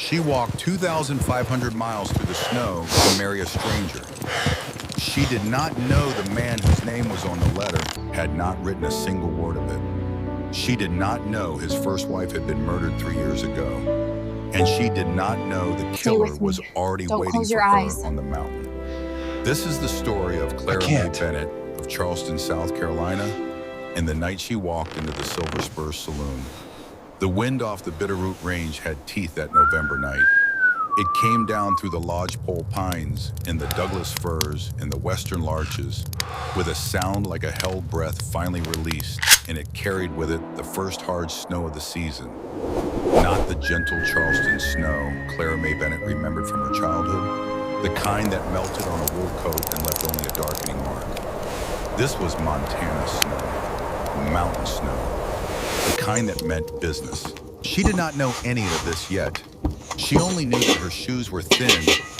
She walked 2,500 miles through the snow to marry a stranger. She did not know the man whose name was on the letter had not written a single word of it. She did not know his first wife had been murdered 3 years ago. And she did not know the Stay killer with was me. already Don't waiting close for your her eyes. on the mountain. This is the story of Clara May can't. Bennett of Charleston, South Carolina, and the night she walked into the Silver Spur Saloon. The wind off the Bitterroot Range had teeth that November night. It came down through the lodgepole pines and the Douglas firs and the western larches with a sound like a held breath finally released, and it carried with it the first hard snow of the season. Not the gentle Charleston snow Clara May Bennett remembered from her childhood, the kind that melted on a wool coat and left only a darkening mark. This was Montana snow, mountain snow, the kind that meant business. She did not know any of this yet. She only knew that her shoes were thin,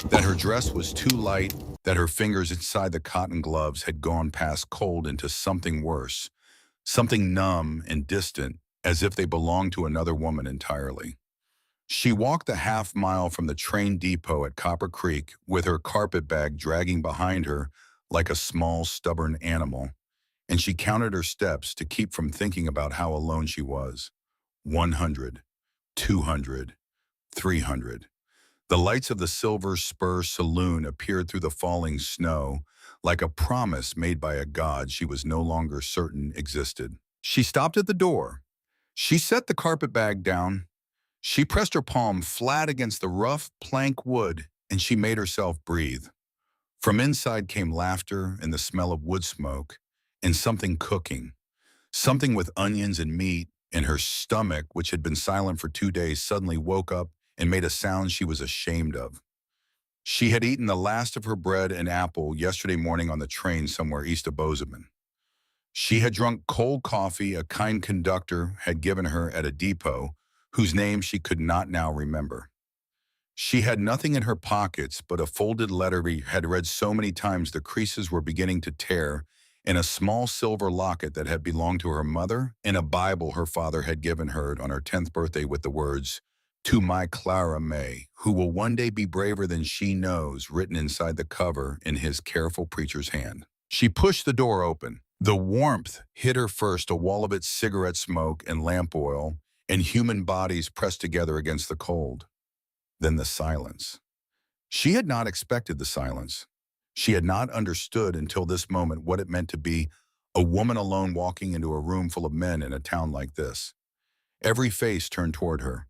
that her dress was too light, that her fingers inside the cotton gloves had gone past cold into something worse, something numb and distant, as if they belonged to another woman entirely. She walked the half mile from the train depot at Copper Creek with her carpet bag dragging behind her like a small, stubborn animal, and she counted her steps to keep from thinking about how alone she was. 100, 200, 300. The lights of the Silver Spur Saloon appeared through the falling snow, like a promise made by a god she was no longer certain existed. She stopped at the door. She set the carpet bag down. She pressed her palm flat against the rough plank wood, and she made herself breathe. From inside came laughter and the smell of wood smoke, and something cooking, something with onions and meat, and her stomach, which had been silent for 2 days, suddenly woke up and made a sound she was ashamed of. She had eaten the last of her bread and apple yesterday morning on the train somewhere east of Bozeman. She had drunk cold coffee a kind conductor had given her at a depot, whose name she could not now remember. She had nothing in her pockets but a folded letter she had read so many times the creases were beginning to tear, and a small silver locket that had belonged to her mother, and a Bible her father had given her on her 10th birthday with the words, "To my Clara May, who will one day be braver than she knows," written inside the cover in his careful preacher's hand. She pushed the door open. The warmth hit her first, a wall of its cigarette smoke and lamp oil, and human bodies pressed together against the cold. Then the silence. She had not expected the silence. She had not understood until this moment what it meant to be a woman alone walking into a room full of men in a town like this. Every face turned toward her.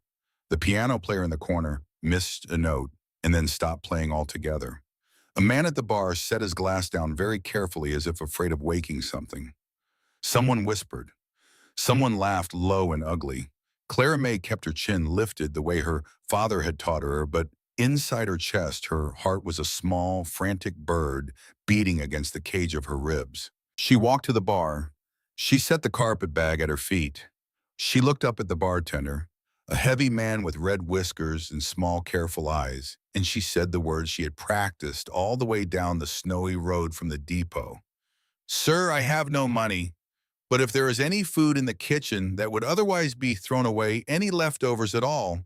The piano player in the corner missed a note and then stopped playing altogether. A man at the bar set his glass down very carefully as if afraid of waking something. Someone whispered. Someone laughed low and ugly. Clara May kept her chin lifted the way her father had taught her, but inside her chest, her heart was a small, frantic bird beating against the cage of her ribs. She walked to the bar. She set the carpet bag at her feet. She looked up at the bartender, a heavy man with red whiskers and small, careful eyes, and she said the words she had practiced all the way down the snowy road from the depot. "Sir, I have no money. But if there is any food in the kitchen that would otherwise be thrown away, any leftovers at all,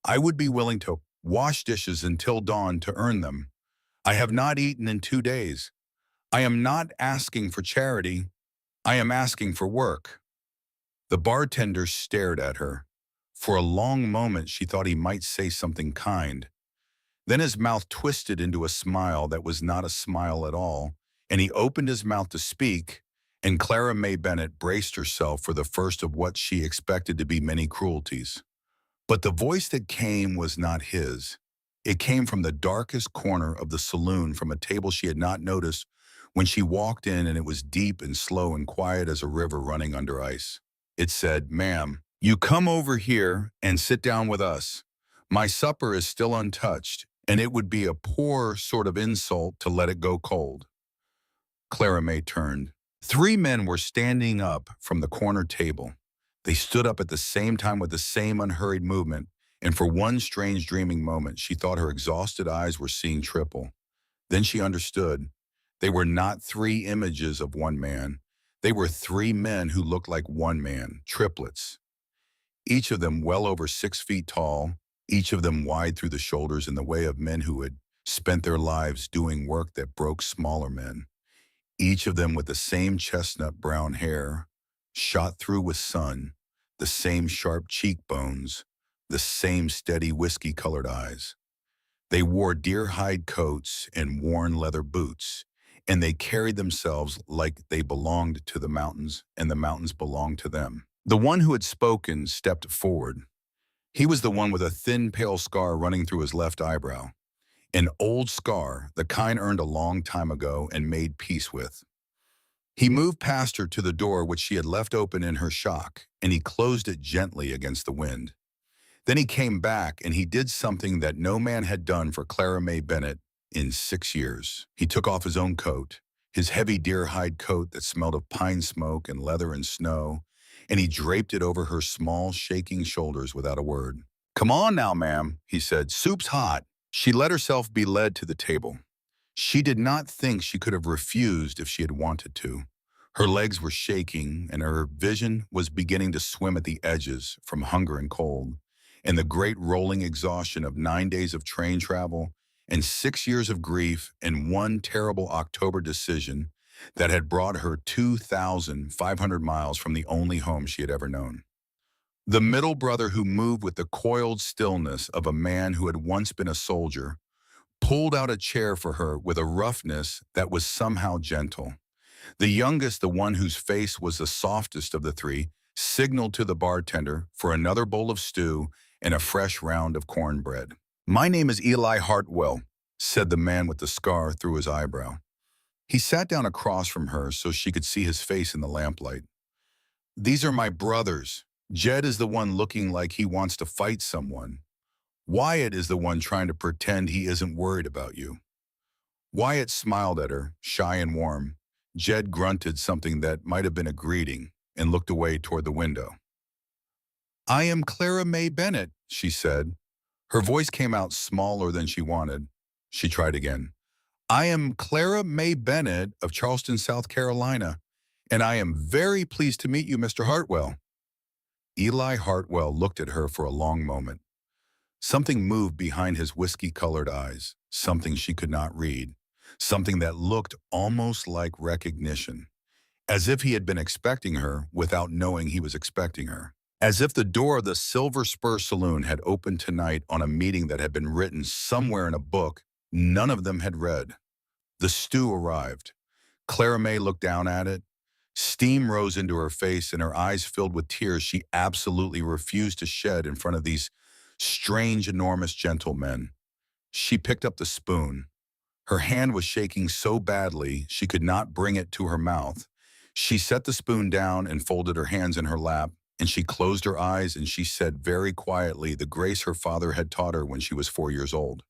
I would be willing to wash dishes until dawn to earn them. I have not eaten in 2 days. I am not asking for charity. I am asking for work." The bartender stared at her. For a long moment, she thought he might say something kind. Then his mouth twisted into a smile that was not a smile at all, and he opened his mouth to speak, and Clara May Bennett braced herself for the first of what she expected to be many cruelties. But the voice that came was not his. It came from the darkest corner of the saloon, from a table she had not noticed when she walked in, and it was deep and slow and quiet as a river running under ice. It said, "Ma'am, you come over here and sit down with us. My supper is still untouched, and it would be a poor sort of insult to let it go cold." Clara May turned. 3 men were standing up from the corner table. They stood up at the same time with the same unhurried movement, and for one strange dreaming moment, she thought her exhausted eyes were seeing triple. Then she understood. They were not 3 images of one man. They were 3 men who looked like one man, triplets. Each of them well over 6 feet tall, each of them wide through the shoulders in the way of men who had spent their lives doing work that broke smaller men, each of them with the same chestnut brown hair, shot through with sun, the same sharp cheekbones, the same steady whiskey-colored eyes. They wore deer-hide coats and worn leather boots, and they carried themselves like they belonged to the mountains and the mountains belonged to them. The one who had spoken stepped forward. He was the one with a thin, pale scar running through his left eyebrow. An old scar, the kind earned a long time ago and made peace with. He moved past her to the door which she had left open in her shock, and he closed it gently against the wind. Then he came back and he did something that no man had done for Clara May Bennett in 6 years. He took off his own coat, his heavy deer-hide coat that smelled of pine smoke and leather and snow, and he draped it over her small, shaking shoulders without a word. "Come on now, ma'am," he said. "Soup's hot." She let herself be led to the table. She did not think she could have refused if she had wanted to. Her legs were shaking, and her vision was beginning to swim at the edges from hunger and cold, and the great rolling exhaustion of 9 days of train travel and 6 years of grief and one terrible October decision that had brought her 2,500 miles from the only home she had ever known. The middle brother, who moved with the coiled stillness of a man who had once been a soldier, pulled out a chair for her with a roughness that was somehow gentle. The youngest, the one whose face was the softest of the three, signaled to the bartender for another bowl of stew and a fresh round of cornbread. "My name is Eli Hartwell," said the man with the scar through his eyebrow. He sat down across from her so she could see his face in the lamplight. "These are my brothers. Jed is the one looking like he wants to fight someone. Wyatt is the one trying to pretend he isn't worried about you." Wyatt smiled at her, shy and warm. Jed grunted something that might have been a greeting and looked away toward the window. "I am Clara May Bennett," she said. Her voice came out smaller than she wanted. She tried again. "I am Clara May Bennett of Charleston, South Carolina, and I am very pleased to meet you, Mr. Hartwell." Eli Hartwell looked at her for a long moment. Something moved behind his whiskey-colored eyes, something she could not read, something that looked almost like recognition, as if he had been expecting her without knowing he was expecting her, as if the door of the Silver Spur Saloon had opened tonight on a meeting that had been written somewhere in a book none of them had read. The stew arrived. Clara May looked down at it. Steam rose into her face and her eyes filled with tears she absolutely refused to shed in front of these strange, enormous gentlemen. She picked up the spoon. Her hand was shaking so badly she could not bring it to her mouth. She set the spoon down and folded her hands in her lap, and she closed her eyes and she said very quietly the grace her father had taught her when she was 4 years old.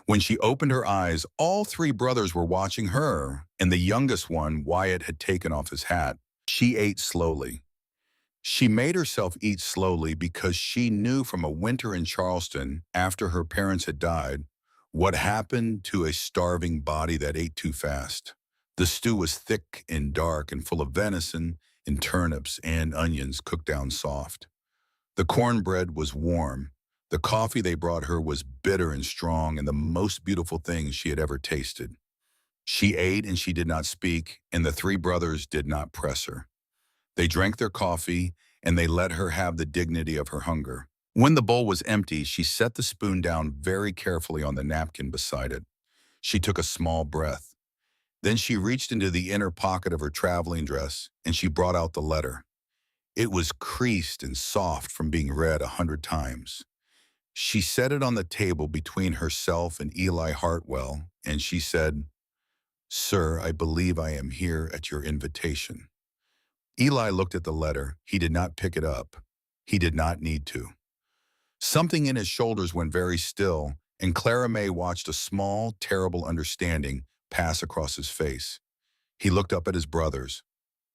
When she opened her eyes, all three brothers were watching her, and the youngest one, Wyatt, had taken off his hat. She ate slowly. She made herself eat slowly because she knew from a winter in Charleston, after her parents had died, what happened to a starving body that ate too fast. The stew was thick and dark and full of venison and turnips and onions cooked down soft. The cornbread was warm. The coffee they brought her was bitter and strong and the most beautiful thing she had ever tasted. She ate and she did not speak, and the three brothers did not press her. They drank their coffee, and they let her have the dignity of her hunger. When the bowl was empty, she set the spoon down very carefully on the napkin beside it. She took a small breath. Then she reached into the inner pocket of her traveling dress, and she brought out the letter. It was creased and soft from being read 100 times. She set it on the table between herself and Eli Hartwell, and she said, "Sir, I believe I am here at your invitation." Eli looked at the letter. He did not pick it up. He did not need to. Something in his shoulders went very still, and Clara May watched a small, terrible understanding pass across his face. He looked up at his brothers.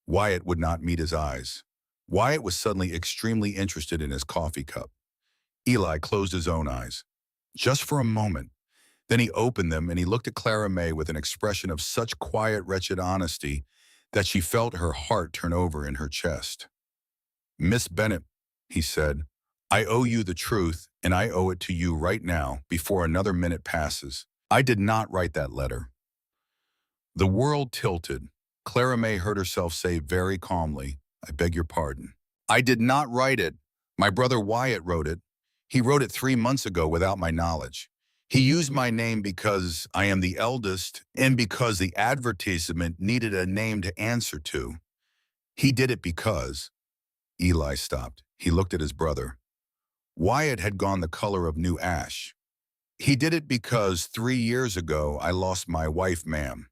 Wyatt would not meet his eyes. Wyatt was suddenly extremely interested in his coffee cup. Eli closed his own eyes, just for a moment. Then he opened them and he looked at Clara May with an expression of such quiet, wretched honesty that she felt her heart turn over in her chest. "Miss Bennett," he said, "I owe you the truth, and I owe it to you right now before another minute passes. I did not write that letter. The world tilted. Clara May heard herself say very calmly, I beg your pardon. I did not write it. My brother Wyatt wrote it. He wrote it 3 months ago without my knowledge. He used my name because I am the eldest and because the advertisement needed a name to answer to. He did it because. Eli stopped. He looked at his brother. Wyatt had gone the color of new ash. He did it because 3 years ago I lost my wife, ma'am.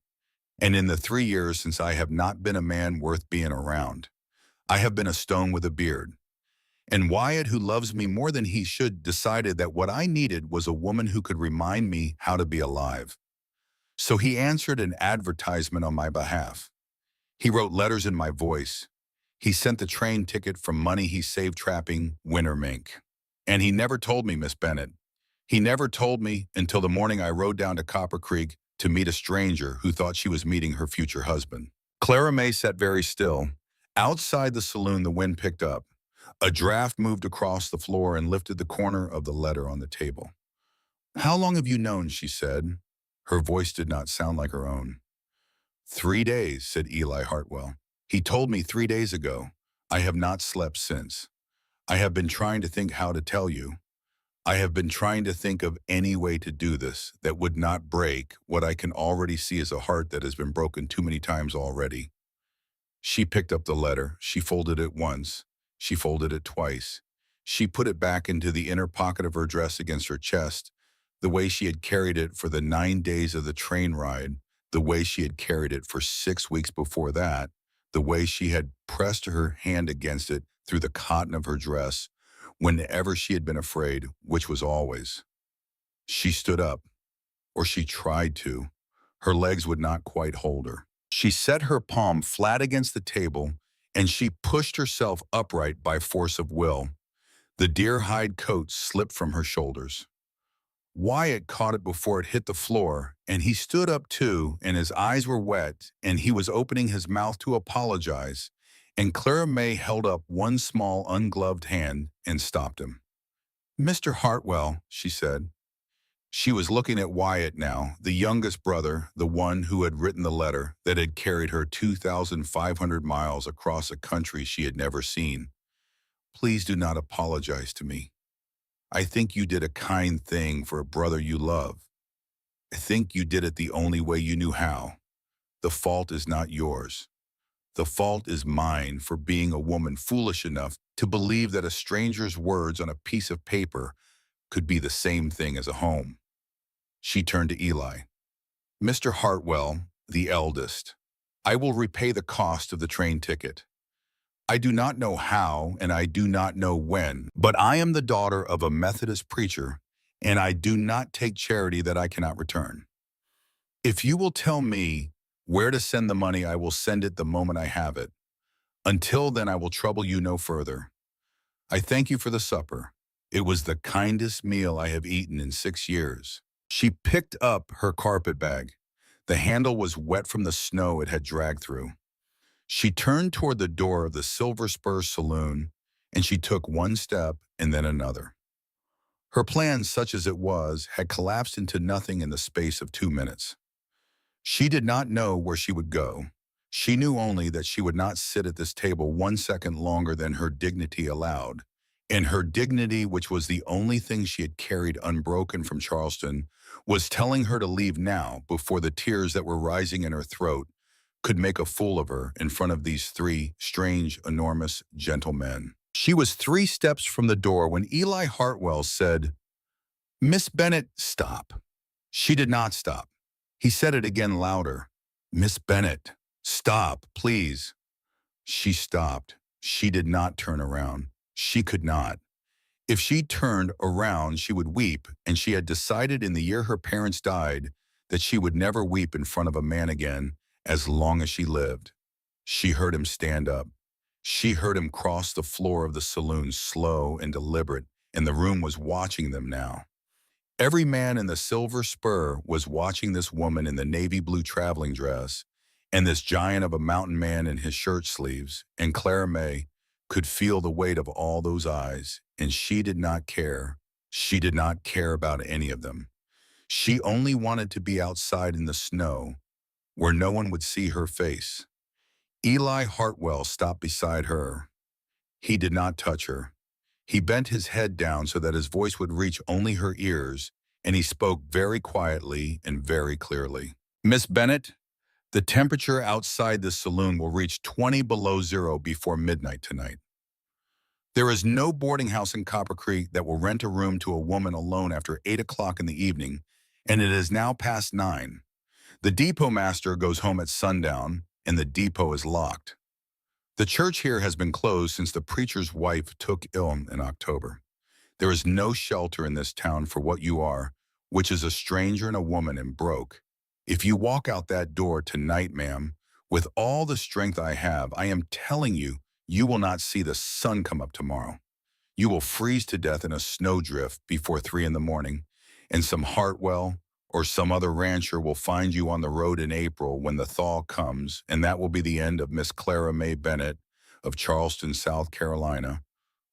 And in the 3 years since I have not been a man worth being around, I have been a stone with a beard. And Wyatt, who loves me more than he should, decided that what I needed was a woman who could remind me how to be alive. So he answered an advertisement on my behalf. He wrote letters in my voice. He sent the train ticket from money he saved trapping winter mink. And he never told me, Miss Bennett. He never told me until the morning I rode down to Copper Creek to meet a stranger who thought she was meeting her future husband. Clara May sat very still. Outside the saloon, the wind picked up. A draft moved across the floor and lifted the corner of the letter on the table. How long have you known, she said. Her voice did not sound like her own. 3 days, said Eli Hartwell. He told me 3 days ago. I have not slept since. I have been trying to think how to tell you. I have been trying to think of any way to do this that would not break what I can already see as a heart that has been broken too many times already. She picked up the letter. She folded it once. She folded it twice. She put it back into the inner pocket of her dress against her chest, the way she had carried it for the 9 days of the train ride, the way she had carried it for 6 weeks before that, the way she had pressed her hand against it through the cotton of her dress, whenever she had been afraid, which was always. She stood up, or she tried to. Her legs would not quite hold her. She set her palm flat against the table, and she pushed herself upright by force of will. The deer hide coat slipped from her shoulders. Wyatt caught it before it hit the floor, and he stood up too, and his eyes were wet, and he was opening his mouth to apologize, and Clara May held up one small ungloved hand and stopped him. Mr. Hartwell, she said. She was looking at Wyatt now, the youngest brother, the one who had written the letter that had carried her 2,500 miles across a country she had never seen. Please do not apologize to me. I think you did a kind thing for a brother you love. I think you did it the only way you knew how. The fault is not yours. The fault is mine for being a woman foolish enough to believe that a stranger's words on a piece of paper could be the same thing as a home. She turned to Eli. Mr. Hartwell, the eldest, I will repay the cost of the train ticket. I do not know how and I do not know when, but I am the daughter of a Methodist preacher, and I do not take charity that I cannot return. If you will tell me where to send the money, I will send it the moment I have it. Until then, I will trouble you no further. I thank you for the supper. It was the kindest meal I have eaten in 6 years. She picked up her carpet bag. The handle was wet from the snow it had dragged through. She turned toward the door of the Silver Spur Saloon, and she took one step and then another. Her plan, such as it was, had collapsed into nothing in the space of 2 minutes. She did not know where she would go. She knew only that she would not sit at this table 1 second longer than her dignity allowed. And her dignity, which was the only thing she had carried unbroken from Charleston, was telling her to leave now before the tears that were rising in her throat could make a fool of her in front of these 3 strange, enormous, gentle men. She was 3 steps from the door when Eli Hartwell said, Miss Bennett, stop. She did not stop. He said it again louder. Miss Bennett, stop, please. She stopped. She did not turn around. She could not. If she turned around, she would weep, and she had decided in the year her parents died that she would never weep in front of a man again as long as she lived. She heard him stand up. She heard him cross the floor of the saloon, slow and deliberate, and the room was watching them now. Every man in the Silver Spur was watching this woman in the navy blue traveling dress, and this giant of a mountain man in his shirt sleeves, and Clara May could feel the weight of all those eyes, and she did not care. She did not care about any of them. She only wanted to be outside in the snow, where no one would see her face. Eli Hartwell stopped beside her. He did not touch her. He bent his head down so that his voice would reach only her ears, and he spoke very quietly and very clearly. Miss Bennett, the temperature outside the saloon will reach 20 below zero before midnight tonight. There is no boarding house in Copper Creek that will rent a room to a woman alone after 8 o'clock in the evening, and it is now past 9. The depot master goes home at sundown, and the depot is locked. The church here has been closed since the preacher's wife took ill in October. There is no shelter in this town for what you are, which is a stranger and a woman and broke. If you walk out that door tonight, ma'am, with all the strength I have, I am telling you, you will not see the sun come up tomorrow. You will freeze to death in a snowdrift before 3 in the morning, and some Hartwell or some other rancher will find you on the road in April when the thaw comes, and that will be the end of Miss Clara May Bennett of Charleston, South Carolina,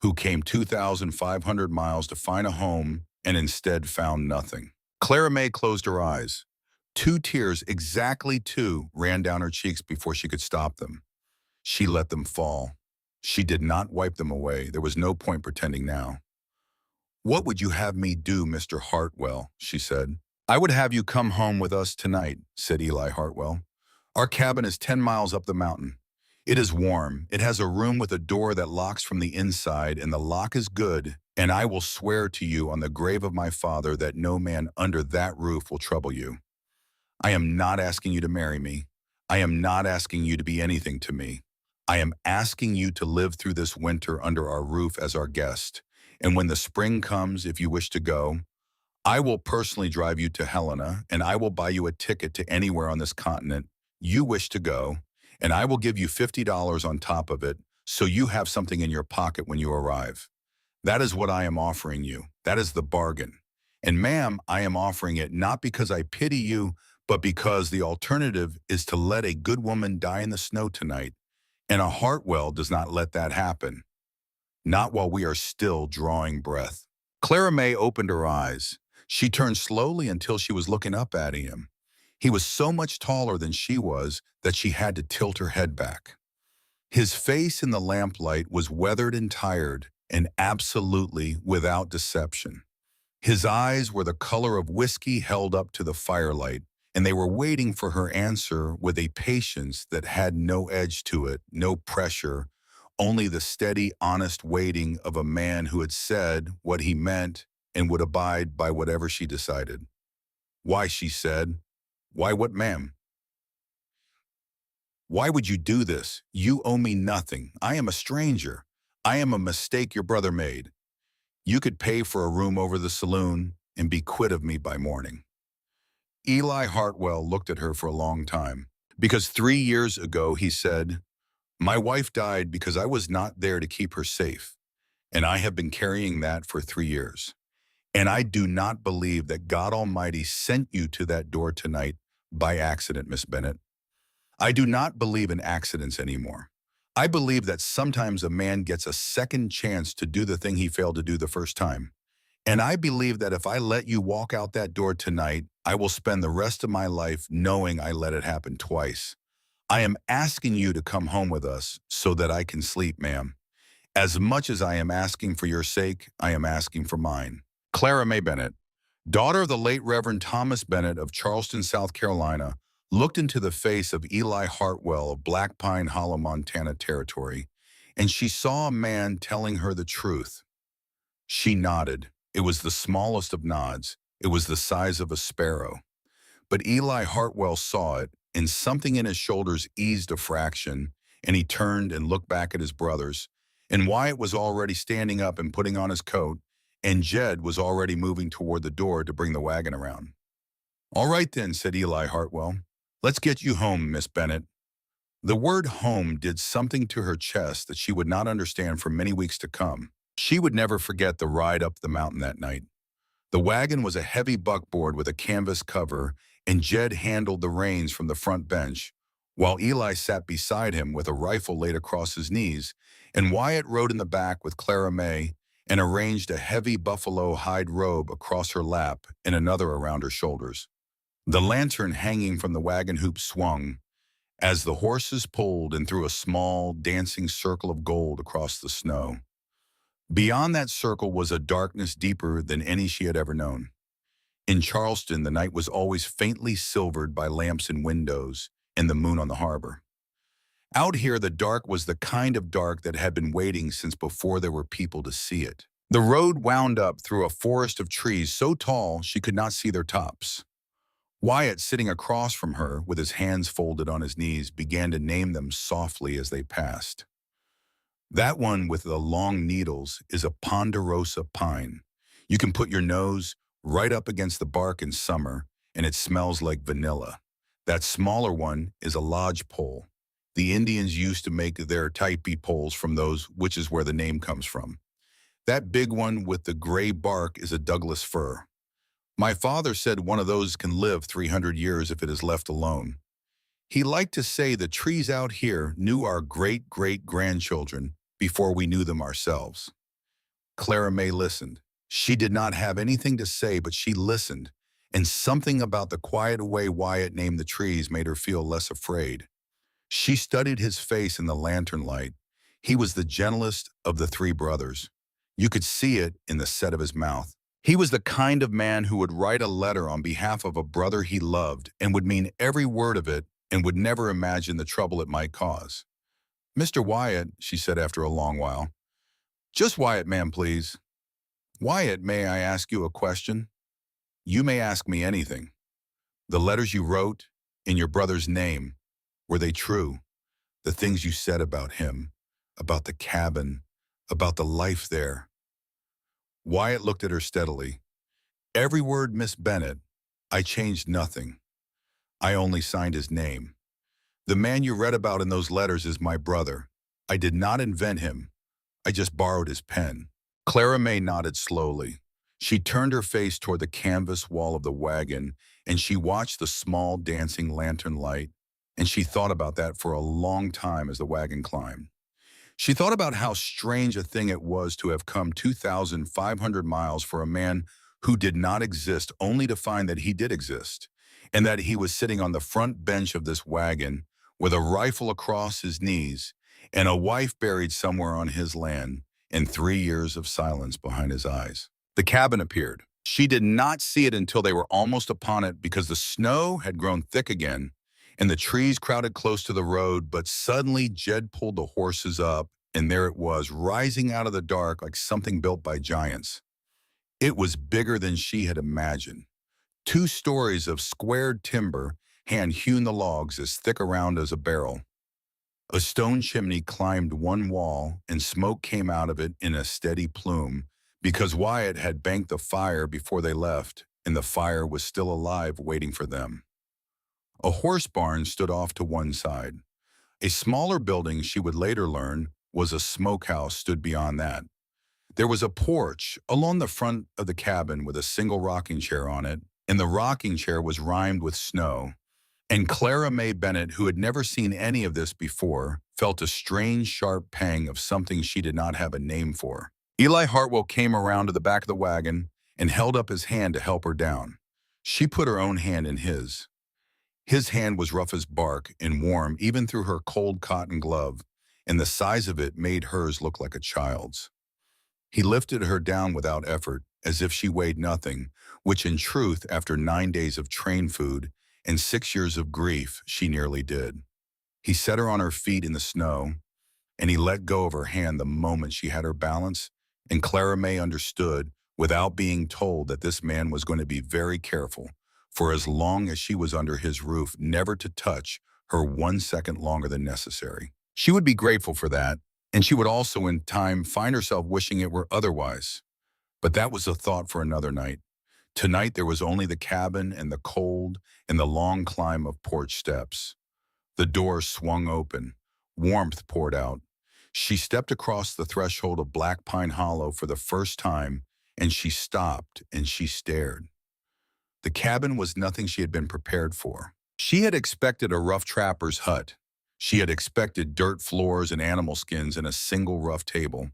who came 2,500 miles to find a home and instead found nothing. Clara May closed her eyes. 2 tears, exactly 2, ran down her cheeks before she could stop them. She let them fall. She did not wipe them away. There was no point pretending now. What would you have me do, Mr. Hartwell? She said. I would have you come home with us tonight, said Eli Hartwell. Our cabin is 10 miles up the mountain. It is warm. It has a room with a door that locks from the inside, and the lock is good, and I will swear to you on the grave of my father that no man under that roof will trouble you. I am not asking you to marry me. I am not asking you to be anything to me. I am asking you to live through this winter under our roof as our guest. And when the spring comes, if you wish to go, I will personally drive you to Helena, and I will buy you a ticket to anywhere on this continent you wish to go, and I will give you $50 on top of it so you have something in your pocket when you arrive. That is what I am offering you. That is the bargain. And ma'am, I am offering it not because I pity you, but because the alternative is to let a good woman die in the snow tonight, and a Hartwell does not let that happen. Not while we are still drawing breath. Clara May opened her eyes. She turned slowly until she was looking up at him. He was so much taller than she was that she had to tilt her head back. His face in the lamplight was weathered and tired, and absolutely without deception. His eyes were the color of whiskey held up to the firelight, and they were waiting for her answer with a patience that had no edge to it, no pressure, only the steady, honest waiting of a man who had said what he meant and would abide by whatever she decided. Why, she said. Why, what, ma'am? Why would you do this? You owe me nothing. I am a stranger. I am a mistake your brother made. You could pay for a room over the saloon and be quit of me by morning. Eli Hartwell looked at her for a long time, because 3 years ago he said, my wife died because I was not there to keep her safe, and I have been carrying that for 3 years. And I do not believe that God Almighty sent you to that door tonight by accident, Miss Bennett. I do not believe in accidents anymore. I believe that sometimes a man gets a second chance to do the thing he failed to do the first time. And I believe that if I let you walk out that door tonight, I will spend the rest of my life knowing I let it happen twice. I am asking you to come home with us so that I can sleep, ma'am. As much as I am asking for your sake, I am asking for mine. Clara May Bennett, daughter of the late Reverend Thomas Bennett of Charleston, South Carolina, looked into the face of Eli Hartwell of Black Pine Hollow, Montana territory, and she saw a man telling her the truth. She nodded. It was the smallest of nods. It was the size of a sparrow. But Eli Hartwell saw it, and something in his shoulders eased a fraction, and he turned and looked back at his brothers, and Wyatt was already standing up and putting on his coat, and Jed was already moving toward the door to bring the wagon around. All right then, said Eli Hartwell. Let's get you home, Miss Bennett. The word home did something to her chest that she would not understand for many weeks to come. She would never forget the ride up the mountain that night. The wagon was a heavy buckboard with a canvas cover, and Jed handled the reins from the front bench, while Eli sat beside him with a rifle laid across his knees, and Wyatt rode in the back with Clara May, and arranged a heavy buffalo hide robe across her lap and another around her shoulders. The lantern hanging from the wagon hoop swung as the horses pulled and threw a small, dancing circle of gold across the snow. Beyond that circle was a darkness deeper than any she had ever known. In Charleston, the night was always faintly silvered by lamps in windows and the moon on the harbor. Out here, the dark was the kind of dark that had been waiting since before there were people to see it. The road wound up through a forest of trees so tall she could not see their tops. Wyatt, sitting across from her with his hands folded on his knees, began to name them softly as they passed. That one with the long needles is a ponderosa pine. You can put your nose right up against the bark in summer, and it smells like vanilla. That smaller one is a lodgepole. The Indians used to make their taipi poles from those, which is where the name comes from. That big one with the gray bark is a Douglas fir. My father said one of those can live 300 years if it is left alone. He liked to say the trees out here knew our great-great-grandchildren before we knew them ourselves. Clara May listened. She did not have anything to say, but she listened, and something about the quiet way Wyatt named the trees made her feel less afraid. She studied his face in the lantern light. He was the gentlest of the three brothers. You could see it in the set of his mouth. He was the kind of man who would write a letter on behalf of a brother he loved and would mean every word of it and would never imagine the trouble it might cause. "Mr. Wyatt," she said after a long while. "Just Wyatt, ma'am, please." "Wyatt, may I ask you a question?" "You may ask me anything." "The letters you wrote in your brother's name, were they true? The things you said about him, about the cabin, about the life there?" Wyatt looked at her steadily. "Every word, Miss Bennet. I changed nothing. I only signed his name. The man you read about in those letters is my brother. I did not invent him. I just borrowed his pen." Clara May nodded slowly. She turned her face toward the canvas wall of the wagon, and she watched the small dancing lantern light, and she thought about that for a long time as the wagon climbed. She thought about how strange a thing it was to have come 2,500 miles for a man who did not exist, only to find that he did exist, and that he was sitting on the front bench of this wagon with a rifle across his knees and a wife buried somewhere on his land and 3 years of silence behind his eyes. The cabin appeared. She did not see it until they were almost upon it because the snow had grown thick again and the trees crowded close to the road, but suddenly Jed pulled the horses up, and there it was, rising out of the dark like something built by giants. It was bigger than she had imagined. 2 stories of squared timber, hand-hewn the logs as thick around as a barrel. A stone chimney climbed one wall, and smoke came out of it in a steady plume, because Wyatt had banked the fire before they left, and the fire was still alive waiting for them. A horse barn stood off to one side. A smaller building, she would later learn, was a smokehouse stood beyond that. There was a porch along the front of the cabin with a single rocking chair on it, and the rocking chair was rimed with snow. And Clara May Bennet, who had never seen any of this before, felt a strange, sharp pang of something she did not have a name for. Eli Hartwell came around to the back of the wagon and held up his hand to help her down. She put her own hand in his. His hand was rough as bark and warm even through her cold cotton glove, and the size of it made hers look like a child's. He lifted her down without effort, as if she weighed nothing, which in truth, after 9 days of train food and 6 years of grief, she nearly did. He set her on her feet in the snow, and he let go of her hand the moment she had her balance, and Clara May understood, without being told, that this man was going to be very careful, for as long as she was under his roof, never to touch her 1 second longer than necessary. She would be grateful for that, and she would also in time find herself wishing it were otherwise. But that was a thought for another night. Tonight there was only the cabin and the cold and the long climb of porch steps. The door swung open. Warmth poured out. She stepped across the threshold of Black Pine Hollow for the first time, and she stopped and she stared. The cabin was nothing she had been prepared for. She had expected a rough trapper's hut. She had expected dirt floors and animal skins and a single rough table.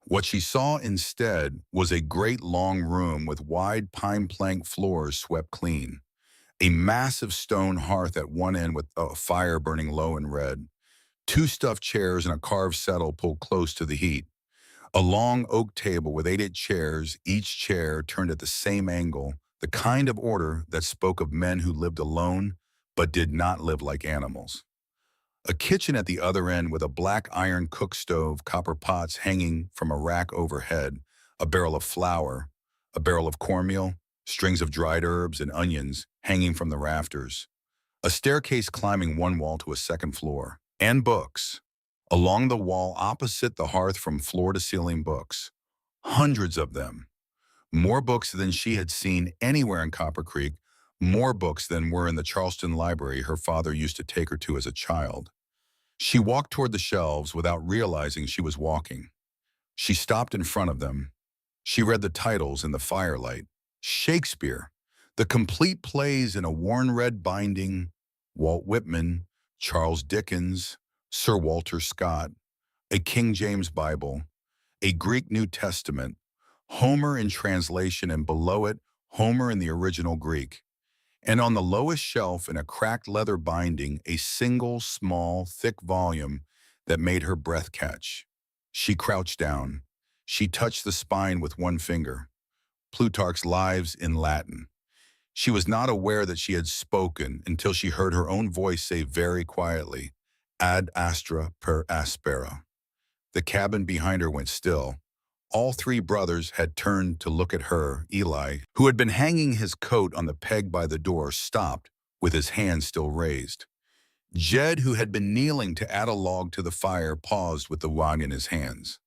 What she saw instead was a great long room with wide pine plank floors swept clean, a massive stone hearth at one end with a fire burning low and red, two stuffed chairs and a carved settle pulled close to the heat, a long oak table with 8 chairs, each chair turned at the same angle, the kind of order that spoke of men who lived alone but did not live like animals. A kitchen at the other end with a black iron cook stove, copper pots hanging from a rack overhead, a barrel of flour, a barrel of cornmeal, strings of dried herbs and onions hanging from the rafters, a staircase climbing one wall to a second floor, and books. Along the wall opposite the hearth from floor to ceiling books, hundreds of them. More books than she had seen anywhere in Copper Creek, more books than were in the Charleston library her father used to take her to as a child. She walked toward the shelves without realizing she was walking. She stopped in front of them. She read the titles in the firelight. Shakespeare, the complete plays in a worn red binding, Walt Whitman, Charles Dickens, Sir Walter Scott, a King James Bible, a Greek New Testament, Homer in translation, and below it, Homer in the original Greek. And on the lowest shelf in a cracked leather binding, a single, small, thick volume that made her breath catch. She crouched down. She touched the spine with one finger. Plutarch's Lives in Latin. She was not aware that she had spoken until she heard her own voice say very quietly, ad astra per aspera. The cabin behind her went still. All three brothers had turned to look at her. Eli, who had been hanging his coat on the peg by the door, stopped with his hand still raised. Jed, who had been kneeling to add a log to the fire, paused with the wad in his hands.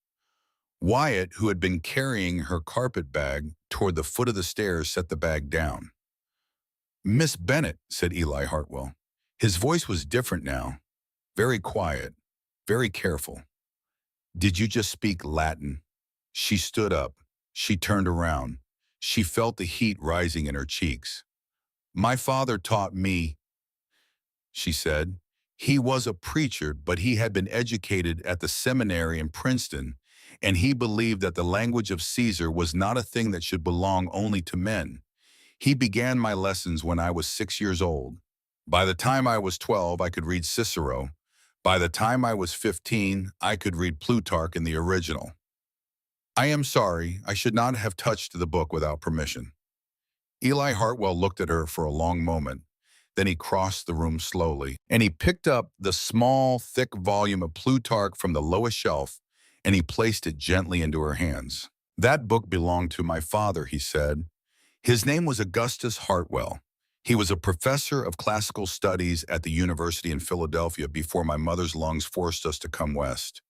Wyatt, who had been carrying her carpet bag toward the foot of the stairs, set the bag down. "Miss Bennet," said Eli Hartwell. His voice was different now, very quiet, very careful. "Did you just speak Latin?" She stood up. She turned around. She felt the heat rising in her cheeks. "My father taught me," she said. "He was a preacher, but he had been educated at the seminary in Princeton, and he believed that the language of Caesar was not a thing that should belong only to men. He began my lessons when I was 6 years old. By the time I was 12, I could read Cicero. By the time I was 15, I could read Plutarch in the original. I am sorry, I should not have touched the book without permission." Eli Hartwell looked at her for a long moment. Then he crossed the room slowly, and he picked up the small, thick volume of Plutarch from the lowest shelf, and he placed it gently into her hands. "That book belonged to my father," he said. "His name was Augustus Hartwell. He was a professor of classical studies at the university in Philadelphia before my mother's lungs forced us to come west.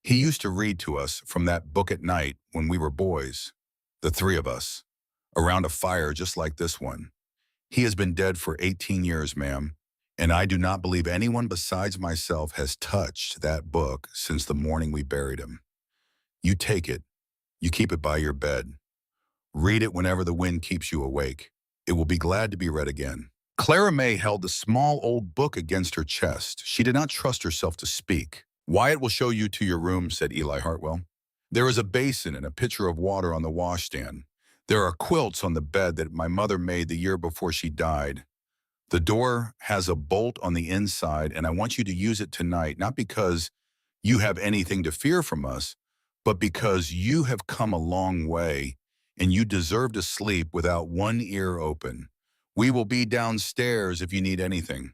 He used to read to us from that book at night when we were boys, the three of us, around a fire just like this one. He has been dead for 18 years, ma'am, and I do not believe anyone besides myself has touched that book since the morning we buried him. You take it. You keep it by your bed. Read it whenever the wind keeps you awake. It will be glad to be read again." Clara May held the small old book against her chest. She did not trust herself to speak. "Wyatt will show you to your room," said Eli Hartwell. "There is a basin and a pitcher of water on the washstand. There are quilts on the bed that my mother made the year before she died. The door has a bolt on the inside, and I want you to use it tonight, not because you have anything to fear from us, but because you have come a long way, and you deserve to sleep without one ear open. We will be downstairs if you need anything.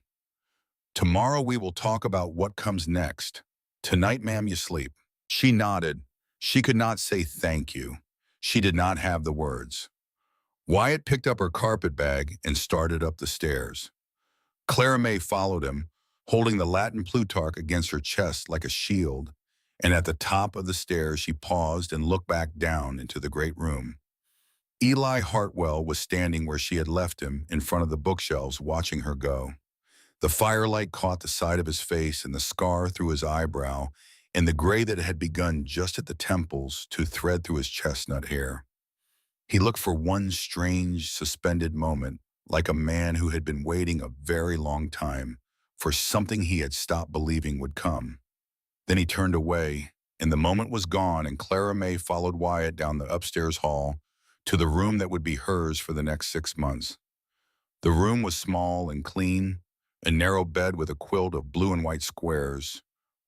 Tomorrow we will talk about what comes next. Tonight, ma'am, you sleep." She nodded. She could not say thank you. She did not have the words. Wyatt picked up her carpet bag and started up the stairs. Clara May followed him, holding the Latin Plutarch against her chest like a shield, and at the top of the stairs she paused and looked back down into the great room. Eli Hartwell was standing where she had left him, in front of the bookshelves, watching her go. The firelight caught the side of his face and the scar through his eyebrow, and the gray that had begun just at the temples to thread through his chestnut hair. He looked for one strange, suspended moment, like a man who had been waiting a very long time for something he had stopped believing would come. Then he turned away, And the moment was gone, and Clara May followed Wyatt down the upstairs hall to the room that would be hers for the next 6 months. The room was small and clean, a narrow bed with a quilt of blue and white squares,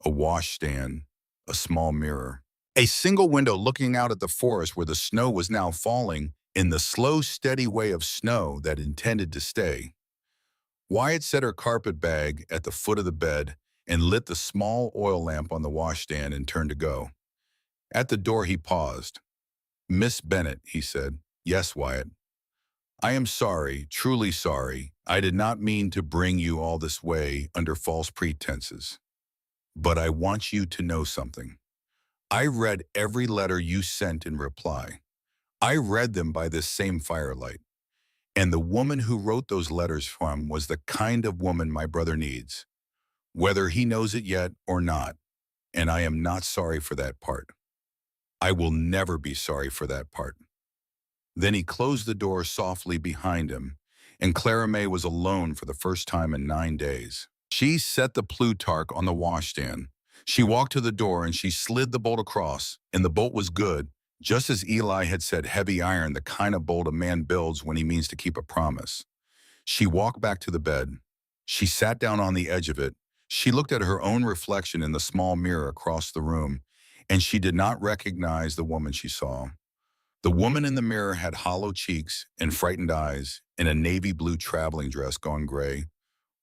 a washstand, a small mirror, a single window looking out at the forest where the snow was now falling in the slow, steady way of snow that intended to stay. Wyatt set her carpet bag at the foot of the bed and lit the small oil lamp on the washstand and turned to go. At the door, he paused. "Miss Bennet," he said. "Yes, Wyatt. I am sorry, truly sorry. I did not mean to bring you all this way under false pretenses. But I want you to know something. I read every letter you sent in reply. I read them by this same firelight. And the woman who wrote those letters from was the kind of woman my brother needs, whether he knows it yet or not. And I am not sorry for that part. I will never be sorry for that part." Then he closed the door softly behind him, and Clara May was alone for the first time in 9 days. She set the Plutarch on the washstand. She walked to the door and she slid the bolt across, and the bolt was good, just as Eli had said, heavy iron, the kind of bolt a man builds when he means to keep a promise. She walked back to the bed. She sat down on the edge of it. She looked at her own reflection in the small mirror across the room, and she did not recognize the woman she saw. The woman in the mirror had hollow cheeks and frightened eyes in a navy blue traveling dress gone gray,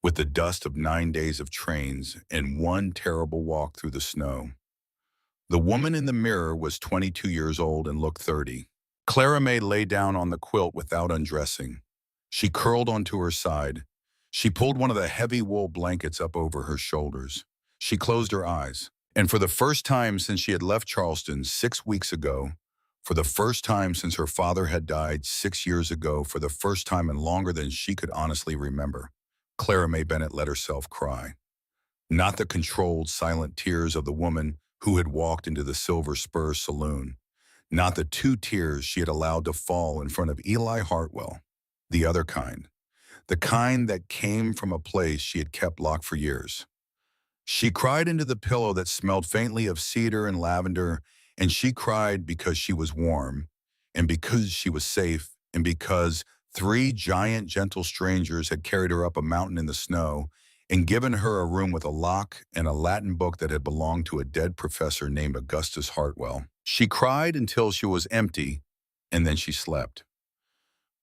with the dust of 9 days of trains and one terrible walk through the snow. The woman in the mirror was 22 years old and looked 30. Clara May lay down on the quilt without undressing. She curled onto her side. She pulled one of the heavy wool blankets up over her shoulders. She closed her eyes. And for the first time since she had left Charleston 6 weeks ago, for the first time since her father had died 6 years ago, for the first time and longer than she could honestly remember, Clara May Bennet let herself cry. Not the controlled, silent tears of the woman who had walked into the Silver Spur saloon. Not the 2 tears she had allowed to fall in front of Eli Hartwell. The other kind. The kind that came from a place she had kept locked for years. She cried into the pillow that smelled faintly of cedar and lavender, and she cried because she was warm, and because she was safe, and because 3 giant, gentle strangers had carried her up a mountain in the snow and given her a room with a lock and a Latin book that had belonged to a dead professor named Augustus Hartwell. She cried until she was empty, and then she slept.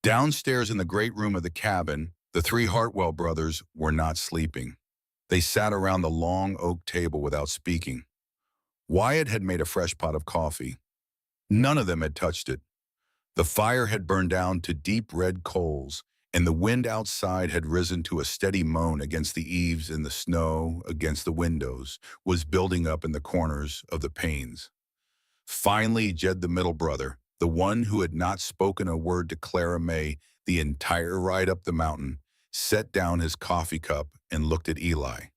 Downstairs in the great room of the cabin, the 3 Hartwell brothers were not sleeping. They sat around the long oak table without speaking. Wyatt had made a fresh pot of coffee. None of them had touched it. The fire had burned down to deep red coals, and the wind outside had risen to a steady moan against the eaves, and the snow against the windows was building up in the corners of the panes. Finally, Jed, the middle brother, the one who had not spoken a word to Clara May the entire ride up the mountain, set down his coffee cup and looked at Eli.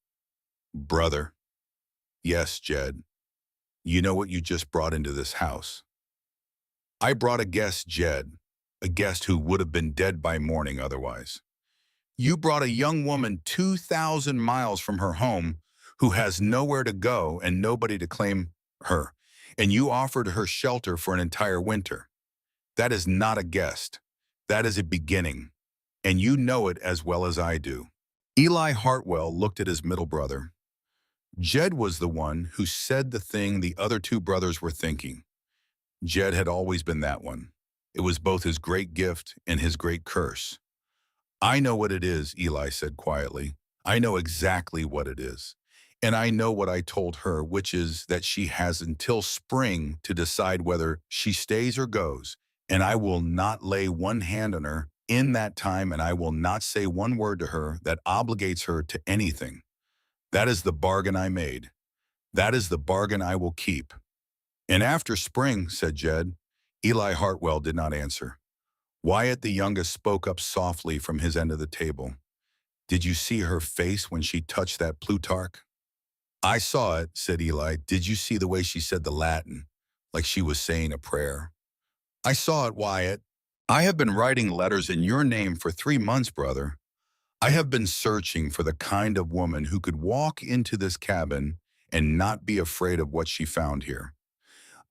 "Brother." "Yes, Jed. You know what you just brought into this house?" "I brought a guest, Jed, a guest who would have been dead by morning otherwise. You brought a young woman 2,000 miles from her home who has nowhere to go and nobody to claim her, and you offered her shelter for an entire winter. That is not a guest. That is a beginning, and you know it as well as I do." Eli Hartwell looked at his middle brother. Jed was the one who said the thing the other 2 brothers were thinking. Jed had always been that one. It was both his great gift and his great curse. "I know what it is," Eli said quietly. "I know exactly what it is. And I know what I told her, which is that she has until spring to decide whether she stays or goes, and I will not lay one hand on her in that time, and I will not say one word to her that obligates her to anything. That is the bargain I made. That is the bargain I will keep." "And after spring," said Jed. Eli Hartwell did not answer. Wyatt, the youngest, spoke up softly from his end of the table. "Did you see her face when she touched that Plutarch?" "I saw it," said Eli. "Did you see the way she said the Latin, like she was saying a prayer?" "I saw it, Wyatt. I have been writing letters in your name for 3 months, brother. I have been searching for the kind of woman who could walk into this cabin and not be afraid of what she found here.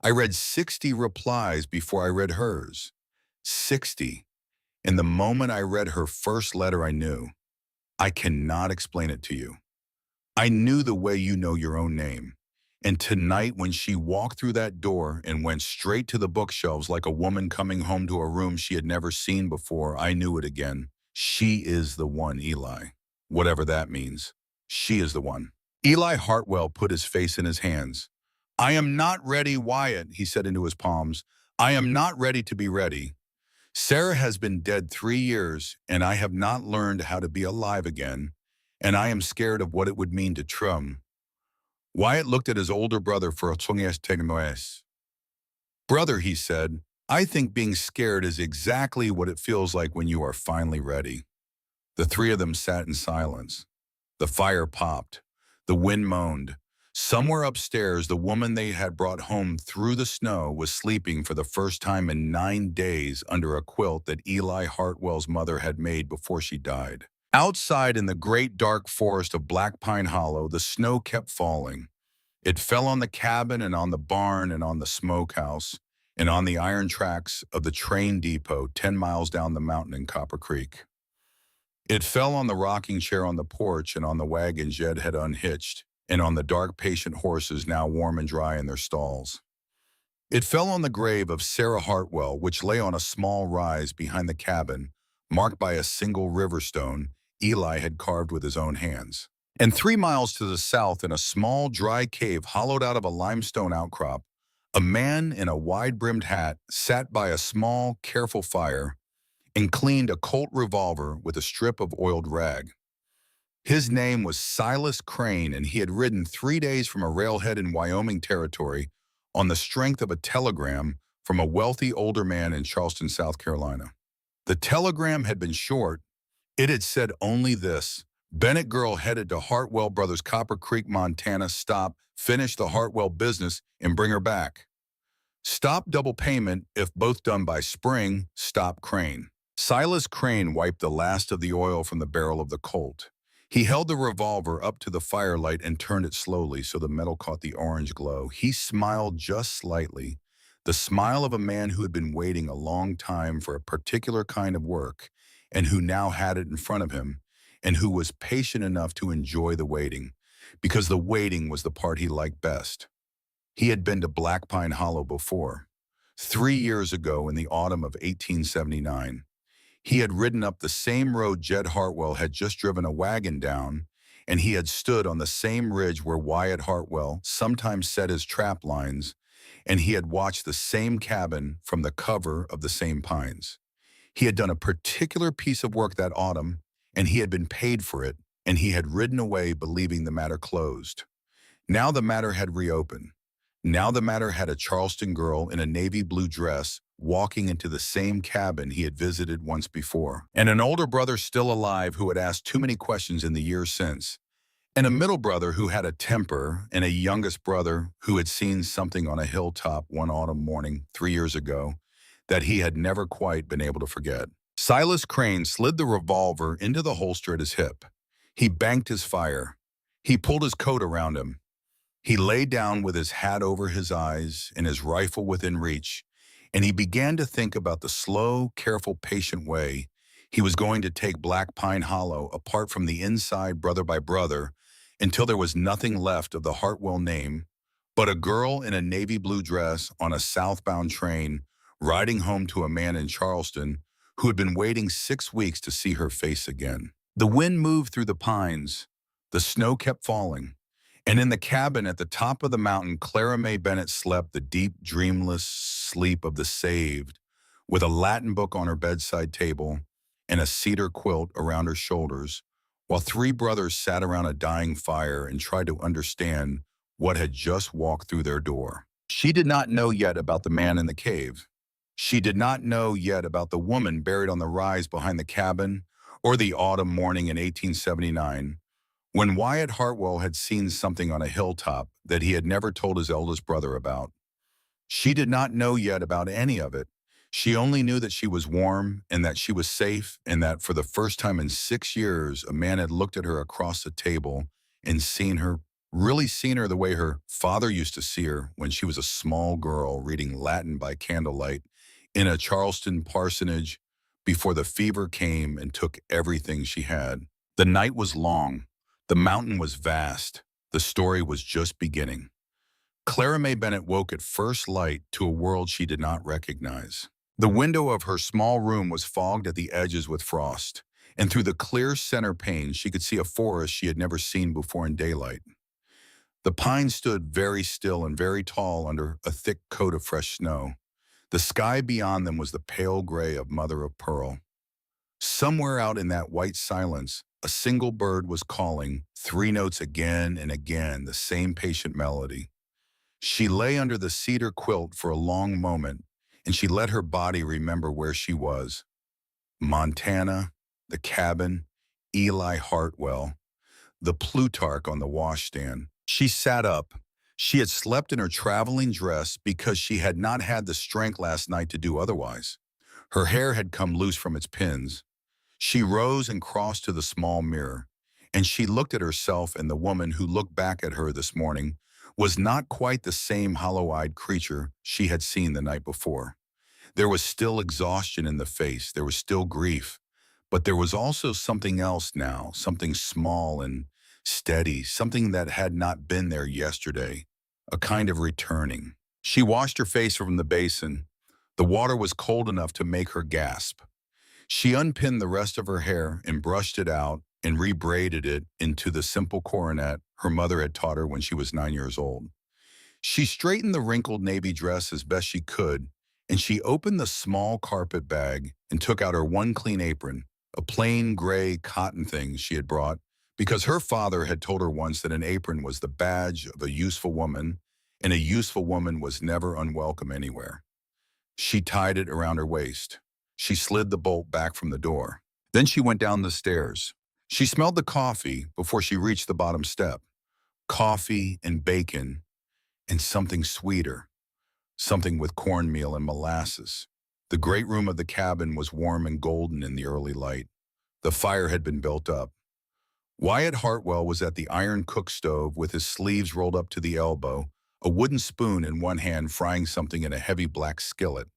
I read 60 replies before I read hers. 60. And the moment I read her first letter, I knew. I cannot explain it to you. I knew the way you know your own name. And tonight, when she walked through that door and went straight to the bookshelves like a woman coming home to a room she had never seen before, I knew it again. She is the one, Eli. Whatever that means. She is the one. Eli Hartwell put his face in his hands. I am not ready, Wyatt, he said into his palms. I am not ready to be ready. Sarah has been dead 3 years, and I have not learned how to be alive again, and I am scared of what it would mean to Trum. Wyatt looked at his older brother for a tongues. Brother, he said, I think being scared is exactly what it feels like when you are finally ready. The three of them sat in silence. The fire popped. The wind moaned. Somewhere upstairs, the woman they had brought home through the snow was sleeping for the first time in 9 days under a quilt that Eli Hartwell's mother had made before she died. Outside in the great dark forest of Black Pine Hollow, the snow kept falling. It fell on the cabin and on the barn and on the smokehouse and on the iron tracks of the train depot 10 miles down the mountain in Copper Creek. It fell on the rocking chair on the porch and on the wagon Jed had unhitched and on the dark patient horses now warm and dry in their stalls. It fell on the grave of Sarah Hartwell, which lay on a small rise behind the cabin, marked by a single river stone Eli had carved with his own hands. And 3 miles to the south, in a small, dry cave hollowed out of a limestone outcrop, a man in a wide-brimmed hat sat by a small, careful fire and cleaned a Colt revolver with a strip of oiled rag. His name was Silas Crane, and he had ridden 3 days from a railhead in Wyoming Territory on the strength of a telegram from a wealthy older man in Charleston, South Carolina. The telegram had been short. It had said only this: Bennett girl headed to Hartwell Brothers, Copper Creek, Montana. Stop, finish the Hartwell business, and bring her back. Stop double payment if both done by spring. Stop Crane. Silas Crane wiped the last of the oil from the barrel of the Colt. He held the revolver up to the firelight and turned it slowly so the metal caught the orange glow. He smiled just slightly, the smile of a man who had been waiting a long time for a particular kind of work and who now had it in front of him, and who was patient enough to enjoy the waiting, because the waiting was the part he liked best. He had been to Black Pine Hollow before. 3 years ago, in the autumn of 1879, he had ridden up the same road Jed Hartwell had just driven a wagon down, and he had stood on the same ridge where Wyatt Hartwell sometimes set his trap lines, and he had watched the same cabin from the cover of the same pines. He had done a particular piece of work that autumn, and he had been paid for it, and he had ridden away believing the matter closed. Now the matter had reopened. Now the matter had a Charleston girl in a navy blue dress walking into the same cabin he had visited once before, and an older brother still alive who had asked too many questions in the years since, and a middle brother who had a temper, and a youngest brother who had seen something on a hilltop one autumn morning 3 years ago that he had never quite been able to forget. Silas Crane slid the revolver into the holster at his hip. He banked his fire. He pulled his coat around him. He lay down with his hat over his eyes and his rifle within reach, and he began to think about the slow, careful, patient way he was going to take Black Pine Hollow apart from the inside, brother by brother, until there was nothing left of the Hartwell name but a girl in a navy blue dress on a southbound train riding home to a man in Charleston who had been waiting 6 weeks to see her face again. The wind moved through the pines. The snow kept falling. And in the cabin at the top of the mountain, Clara May Bennett slept the deep, dreamless sleep of the saved, with a Latin book on her bedside table and a cedar quilt around her shoulders, while 3 brothers sat around a dying fire and tried to understand what had just walked through their door. She did not know yet about the man in the cave. She did not know yet about the woman buried on the rise behind the cabin, or the autumn morning in 1879, when Wyatt Hartwell had seen something on a hilltop that he had never told his eldest brother about. She did not know yet about any of it. She only knew that she was warm and that she was safe, and that for the first time in 6 years, a man had looked at her across the table and seen her really seen her the way her father used to see her when she was a small girl reading Latin by candlelight in a Charleston parsonage before the fever came and took everything she had. The night was long. The mountain was vast. The story was just beginning. Clara May Bennett woke at first light to a world she did not recognize. The window of her small room was fogged at the edges with frost, and through the clear center pane she could see a forest she had never seen before in daylight. The pines stood very still and very tall under a thick coat of fresh snow. The sky beyond them was the pale gray of mother of pearl. Somewhere out in that white silence, a single bird was calling, three notes again and again, the same patient melody. She lay under the cedar quilt for a long moment, and she let her body remember where she was. Montana, the cabin, Eli Hartwell, the Plutarch on the washstand. She sat up. She had slept in her traveling dress because she had not had the strength last night to do otherwise. Her hair had come loose from its pins. She rose and crossed to the small mirror, and she looked at herself, and the woman who looked back at her this morning was not quite the same hollow-eyed creature she had seen the night before. There was still exhaustion in the face, there was still grief, but there was also something else now, something small and steady, something that had not been there yesterday, a kind of returning. She washed her face from the basin. The water was cold enough to make her gasp. She unpinned the rest of her hair and brushed it out and rebraided it into the simple coronet her mother had taught her when she was 9 years old. She straightened the wrinkled navy dress as best she could, and she opened the small carpet bag and took out her one clean apron, a plain gray cotton thing she had brought because her father had told her once that an apron was the badge of a useful woman, and a useful woman was never unwelcome anywhere. She tied it around her waist. She slid the bolt back from the door. Then she went down the stairs. She smelled the coffee before she reached the bottom step. Coffee and bacon and something sweeter, something with cornmeal and molasses. The great room of the cabin was warm and golden in the early light. The fire had been built up. Wyatt Hartwell was at the iron cook stove with his sleeves rolled up to the elbow, a wooden spoon in one hand frying something in a heavy black skillet.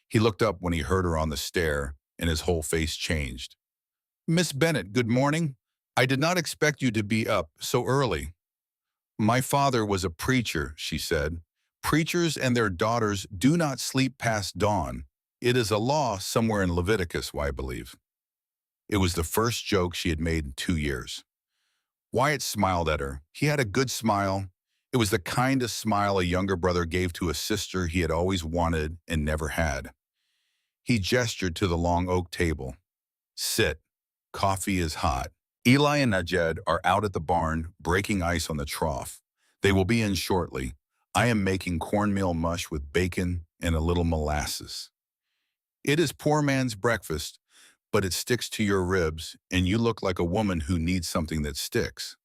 He looked up when he heard her on the stair, and his whole face changed. "Miss Bennett, good morning. I did not expect you to be up so early." "My father was a preacher," she said. "Preachers and their daughters do not sleep past dawn. It is a law somewhere in Leviticus, I believe." It was the first joke she had made in 2 years. Wyatt smiled at her. He had a good smile. It was the kindest smile a younger brother gave to a sister he had always wanted and never had. He gestured to the long oak table. "Sit. Coffee is hot. Eli and Najed are out at the barn breaking ice on the trough. They will be in shortly. I am making cornmeal mush with bacon and a little molasses. It is poor man's breakfast, but it sticks to your ribs, and you look like a woman who needs something that sticks."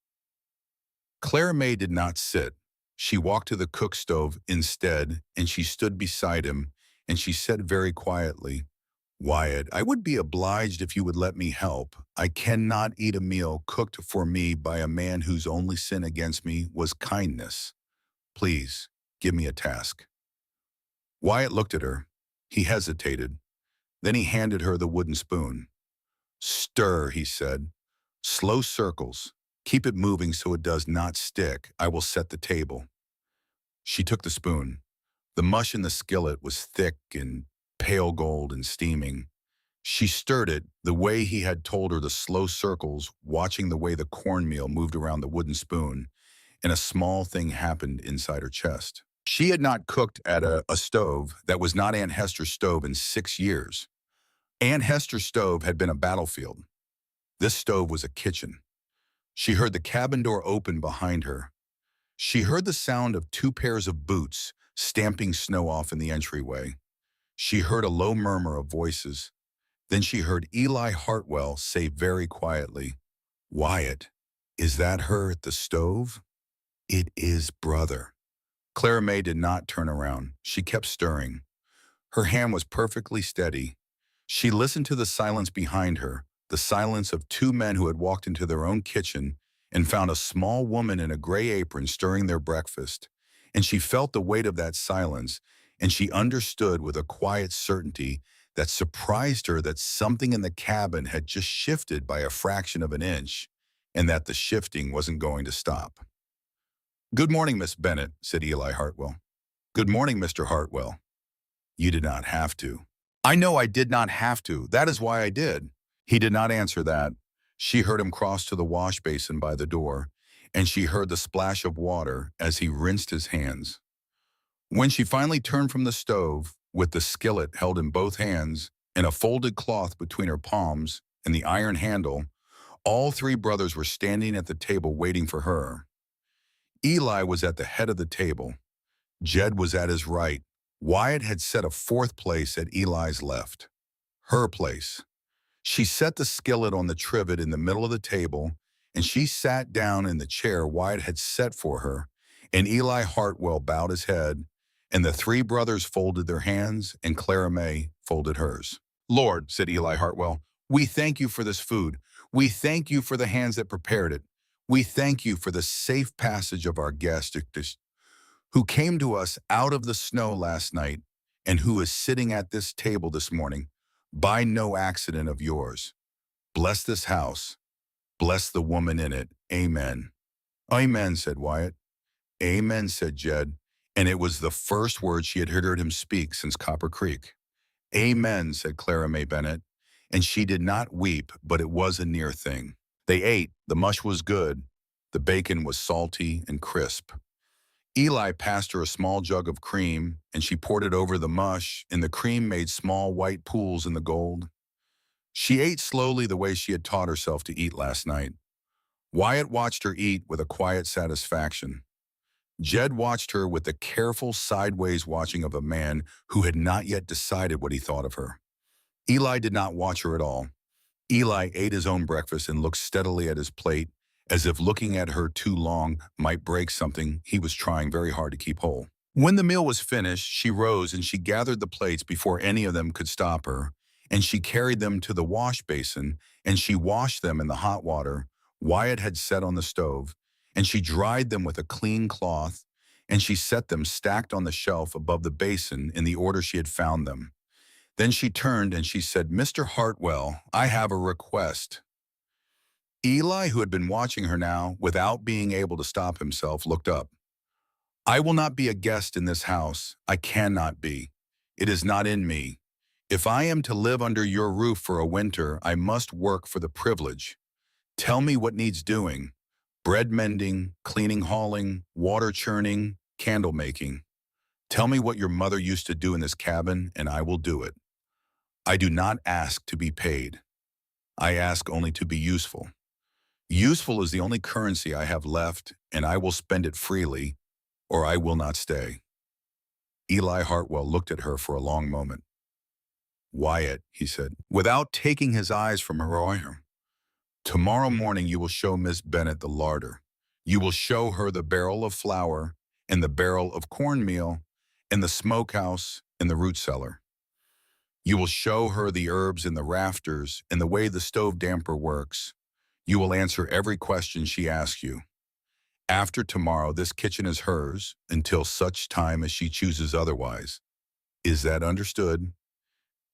Clara May did not sit. She walked to the cook stove instead, and she stood beside him, and she said very quietly, "Wyatt, I would be obliged if you would let me help. I cannot eat a meal cooked for me by a man whose only sin against me was kindness. Please, give me a task." Wyatt looked at her. He hesitated. Then he handed her the wooden spoon. "Stir," he said. "Slow circles. Keep it moving so it does not stick. I will set the table." She took the spoon. The mush in the skillet was thick and pale gold and steaming. She stirred it the way he had told her, the slow circles, watching the way the cornmeal moved around the wooden spoon, and a small thing happened inside her chest. She had not cooked at a stove that was not Aunt Hester's stove in 6 years. Aunt Hester's stove had been a battlefield. This stove was a kitchen. She heard the cabin door open behind her. She heard the sound of 2 pairs of boots stamping snow off in the entryway. She heard a low murmur of voices. Then she heard Eli Hartwell say very quietly, "Wyatt, is that her at the stove?" "It is, brother." Clara May did not turn around. She kept stirring. Her hand was perfectly steady. She listened to the silence behind her, the silence of 2 men who had walked into their own kitchen and found a small woman in a gray apron stirring their breakfast. And she felt the weight of that silence, and she understood with a quiet certainty that surprised her that something in the cabin had just shifted by a fraction of an inch, and that the shifting wasn't going to stop. "Good morning, Miss Bennet," said Eli Hartwell. "Good morning, Mr. Hartwell." "You did not have to." "I know I did not have to. That is why I did." He did not answer that. She heard him cross to the wash basin by the door, and she heard the splash of water as he rinsed his hands. When she finally turned from the stove, with the skillet held in both hands and a folded cloth between her palms and the iron handle, all three brothers were standing at the table waiting for her. Eli was at the head of the table. Jed was at his right. Wyatt had set a fourth place at Eli's left. Her place. She set the skillet on the trivet in the middle of the table, and she sat down in the chair Wyatt had set for her, and Eli Hartwell bowed his head, and the three brothers folded their hands, and Clara May folded hers. "Lord," said Eli Hartwell, "we thank you for this food. We thank you for the hands that prepared it. We thank you for the safe passage of our guest who came to us out of the snow last night and who is sitting at this table this morning by no accident of yours. Bless this house. Bless the woman in it. Amen." "Amen," said Wyatt. "Amen," said Jed, and it was the first word she had heard him speak since Copper Creek. "Amen," said Clara May Bennett, and she did not weep, but it was a near thing. They ate. The mush was good. The bacon was salty and crisp. Eli passed her a small jug of cream, and she poured it over the mush, and the cream made small white pools in the gold. She ate slowly the way she had taught herself to eat last night. Wyatt watched her eat with a quiet satisfaction. Jed watched her with the careful sideways watching of a man who had not yet decided what he thought of her. Eli did not watch her at all. Eli ate his own breakfast and looked steadily at his plate, as if looking at her too long might break something he was trying very hard to keep whole. When the meal was finished, she rose and she gathered the plates before any of them could stop her, and she carried them to the wash basin, and she washed them in the hot water Wyatt had set on the stove, and she dried them with a clean cloth, and she set them stacked on the shelf above the basin in the order she had found them. Then she turned and she said, "Mr. Hartwell, I have a request." Eli, who had been watching her now, without being able to stop himself, looked up. "I will not be a guest in this house. I cannot be. It is not in me. If I am to live under your roof for a winter, I must work for the privilege. Tell me what needs doing. Bread mending, cleaning, hauling, water churning, candle making. Tell me what your mother used to do in this cabin, and I will do it. I do not ask to be paid. I ask only to be useful. Useful is the only currency I have left, and I will spend it freely, or I will not stay." Eli Hartwell looked at her for a long moment. "Wyatt," he said, without taking his eyes from her, "tomorrow morning you will show Miss Bennet the larder. You will show her the barrel of flour and the barrel of cornmeal and the smokehouse and the root cellar. You will show her the herbs in the rafters and the way the stove damper works. You will answer every question she asks you. After tomorrow, this kitchen is hers until such time as she chooses otherwise. Is that understood?"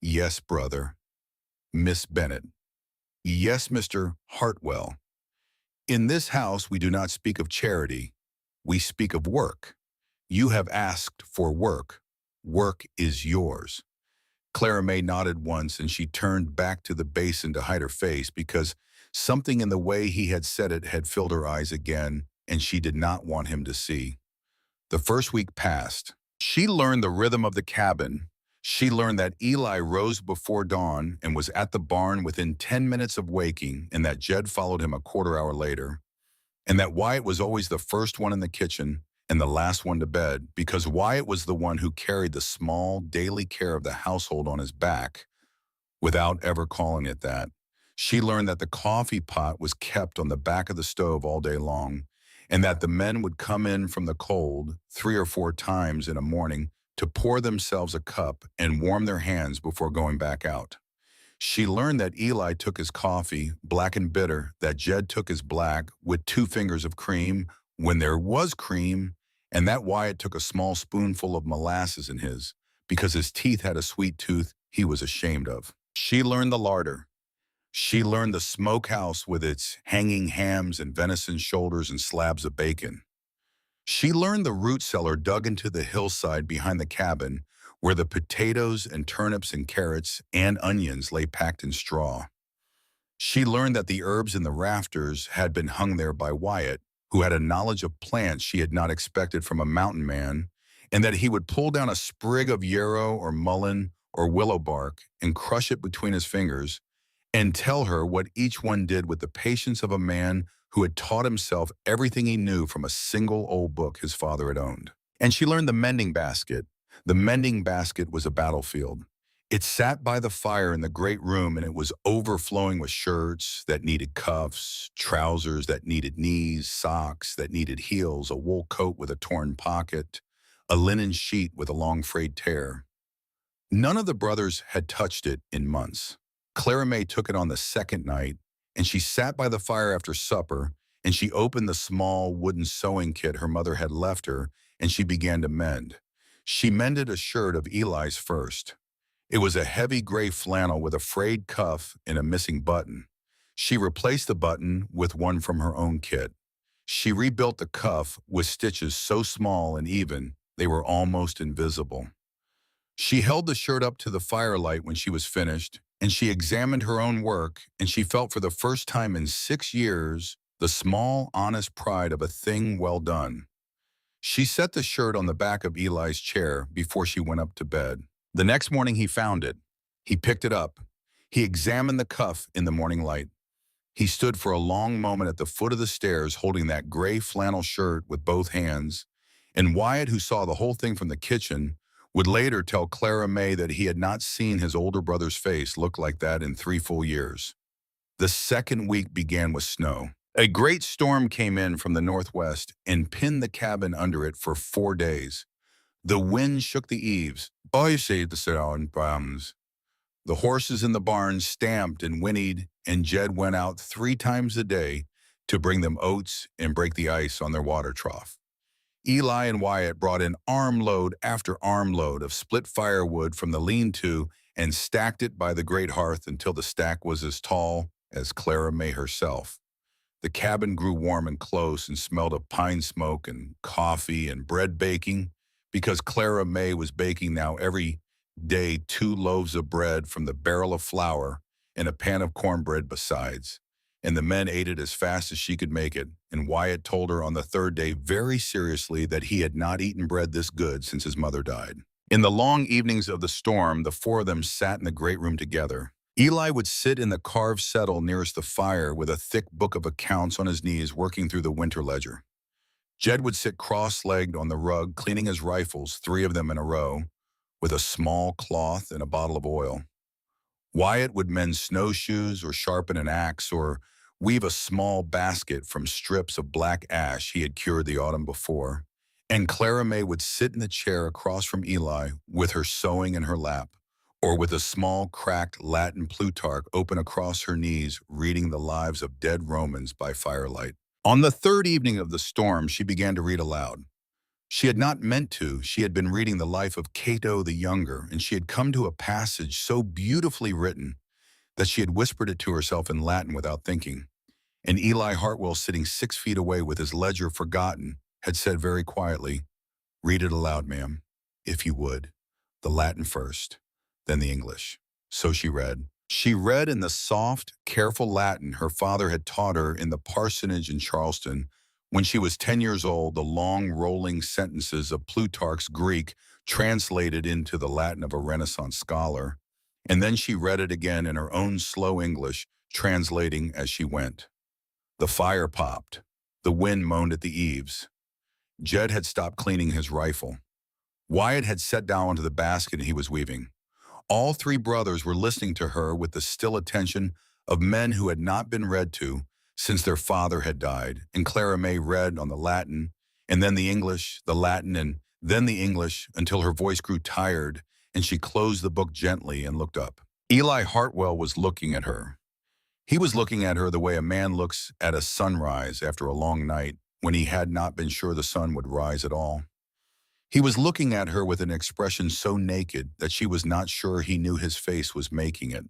"Yes, brother." "Miss Bennet." "Yes, Mr. Hartwell. In this house, we do not speak of charity. We speak of work. You have asked for work. Work is yours." Clara May nodded once, and she turned back to the basin to hide her face because something in the way he had said it had filled her eyes again, and she did not want him to see. The first week passed. She learned the rhythm of the cabin. She learned that Eli rose before dawn and was at the barn within 10 minutes of waking, and that Jed followed him a quarter hour later, and that Wyatt was always the first one in the kitchen and the last one to bed, because Wyatt was the one who carried the small daily care of the household on his back, without ever calling it that. She learned that the coffee pot was kept on the back of the stove all day long, and that the men would come in from the cold 3 or 4 times in a morning to pour themselves a cup and warm their hands before going back out. She learned that Eli took his coffee, black and bitter, that Jed took his black with 2 fingers of cream when there was cream, and that Wyatt took a small spoonful of molasses in his because his teeth had a sweet tooth he was ashamed of. She learned the larder. She learned the smokehouse with its hanging hams and venison shoulders and slabs of bacon. She learned the root cellar dug into the hillside behind the cabin where the potatoes and turnips and carrots and onions lay packed in straw. She learned that the herbs in the rafters had been hung there by Wyatt, who had a knowledge of plants she had not expected from a mountain man, and that he would pull down a sprig of yarrow or mullein or willow bark and crush it between his fingers and tell her what each one did with the patience of a man who had taught himself everything he knew from a single old book his father had owned. And she learned the mending basket. The mending basket was a battlefield. It sat by the fire in the great room, and it was overflowing with shirts that needed cuffs, trousers that needed knees, socks that needed heels, a wool coat with a torn pocket, a linen sheet with a long frayed tear. None of the brothers had touched it in months. Clara May took it on the second night, and she sat by the fire after supper, and she opened the small wooden sewing kit her mother had left her, and she began to mend. She mended a shirt of Eli's first. It was a heavy gray flannel with a frayed cuff and a missing button. She replaced the button with one from her own kit. She rebuilt the cuff with stitches so small and even they were almost invisible. She held the shirt up to the firelight when she was finished, and she examined her own work, and she felt for the first time in 6 years the small, honest pride of a thing well done. She set the shirt on the back of Eli's chair before she went up to bed. The next morning he found it. He picked it up. He examined the cuff in the morning light. He stood for a long moment at the foot of the stairs holding that gray flannel shirt with both hands, and Wyatt, who saw the whole thing from the kitchen, would later tell Clara May that he had not seen his older brother's face look like that in 3 full years. The second week began with snow. A great storm came in from the northwest and pinned the cabin under it for 4 days. The wind shook the eaves. Boys saved the surrounding palms. The horses in the barn stamped and whinnied, and Jed went out 3 times a day to bring them oats and break the ice on their water trough. Eli and Wyatt brought in armload after armload of split firewood from the lean-to and stacked it by the great hearth until the stack was as tall as Clara May herself. The cabin grew warm and close and smelled of pine smoke and coffee and bread baking because Clara May was baking now every day 2 loaves of bread from the barrel of flour and a pan of cornbread besides. And the men ate it as fast as she could make it, and Wyatt told her on the 3rd day very seriously that he had not eaten bread this good since his mother died. In the long evenings of the storm, the 4 of them sat in the great room together. Eli would sit in the carved settle nearest the fire with a thick book of accounts on his knees working through the winter ledger. Jed would sit cross-legged on the rug cleaning his rifles, 3 of them in a row, with a small cloth and a bottle of oil. Wyatt would mend snowshoes or sharpen an axe or weave a small basket from strips of black ash he had cured the autumn before. And Clara May would sit in the chair across from Eli with her sewing in her lap, or with a small cracked Latin Plutarch open across her knees reading the lives of dead Romans by firelight. On the 3rd evening of the storm, she began to read aloud. She had not meant to. She had been reading the life of Cato the Younger, and she had come to a passage so beautifully written that she had whispered it to herself in Latin without thinking. And Eli Hartwell, sitting 6 feet away with his ledger forgotten, had said very quietly, "Read it aloud, ma'am, if you would. The Latin first, then the English." So she read. She read in the soft, careful Latin her father had taught her in the parsonage in Charleston when she was 10 years old, the long, rolling sentences of Plutarch's Greek translated into the Latin of a Renaissance scholar. And then she read it again in her own slow English, translating as she went. The fire popped. The wind moaned at the eaves. Jed had stopped cleaning his rifle. Wyatt had set down onto the basket he was weaving. All 3 brothers were listening to her with the still attention of men who had not been read to since their father had died, and Clara May read on the Latin, and then the English, the Latin, and then the English until her voice grew tired, and she closed the book gently and looked up. Eli Hartwell was looking at her. He was looking at her the way a man looks at a sunrise after a long night when he had not been sure the sun would rise at all. He was looking at her with an expression so naked that she was not sure he knew his face was making it.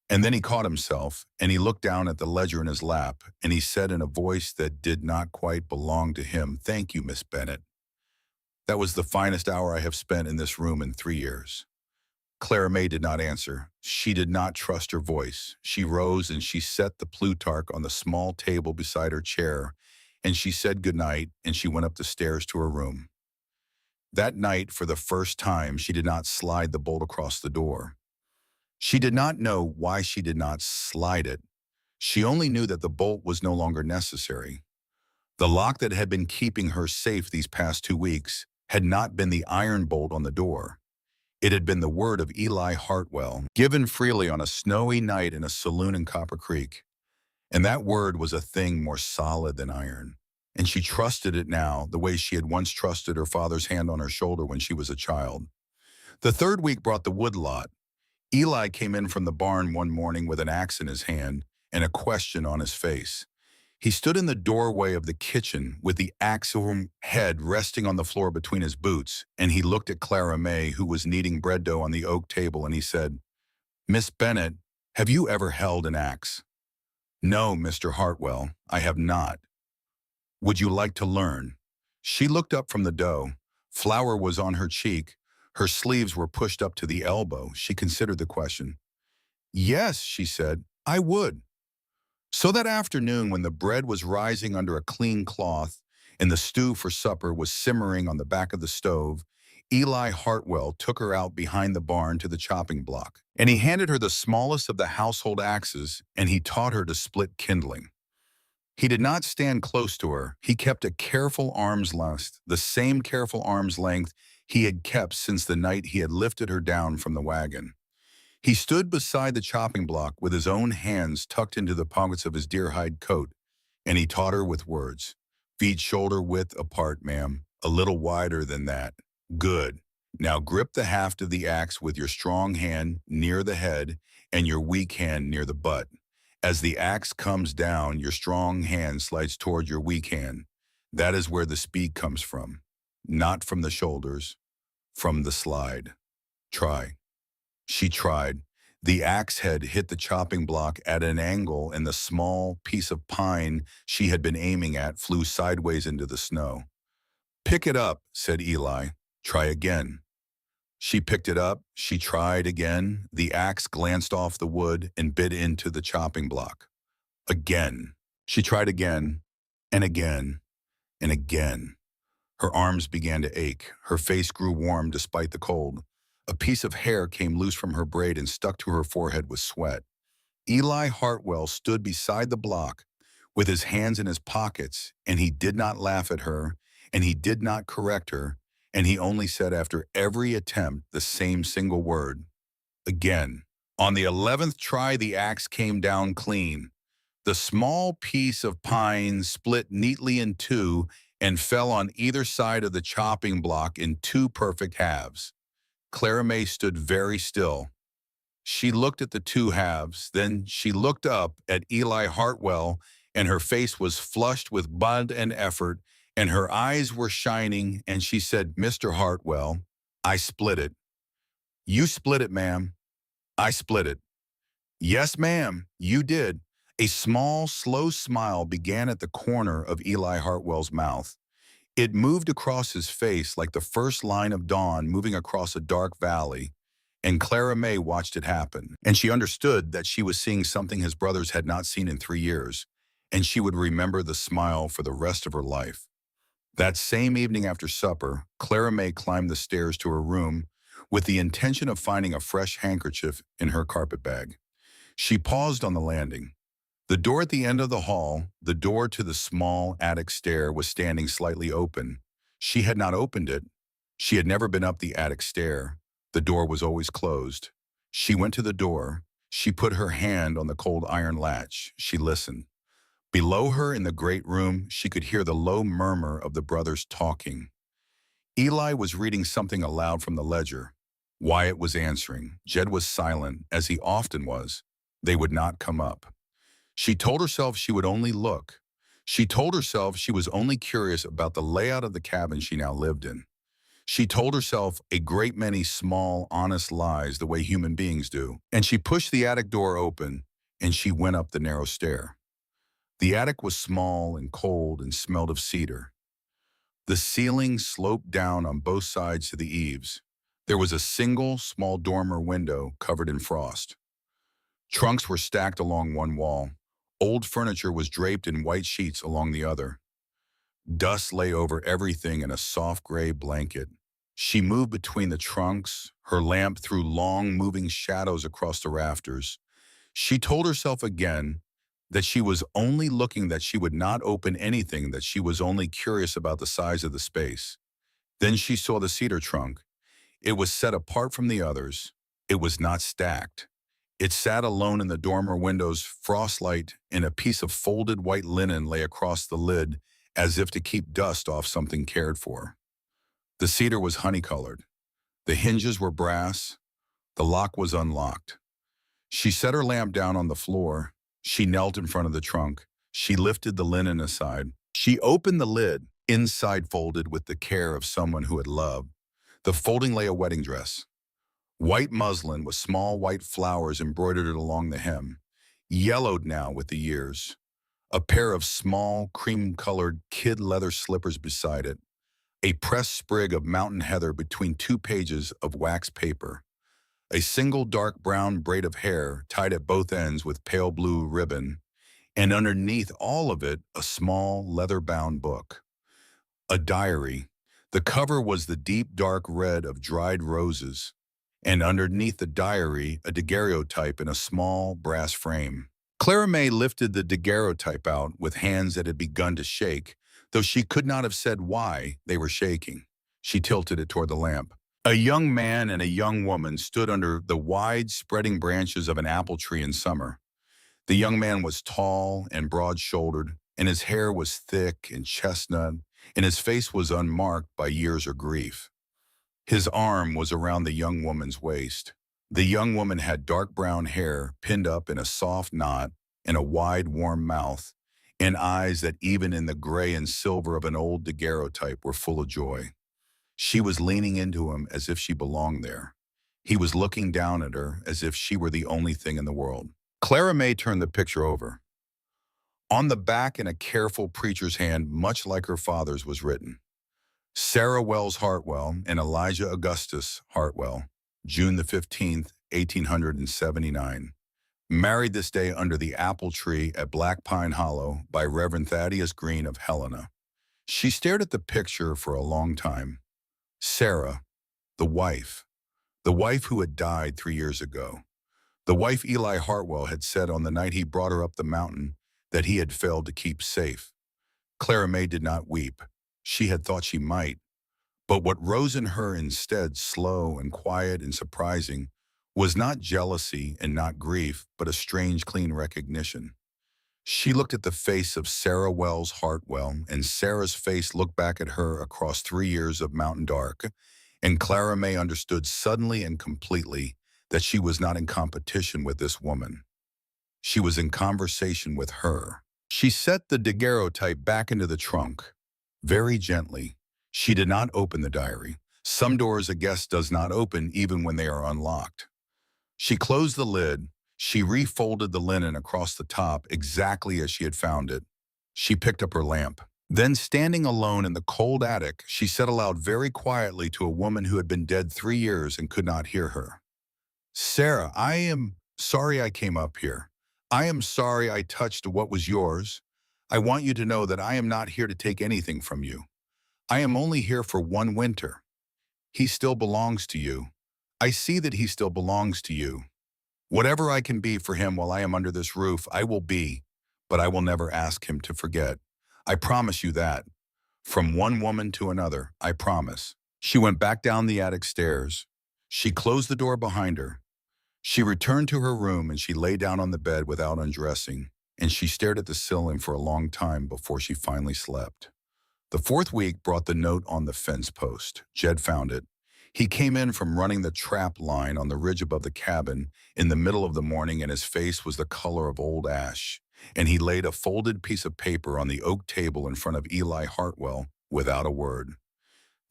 And then he caught himself, and he looked down at the ledger in his lap, and he said in a voice that did not quite belong to him, "Thank you, Miss Bennet. That was the finest hour I have spent in this room in 3 years." Clara May did not answer. She did not trust her voice. She rose and she set the Plutarch on the small table beside her chair, and she said goodnight, and she went up the stairs to her room. That night, for the first time, she did not slide the bolt across the door. She did not know why she did not slide it. She only knew that the bolt was no longer necessary. The lock that had been keeping her safe these past 2 weeks had not been the iron bolt on the door. It had been the word of Eli Hartwell, given freely on a snowy night in a saloon in Copper Creek. And that word was a thing more solid than iron. And she trusted it now the way she had once trusted her father's hand on her shoulder when she was a child. The third week brought the woodlot. Eli came in from the barn one morning with an axe in his hand and a question on his face. He stood in the doorway of the kitchen with the axe head resting on the floor between his boots, and he looked at Clara May, who was kneading bread dough on the oak table, and he said, "Miss Bennet, have you ever held an axe?" "No, Mr. Hartwell, I have not." "Would you like to learn?" She looked up from the dough. Flour was on her cheek. Her sleeves were pushed up to the elbow. She considered the question. "Yes," she said, "I would." So that afternoon, when the bread was rising under a clean cloth and the stew for supper was simmering on the back of the stove, Eli Hartwell took her out behind the barn to the chopping block, and he handed her the smallest of the household axes, and he taught her to split kindling. He did not stand close to her. He kept a careful arm's length, the same careful arm's length he had kept since the night he had lifted her down from the wagon. He stood beside the chopping block with his own hands tucked into the pockets of his deer-hide coat, and he taught her with words. "Feet shoulder width apart, ma'am. A little wider than that. Good. Now grip the haft of the axe with your strong hand near the head and your weak hand near the butt. As the axe comes down, your strong hand slides toward your weak hand. That is where the speed comes from. Not from the shoulders, from the slide. Try." She tried. The axe head hit the chopping block at an angle, and the small piece of pine she had been aiming at flew sideways into the snow. "Pick it up," said Eli. "Try again." She picked it up. She tried again. The axe glanced off the wood and bit into the chopping block. Again. She tried again, and again, and again. Her arms began to ache. Her face grew warm despite the cold. A piece of hair came loose from her braid and stuck to her forehead with sweat. Eli Hartwell stood beside the block with his hands in his pockets, and he did not laugh at her, and he did not correct her, and he only said after every attempt the same single word. Again. On the 11th try, the axe came down clean. The small piece of pine split neatly in two and fell on either side of the chopping block in two perfect halves. Clara May stood very still. She looked at the two halves, then she looked up at Eli Hartwell, and her face was flushed with blood and effort, and her eyes were shining, and she said, "Mr. Hartwell, I split it." "You split it, ma'am." "I split it." "Yes, ma'am, you did." A small, slow smile began at the corner of Eli Hartwell's mouth. It moved across his face like the first line of dawn moving across a dark valley, and Clara May watched it happen. And she understood that she was seeing something his brothers had not seen in 3 years, and she would remember the smile for the rest of her life. That same evening after supper, Clara May climbed the stairs to her room with the intention of finding a fresh handkerchief in her carpetbag. She paused on the landing. The door at the end of the hall, the door to the small attic stair, was standing slightly open. She had not opened it. She had never been up the attic stair. The door was always closed. She went to the door. She put her hand on the cold iron latch. She listened. Below her in the great room, she could hear the low murmur of the brothers talking. Eli was reading something aloud from the ledger. Wyatt was answering. Jed was silent, as he often was. They would not come up. She told herself she would only look. She told herself she was only curious about the layout of the cabin she now lived in. She told herself a great many small, honest lies the way human beings do. And she pushed the attic door open, and she went up the narrow stair. The attic was small and cold and smelled of cedar. The ceiling sloped down on both sides to the eaves. There was a single, small dormer window covered in frost. Trunks were stacked along one wall. Old furniture was draped in white sheets along the other. Dust lay over everything in a soft gray blanket. She moved between the trunks. Her lamp threw long, moving shadows across the rafters. She told herself again that she was only looking, that she would not open anything, that she was only curious about the size of the space. Then she saw the cedar trunk. It was set apart from the others. It was not stacked. It sat alone in the dormer window's frostlight, and a piece of folded white linen lay across the lid as if to keep dust off something cared for. The cedar was honey-colored. The hinges were brass. The lock was unlocked. She set her lamp down on the floor. She knelt in front of the trunk. She lifted the linen aside. She opened the lid. Inside, folded with the care of someone who had loved, the folding lay a wedding dress. White muslin with small white flowers embroidered along the hem, yellowed now with the years. A pair of small, cream-colored kid leather slippers beside it. A pressed sprig of mountain heather between two pages of wax paper. A single dark brown braid of hair tied at both ends with pale blue ribbon, and underneath all of it, a small leather-bound book. A diary. The cover was the deep dark red of dried roses, and underneath the diary, a daguerreotype in a small brass frame. Clara May lifted the daguerreotype out with hands that had begun to shake, though she could not have said why they were shaking. She tilted it toward the lamp. A young man and a young woman stood under the wide, spreading branches of an apple tree in summer. The young man was tall and broad-shouldered, and his hair was thick and chestnut, and his face was unmarked by years or grief. His arm was around the young woman's waist. The young woman had dark brown hair pinned up in a soft knot, and a wide, warm mouth, and eyes that even in the gray and silver of an old daguerreotype were full of joy. She was leaning into him as if she belonged there. He was looking down at her as if she were the only thing in the world. Clara May turned the picture over. On the back, in a careful preacher's hand, much like her father's, was written, Sarah Wells Hartwell and Elijah Augustus Hartwell, June the 15th, 1879. Married this day under the apple tree at Black Pine Hollow by Reverend Thaddeus Green of Helena. She stared at the picture for a long time. Sarah, the wife who had died 3 years ago. The wife Eli Hartwell had said on the night he brought her up the mountain that he had failed to keep safe. Clara May did not weep. She had thought she might. But what rose in her instead, slow and quiet and surprising, was not jealousy and not grief, but a strange, clean recognition. She looked at the face of Sarah Wells Hartwell, and Sarah's face looked back at her across 3 years of mountain dark, and Clara May understood suddenly and completely that she was not in competition with this woman. She was in conversation with her. She set the daguerreotype back into the trunk, very gently. She did not open the diary. Some doors a guest does not open even when they are unlocked. She closed the lid. She refolded the linen across the top exactly as she had found it. She picked up her lamp. Then, standing alone in the cold attic, she said aloud very quietly to a woman who had been dead 3 years and could not hear her, Sarah, I am sorry I came up here. I am sorry I touched what was yours. I want you to know that I am not here to take anything from you. I am only here for 1 winter. He still belongs to you. I see that he still belongs to you. Whatever I can be for him while I am under this roof, I will be, but I will never ask him to forget. I promise you that. From one woman to another, I promise. She went back down the attic stairs. She closed the door behind her. She returned to her room and she lay down on the bed without undressing, and she stared at the ceiling for a long time before she finally slept. The 4th week brought the note on the fence post. Jed found it. He came in from running the trap line on the ridge above the cabin in the middle of the morning, and his face was the color of old ash. And he laid a folded piece of paper on the oak table in front of Eli Hartwell without a word.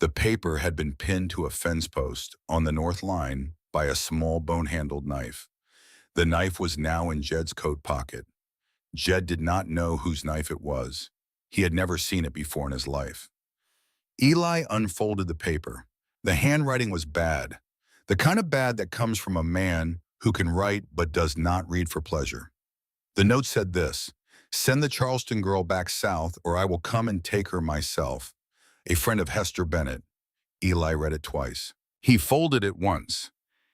The paper had been pinned to a fence post on the north line by a small bone-handled knife. The knife was now in Jed's coat pocket. Jed did not know whose knife it was. He had never seen it before in his life. Eli unfolded the paper. The handwriting was bad, the kind of bad that comes from a man who can write but does not read for pleasure. The note said this: "Send the Charleston girl back south or I will come and take her myself. A friend of Hester Bennett." Eli read it twice. He folded it once.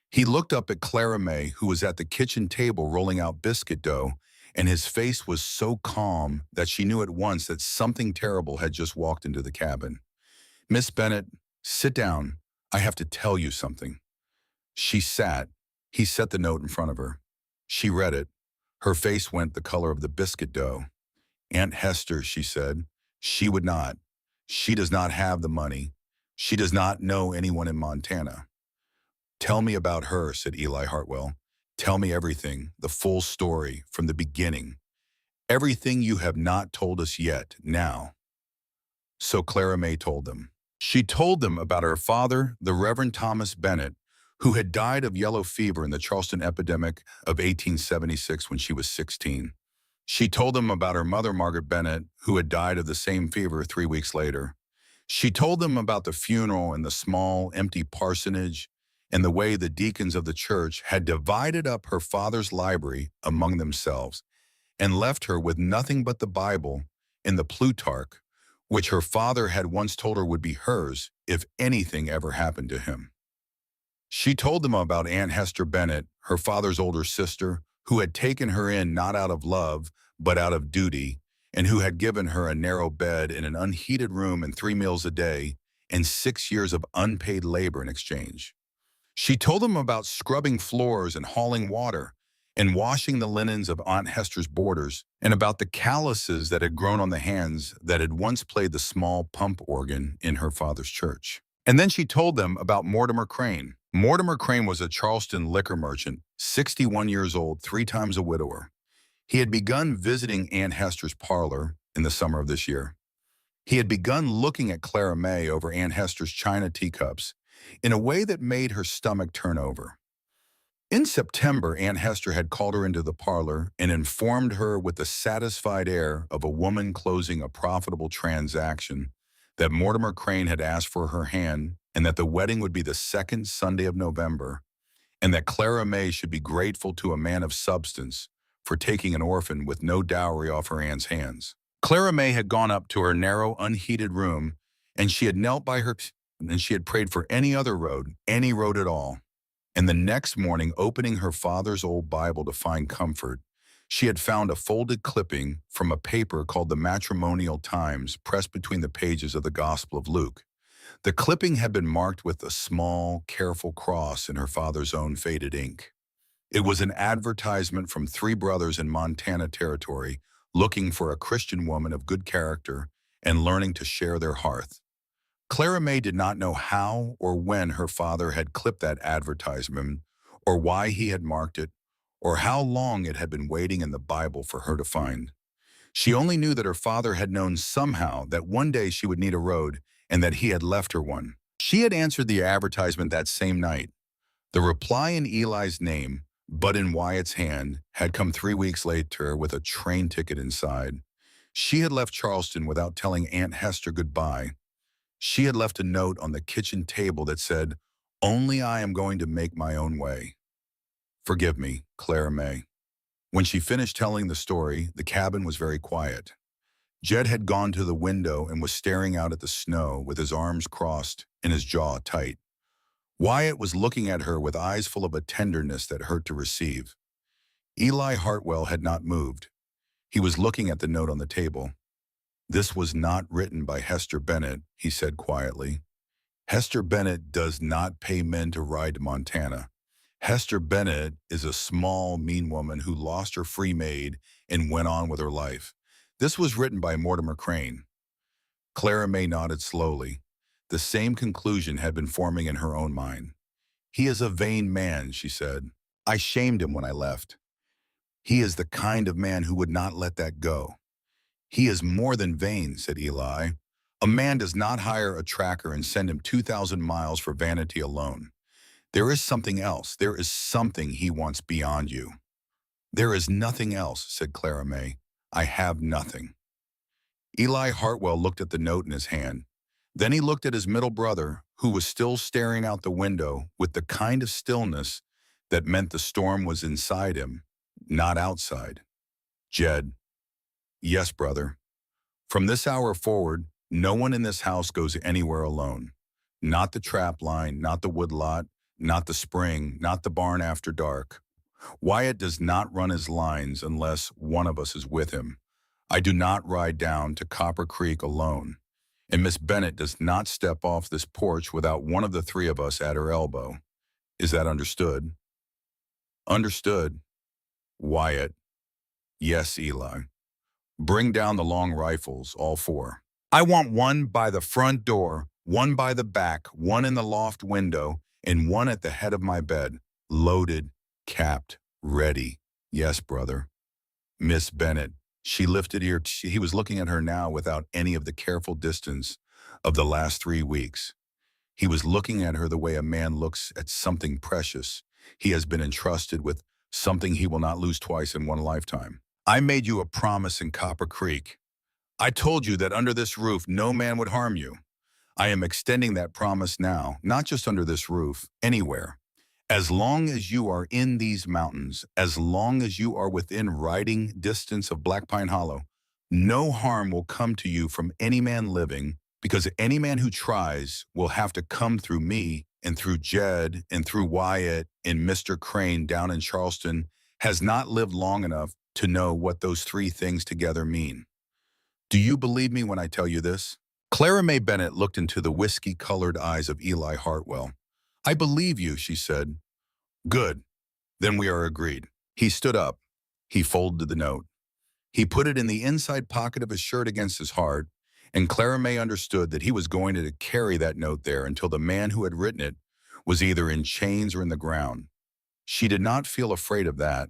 He looked up at Clara May, who was at the kitchen table rolling out biscuit dough, and his face was so calm that she knew at once that something terrible had just walked into the cabin. "Miss Bennett, sit down. I have to tell you something." She sat. He set the note in front of her. She read it. Her face went the color of the biscuit dough. "Aunt Hester," she said. "She would not. She does not have the money. She does not know anyone in Montana." "Tell me about her," said Eli Hartwell. "Tell me everything, the full story, from the beginning. Everything you have not told us yet, now." So Clara May told them. She told them about her father, the Reverend Thomas Bennett, who had died of yellow fever in the Charleston epidemic of 1876 when she was 16. She told them about her mother, Margaret Bennett, who had died of the same fever 3 weeks later. She told them about the funeral in the small, empty parsonage and the way the deacons of the church had divided up her father's library among themselves and left her with nothing but the Bible and the Plutarch, which her father had once told her would be hers if anything ever happened to him. She told them about Aunt Hester Bennett, her father's older sister, who had taken her in not out of love, but out of duty, and who had given her a narrow bed in an unheated room and 3 meals a day and 6 years of unpaid labor in exchange. She told them about scrubbing floors and hauling water and washing the linens of Aunt Hester's boarders, and about the calluses that had grown on the hands that had once played the small pump organ in her father's church. And then she told them about Mortimer Crane. Mortimer Crane was a Charleston liquor merchant, 61 years old, 3 times a widower. He had begun visiting Aunt Hester's parlor in the summer of this year. He had begun looking at Clara May over Aunt Hester's china teacups in a way that made her stomach turn over. In September, Aunt Hester had called her into the parlor and informed her with the satisfied air of a woman closing a profitable transaction that Mortimer Crane had asked for her hand and that the wedding would be the second Sunday of November, and that Clara May should be grateful to a man of substance for taking an orphan with no dowry off her aunt's hands. Clara May had gone up to her narrow, unheated room, and she had knelt by her and she had prayed for any other road, any road at all. And the next morning, opening her father's old Bible to find comfort, she had found a folded clipping from a paper called the Matrimonial Times pressed between the pages of the Gospel of Luke. The clipping had been marked with a small, careful cross in her father's own faded ink. It was an advertisement from 3 brothers in Montana Territory looking for a Christian woman of good character and learning to share their hearth. Clara May did not know how or when her father had clipped that advertisement, or why he had marked it, or how long it had been waiting in the Bible for her to find. She only knew that her father had known somehow that one day she would need a road and that he had left her one. She had answered the advertisement that same night. The reply in Eli's name, but in Wyatt's hand, had come 3 weeks later with a train ticket inside. She had left Charleston without telling Aunt Hester goodbye. She had left a note on the kitchen table that said, "Only I am going to make my own way. Forgive me, Clara May." When she finished telling the story, the cabin was very quiet. Jed had gone to the window and was staring out at the snow with his arms crossed and his jaw tight. Wyatt was looking at her with eyes full of a tenderness that hurt to receive. Eli Hartwell had not moved. He was looking at the note on the table. "This was not written by Hester Bennett," he said quietly. "Hester Bennett does not pay men to ride to Montana. Hester Bennett is a small, mean woman who lost her free maid and went on with her life. This was written by Mortimer Crane." Clara May nodded slowly. The same conclusion had been forming in her own mind. He is a vain man, she said. I shamed him when I left. He is the kind of man who would not let that go. He is more than vain, said Eli. A man does not hire a tracker and send him 2,000 miles for vanity alone. There is something else. There is something he wants beyond you. There is nothing else, said Clara May. I have nothing. Eli Hartwell looked at the note in his hand. Then he looked at his middle brother, who was still staring out the window with the kind of stillness that meant the storm was inside him, not outside. Jed. Yes, brother. From this hour forward, no one in this house goes anywhere alone. Not the trap line, not the woodlot, not the spring, not the barn after dark. Wyatt does not run his lines unless one of us is with him. I do not ride down to Copper Creek alone. And Miss Bennett does not step off this porch without one of the three of us at her elbow. Is that understood? Understood. Wyatt. Yes, Eli. Bring down the long rifles, all four. I want one by the front door, one by the back, one in the loft window, and one at the head of my bed. Loaded, capped, ready. Yes, brother. Miss Bennett. She lifted ear. He was looking at her now without any of the careful distance of the last 3 weeks. He was looking at her the way a man looks at something precious. He has been entrusted with something he will not lose twice in one lifetime. I made you a promise in Copper Creek. I told you that under this roof no man would harm you. I am extending that promise now, not just under this roof, anywhere. As long as you are in these mountains, as long as you are within riding distance of Black Pine Hollow, no harm will come to you from any man living, because any man who tries will have to come through me and through Jed and through Wyatt, and Mr. Crane down in Charleston has not lived long enough to know what those three things together mean. Do you believe me when I tell you this? Clara May Bennett looked into the whiskey-colored eyes of Eli Hartwell. I believe you, she said. Good. Then we are agreed. He stood up. He folded the note. He put it in the inside pocket of his shirt against his heart, and Clara May understood that he was going to carry that note there until the man who had written it was either in chains or in the ground. She did not feel afraid of that.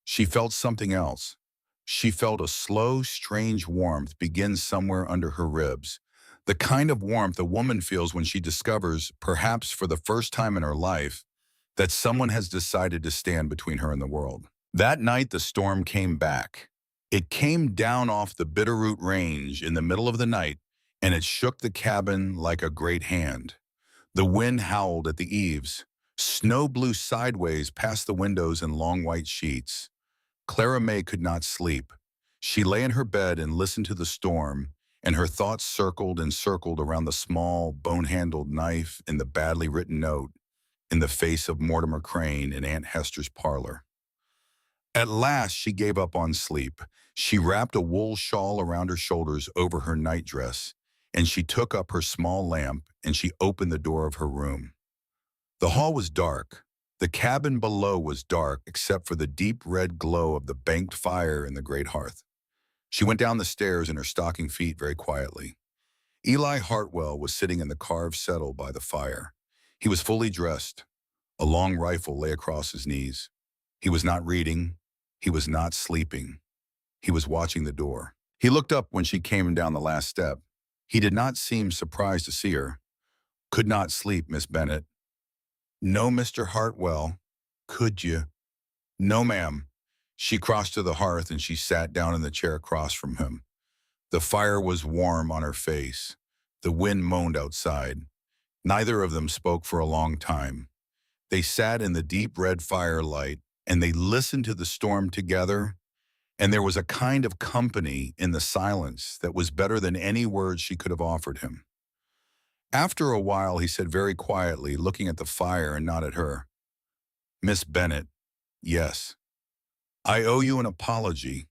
She felt something else. She felt a slow, strange warmth begin somewhere under her ribs. The kind of warmth a woman feels when she discovers, perhaps for the first time in her life, that someone has decided to stand between her and the world. That night, the storm came back. It came down off the Bitterroot Range in the middle of the night, and it shook the cabin like a great hand. The wind howled at the eaves. Snow blew sideways past the windows in long white sheets. Clara May could not sleep. She lay in her bed and listened to the storm, and her thoughts circled and circled around the small, bone-handled knife in the badly written note in the face of Mortimer Crane in Aunt Hester's parlor. At last, she gave up on sleep. She wrapped a wool shawl around her shoulders over her nightdress, and she took up her small lamp and she opened the door of her room. The hall was dark. The cabin below was dark except for the deep red glow of the banked fire in the great hearth. She went down the stairs in her stocking feet very quietly. Eli Hartwell was sitting in the carved settle by the fire. He was fully dressed. A long rifle lay across his knees. He was not reading. He was not sleeping. He was watching the door. He looked up when she came down the last step. He did not seem surprised to see her. Could not sleep, Miss Bennett. No, Mr. Hartwell. Could you? No, ma'am. She crossed to the hearth and she sat down in the chair across from him. The fire was warm on her face. The wind moaned outside. Neither of them spoke for a long time. They sat in the deep red firelight and they listened to the storm together, and there was a kind of company in the silence that was better than any words she could have offered him. After a while, he said very quietly, looking at the fire and not at her, Miss Bennett, yes. I owe you an apology.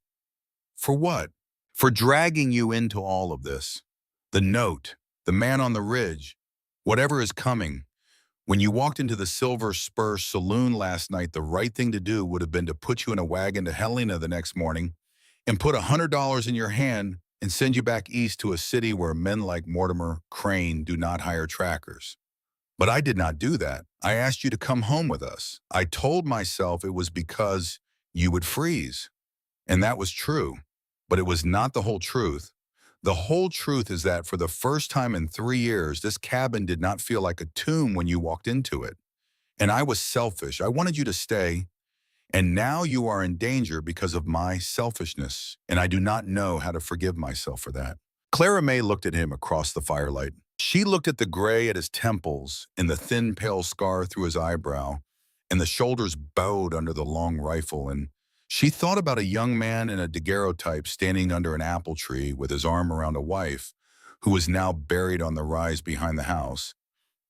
For what? For dragging you into all of this. The note, the man on the ridge, whatever is coming. When you walked into the Silver Spur Saloon last night, the right thing to do would have been to put you in a wagon to Helena the next morning and put $100 in your hand and send you back east to a city where men like Mortimer Crane do not hire trackers. But I did not do that. I asked you to come home with us. I told myself it was because you would freeze. And that was true. But it was not the whole truth. The whole truth is that for the first time in 3 years, this cabin did not feel like a tomb when you walked into it. And I was selfish. I wanted you to stay. And now you are in danger because of my selfishness. And I do not know how to forgive myself for that. Clara May looked at him across the firelight. She looked at the gray at his temples and the thin, pale scar through his eyebrow and the shoulders bowed under the long rifle, and she thought about a young man in a daguerreotype standing under an apple tree with his arm around a wife who was now buried on the rise behind the house.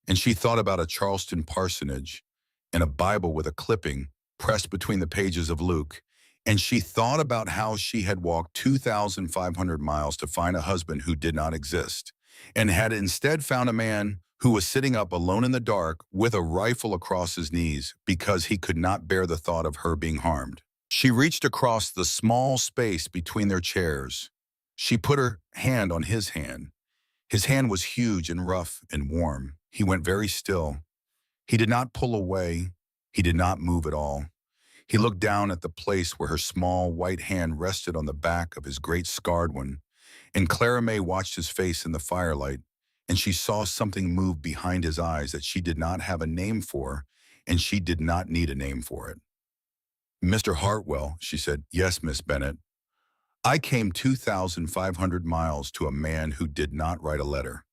And she thought about a Charleston parsonage and a Bible with a clipping pressed between the pages of Luke. And she thought about how she had walked 2,500 miles to find a husband who did not exist, and had instead found a man who was sitting up alone in the dark with a rifle across his knees because he could not bear the thought of her being harmed. She reached across the small space between their chairs. She put her hand on his hand. His hand was huge and rough and warm. He went very still. He did not pull away. He did not move at all. He looked down at the place where her small white hand rested on the back of his great scarred one, and Clara May watched his face in the firelight, and she saw something move behind his eyes that she did not have a name for, and she did not need a name for it. "Mr. Hartwell," she said. "Yes, Miss Bennet. I came 2,500 miles to a man who did not write a letter.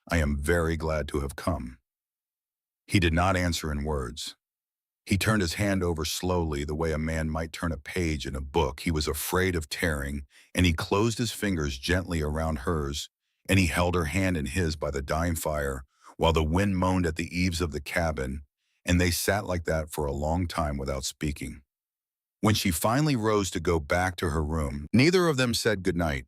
I am very glad to have come." He did not answer in words. He turned his hand over slowly, the way a man might turn a page in a book he was afraid of tearing, and he closed his fingers gently around hers, and he held her hand in his by the dying fire, while the wind moaned at the eaves of the cabin, and they sat like that for a long time without speaking. When she finally rose to go back to her room, neither of them said goodnight.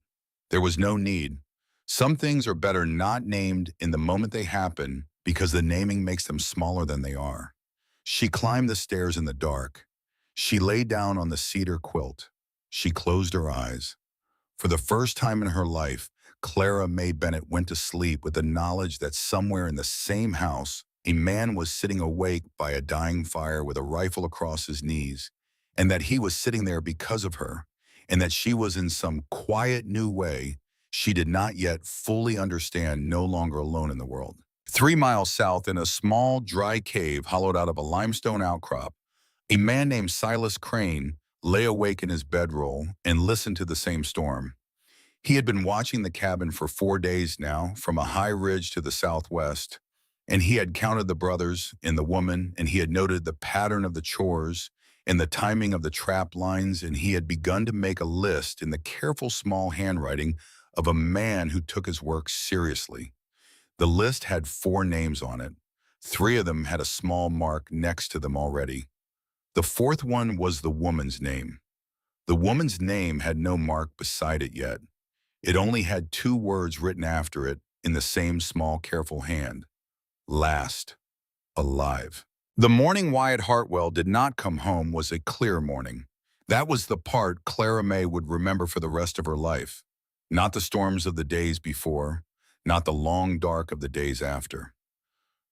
There was no need. Some things are better not named in the moment they happen because the naming makes them smaller than they are. She climbed the stairs in the dark. She lay down on the cedar quilt. She closed her eyes. For the first time in her life, Clara May Bennet went to sleep with the knowledge that somewhere in the same house, a man was sitting awake by a dying fire with a rifle across his knees, and that he was sitting there because of her, and that she was in some quiet new way she did not yet fully understand, no longer alone in the world. 3 miles south, in a small, dry cave hollowed out of a limestone outcrop, a man named Silas Crane lay awake in his bedroll and listened to the same storm. He had been watching the cabin for 4 days now, from a high ridge to the southwest, and he had counted the brothers and the woman, and he had noted the pattern of the chores and the timing of the trap lines, and he had begun to make a list in the careful small handwriting of a man who took his work seriously. The list had 4 names on it. 3 of them had a small mark next to them already. The 4th one was the woman's name. The woman's name had no mark beside it yet. It only had 2 words written after it in the same small, careful hand. Last. Alive. The morning Wyatt Hartwell did not come home was a clear morning. That was the part Clara May would remember for the rest of her life. Not the storms of the days before, not the long dark of the days after.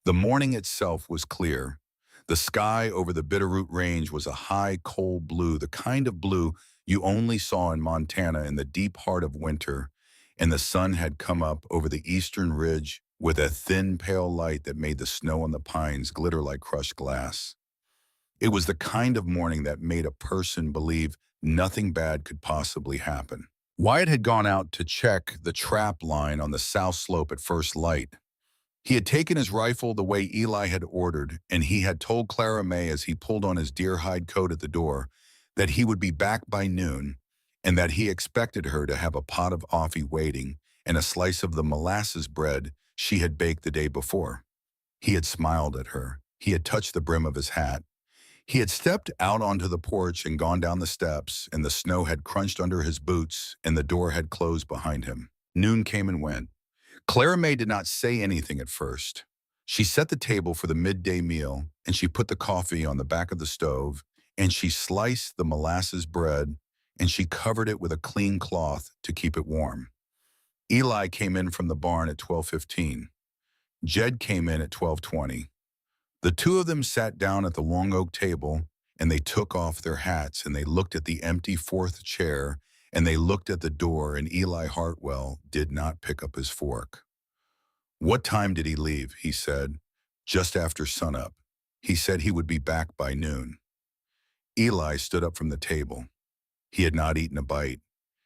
The morning itself was clear. The sky over the Bitterroot Range was a high, cold blue, the kind of blue you only saw in Montana in the deep heart of winter, and the sun had come up over the eastern ridge with a thin, pale light that made the snow on the pines glitter like crushed glass. It was the kind of morning that made a person believe nothing bad could possibly happen. Wyatt had gone out to check the trap line on the south slope at first light. He had taken his rifle the way Eli had ordered, and he had told Clara May as he pulled on his deer hide coat at the door that he would be back by noon, and that he expected her to have a pot of coffee waiting and a slice of the molasses bread she had baked the day before. He had smiled at her. He had touched the brim of his hat. He had stepped out onto the porch and gone down the steps, and the snow had crunched under his boots, and the door had closed behind him. Noon came and went. Clara May did not say anything at first. She set the table for the midday meal, and she put the coffee on the back of the stove, and she sliced the molasses bread, and she covered it with a clean cloth to keep it warm. Eli came in from the barn at 12:15. Jed came in at 12:20. The two of them sat down at the long oak table, and they took off their hats, and they looked at the empty fourth chair, and they looked at the door, and Eli Hartwell did not pick up his fork. "What time did he leave?" he said. "Just after sunup. He said he would be back by noon." Eli stood up from the table. He had not eaten a bite.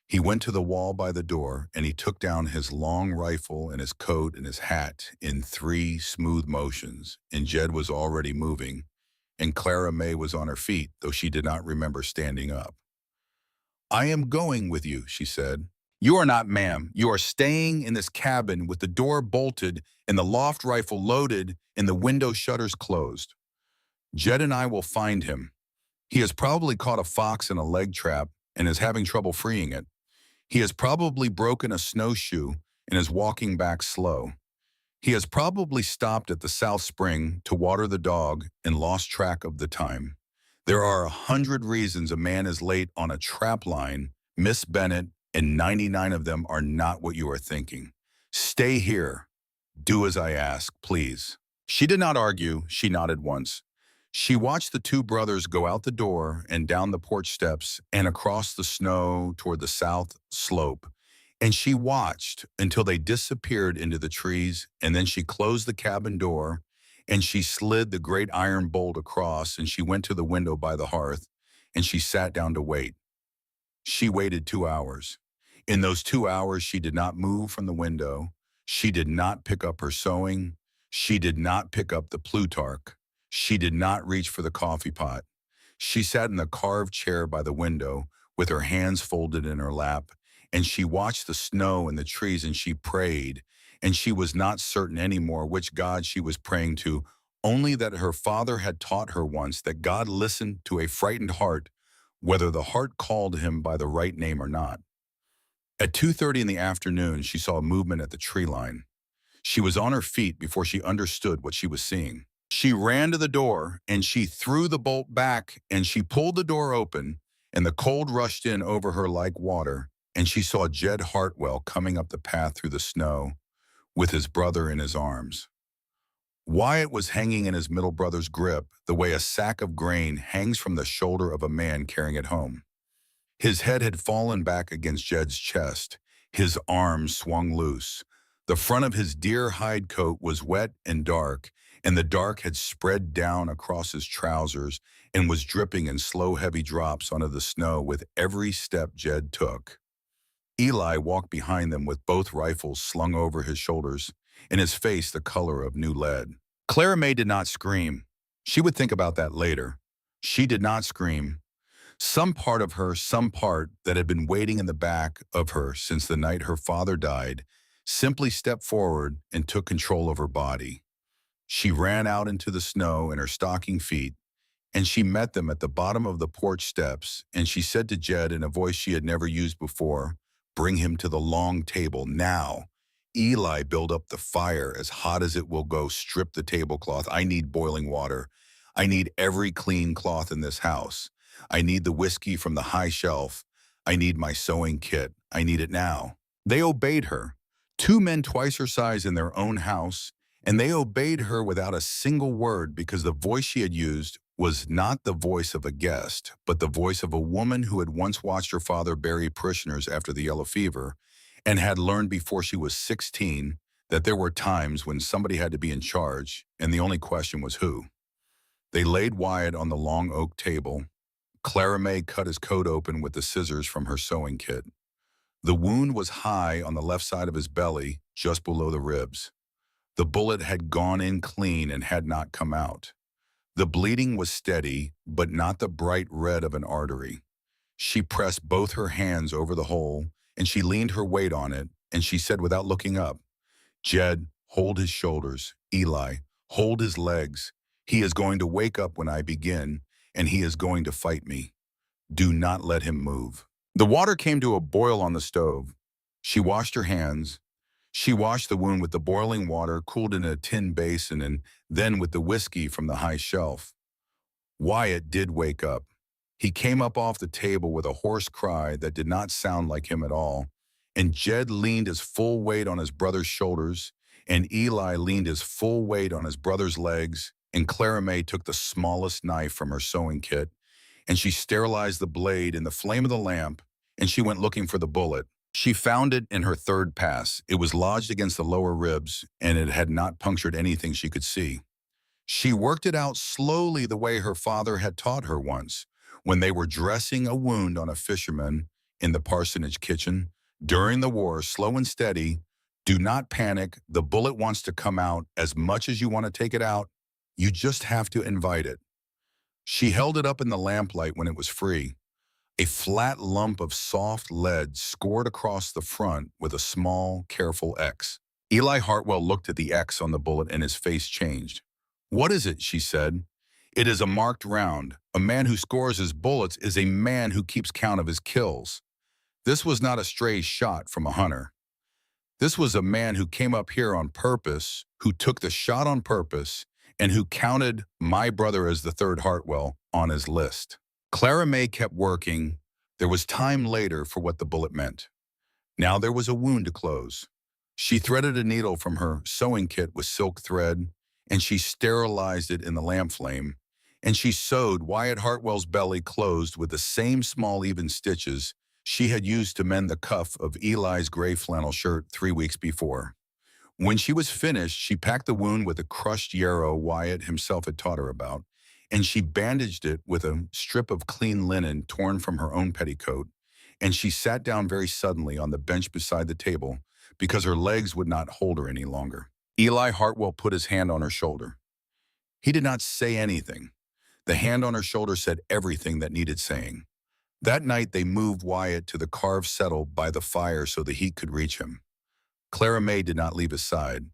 He went to the wall by the door, and he took down his long rifle and his coat and his hat in 3 smooth motions, and Jed was already moving, and Clara May was on her feet, though she did not remember standing up. "I am going with you," she said. "You are not, ma'am. You are staying in this cabin with the door bolted and the loft rifle loaded and the window shutters closed. Jed and I will find him. He has probably caught a fox in a leg trap and is having trouble freeing it. He has probably broken a snowshoe and is walking back slow. He has probably stopped at the South Spring to water the dog and lost track of the time. There are 100 reasons a man is late on a trap line, Miss Bennett, and 99 of them are not what you are thinking. Stay here. Do as I ask, please." She did not argue. She nodded once. She watched the two brothers go out the door and down the porch steps and across the snow toward the south slope. And she watched until they disappeared into the trees, and then she closed the cabin door, and she slid the great iron bolt across, and she went to the window by the hearth, and she sat down to wait. She waited 2 hours. In those 2 hours, she did not move from the window. She did not pick up her sewing. She did not pick up the Plutarch. She did not reach for the coffee pot. She sat in the carved chair by the window with her hands folded in her lap, and she watched the snow and the trees, and she prayed, and she was not certain anymore which God she was praying to, only that her father had taught her once that God listened to a frightened heart, whether the heart called him by the right name or not. At 2:30 in the afternoon, she saw a movement at the tree line. She was on her feet before she understood what she was seeing. She ran to the door, and she threw the bolt back, and she pulled the door open, and the cold rushed in over her like water, and she saw Jed Hartwell coming up the path through the snow with his brother in his arms. Wyatt was hanging in his middle brother's grip the way a sack of grain hangs from the shoulder of a man carrying it home. His head had fallen back against Jed's chest. His arms swung loose. The front of his deer hide coat was wet and dark, and the dark had spread down across his trousers and was dripping in slow, heavy drops onto the snow with every step Jed took. Eli walked behind them with both rifles slung over his shoulders, and his face the color of new lead. Clara May did not scream. She would think about that later. She did not scream. Some part of her, some part that had been waiting in the back of her since the night her father died, simply stepped forward and took control of her body. She ran out into the snow in her stocking feet, and she met them at the bottom of the porch steps, and she said to Jed in a voice she had never used before, "Bring him to the long table now. Eli, build up the fire as hot as it will go. Strip the tablecloth. I need boiling water. I need every clean cloth in this house. I need the whiskey from the high shelf. I need my sewing kit. I need it now." They obeyed her. Two men twice her size in their own house, and they obeyed her without a single word because the voice she had used was not the voice of a guest, but the voice of a woman who had once watched her father bury parishioners after the yellow fever and had learned before she was 16 that there were times when somebody had to be in charge, and the only question was who. They laid Wyatt on the long oak table. Clara May cut his coat open with the scissors from her sewing kit. The wound was high on the left side of his belly, just below the ribs. The bullet had gone in clean and had not come out. The bleeding was steady, but not the bright red of an artery. She pressed both her hands over the hole, and she leaned her weight on it, and she said without looking up, "Jed, hold his shoulders. Eli, hold his legs. He is going to wake up when I begin, and he is going to fight me. Do not let him move." The water came to a boil on the stove. She washed her hands. She washed the wound with the boiling water, cooled in a tin basin, and then with the whiskey from the high shelf. Wyatt did wake up. He came up off the table with a hoarse cry that did not sound like him at all, and Jed leaned his full weight on his brother's shoulders, and Eli leaned his full weight on his brother's legs, and Clara May took the smallest knife from her sewing kit, and she sterilized the blade in the flame of the lamp, and she went looking for the bullet. She found it in her third pass. It was lodged against the lower ribs, and it had not punctured anything she could see. She worked it out slowly the way her father had taught her once, when they were dressing a wound on a fisherman in the parsonage kitchen. During the war, slow and steady, do not panic. The bullet wants to come out as much as you want to take it out. You just have to invite it. She held it up in the lamplight when it was free. A flat lump of soft lead scored across the front with a small, careful X. Eli Hartwell looked at the X on the bullet and his face changed. "What is it?" she said. "It is a marked round. A man who scores his bullets is a man who keeps count of his kills. This was not a stray shot from a hunter. This was a man who came up here on purpose, who took the shot on purpose, and who counted my brother as the third Hartwell on his list." Clara May kept working. There was time later for what the bullet meant. Now there was a wound to close. She threaded a needle from her sewing kit with silk thread, and she sterilized it in the lamp flame, and she sewed Wyatt Hartwell's belly closed with the same small even stitches she had used to mend the cuff of Eli's gray flannel shirt 3 weeks before. When she was finished, she packed the wound with a crushed yarrow Wyatt himself had taught her about, and she bandaged it with a strip of clean linen torn from her own petticoat, and she sat down very suddenly on the bench beside the table because her legs would not hold her any longer. Eli Hartwell put his hand on her shoulder. He did not say anything. The hand on her shoulder said everything that needed saying. That night they moved Wyatt to the carved settle by the fire so the heat could reach him. Clara May did not leave his side.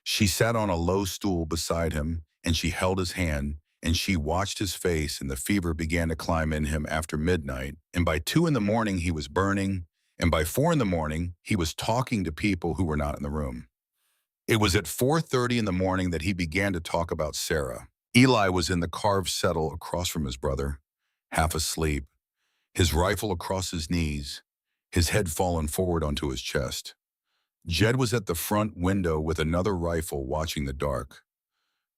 She sat on a low stool beside him, and she held his hand, and she watched his face, and the fever began to climb in him after midnight, and by 2 in the morning he was burning, and by 4 in the morning he was talking to people who were not in the room. It was at 4:30 in the morning that he began to talk about Sarah. Eli was in the carved settle across from his brother, half asleep, his rifle across his knees, his head fallen forward onto his chest. Jed was at the front window with another rifle watching the dark.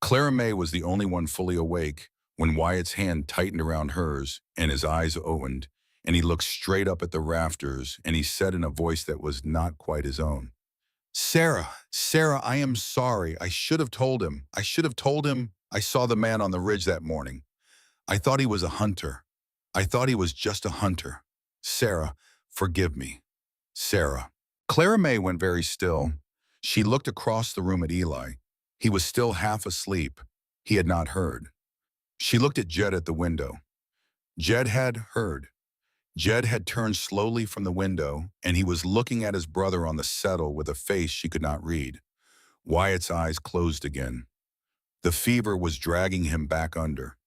Clara May was the only one fully awake when Wyatt's hand tightened around hers and his eyes opened, and he looked straight up at the rafters, and he said in a voice that was not quite his own, Sarah, I am sorry. I should have told him. I saw the man on the ridge that morning. I thought he was a hunter. I thought he was just a hunter. Sarah, forgive me. Sarah." Clara May went very still. She looked across the room at Eli. He was still half asleep. He had not heard. She looked at Jed at the window. Jed had heard. Jed had turned slowly from the window, and he was looking at his brother on the settle with a face she could not read. Wyatt's eyes closed again. The fever was dragging him back under,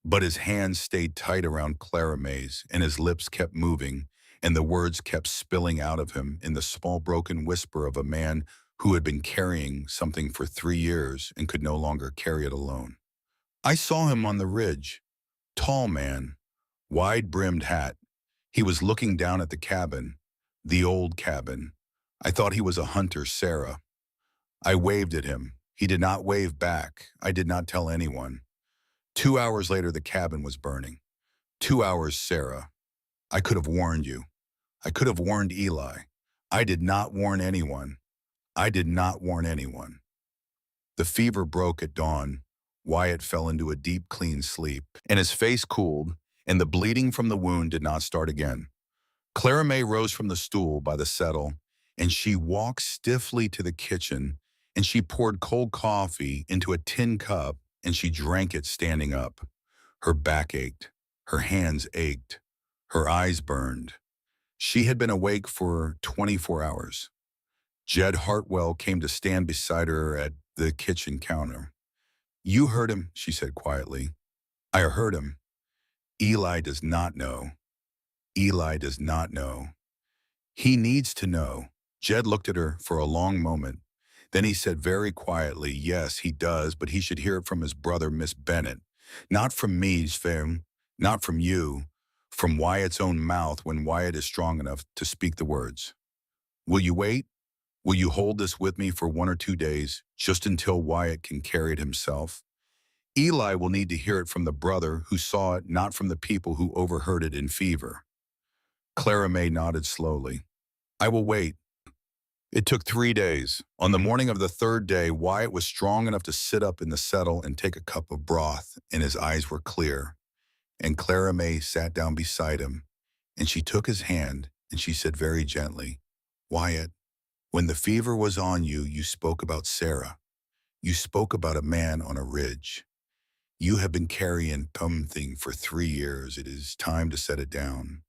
but his hands stayed tight around Clara May's, and his lips kept moving, and the words kept spilling out of him in the small broken whisper of a man who had been carrying something for 3 years and could no longer carry it alone. "I saw him on the ridge. Tall man, wide-brimmed hat. He was looking down at the cabin, the old cabin. I thought he was a hunter, Sarah. I waved at him. He did not wave back. I did not tell anyone. 2 hours later, the cabin was burning. 2 hours, Sarah. I could have warned you. I could have warned Eli. I did not warn anyone. I did not warn anyone." The fever broke at dawn. Wyatt fell into a deep, clean sleep, and his face cooled, and the bleeding from the wound did not start again. Clara May rose from the stool by the settle, and she walked stiffly to the kitchen, and she poured cold coffee into a tin cup, and she drank it standing up. Her back ached. Her hands ached. Her eyes burned. She had been awake for 24 hours. Jed Hartwell came to stand beside her at the kitchen counter. "You heard him," she said quietly. "I heard him. Eli does not know. Eli does not know. He needs to know." Jed looked at her for a long moment. Then he said very quietly, "Yes, he does, but he should hear it from his brother, Miss Bennett. Not from me, Sven, not from you, from Wyatt's own mouth when Wyatt is strong enough to speak the words." Will you wait? Will you hold this with me for 1 or 2 days, just until Wyatt can carry it himself? Eli will need to hear it from the brother who saw it, not from the people who overheard it in fever. Clara May nodded slowly. I will wait. It took 3 days. On the morning of the third day, Wyatt was strong enough to sit up in the settle and take a cup of broth, and his eyes were clear. And Clara May sat down beside him, and she took his hand, and she said very gently, Wyatt, when the fever was on you, you spoke about Sarah. You spoke about a man on a ridge. You have been carrying something for 3 years. It is time to set it down.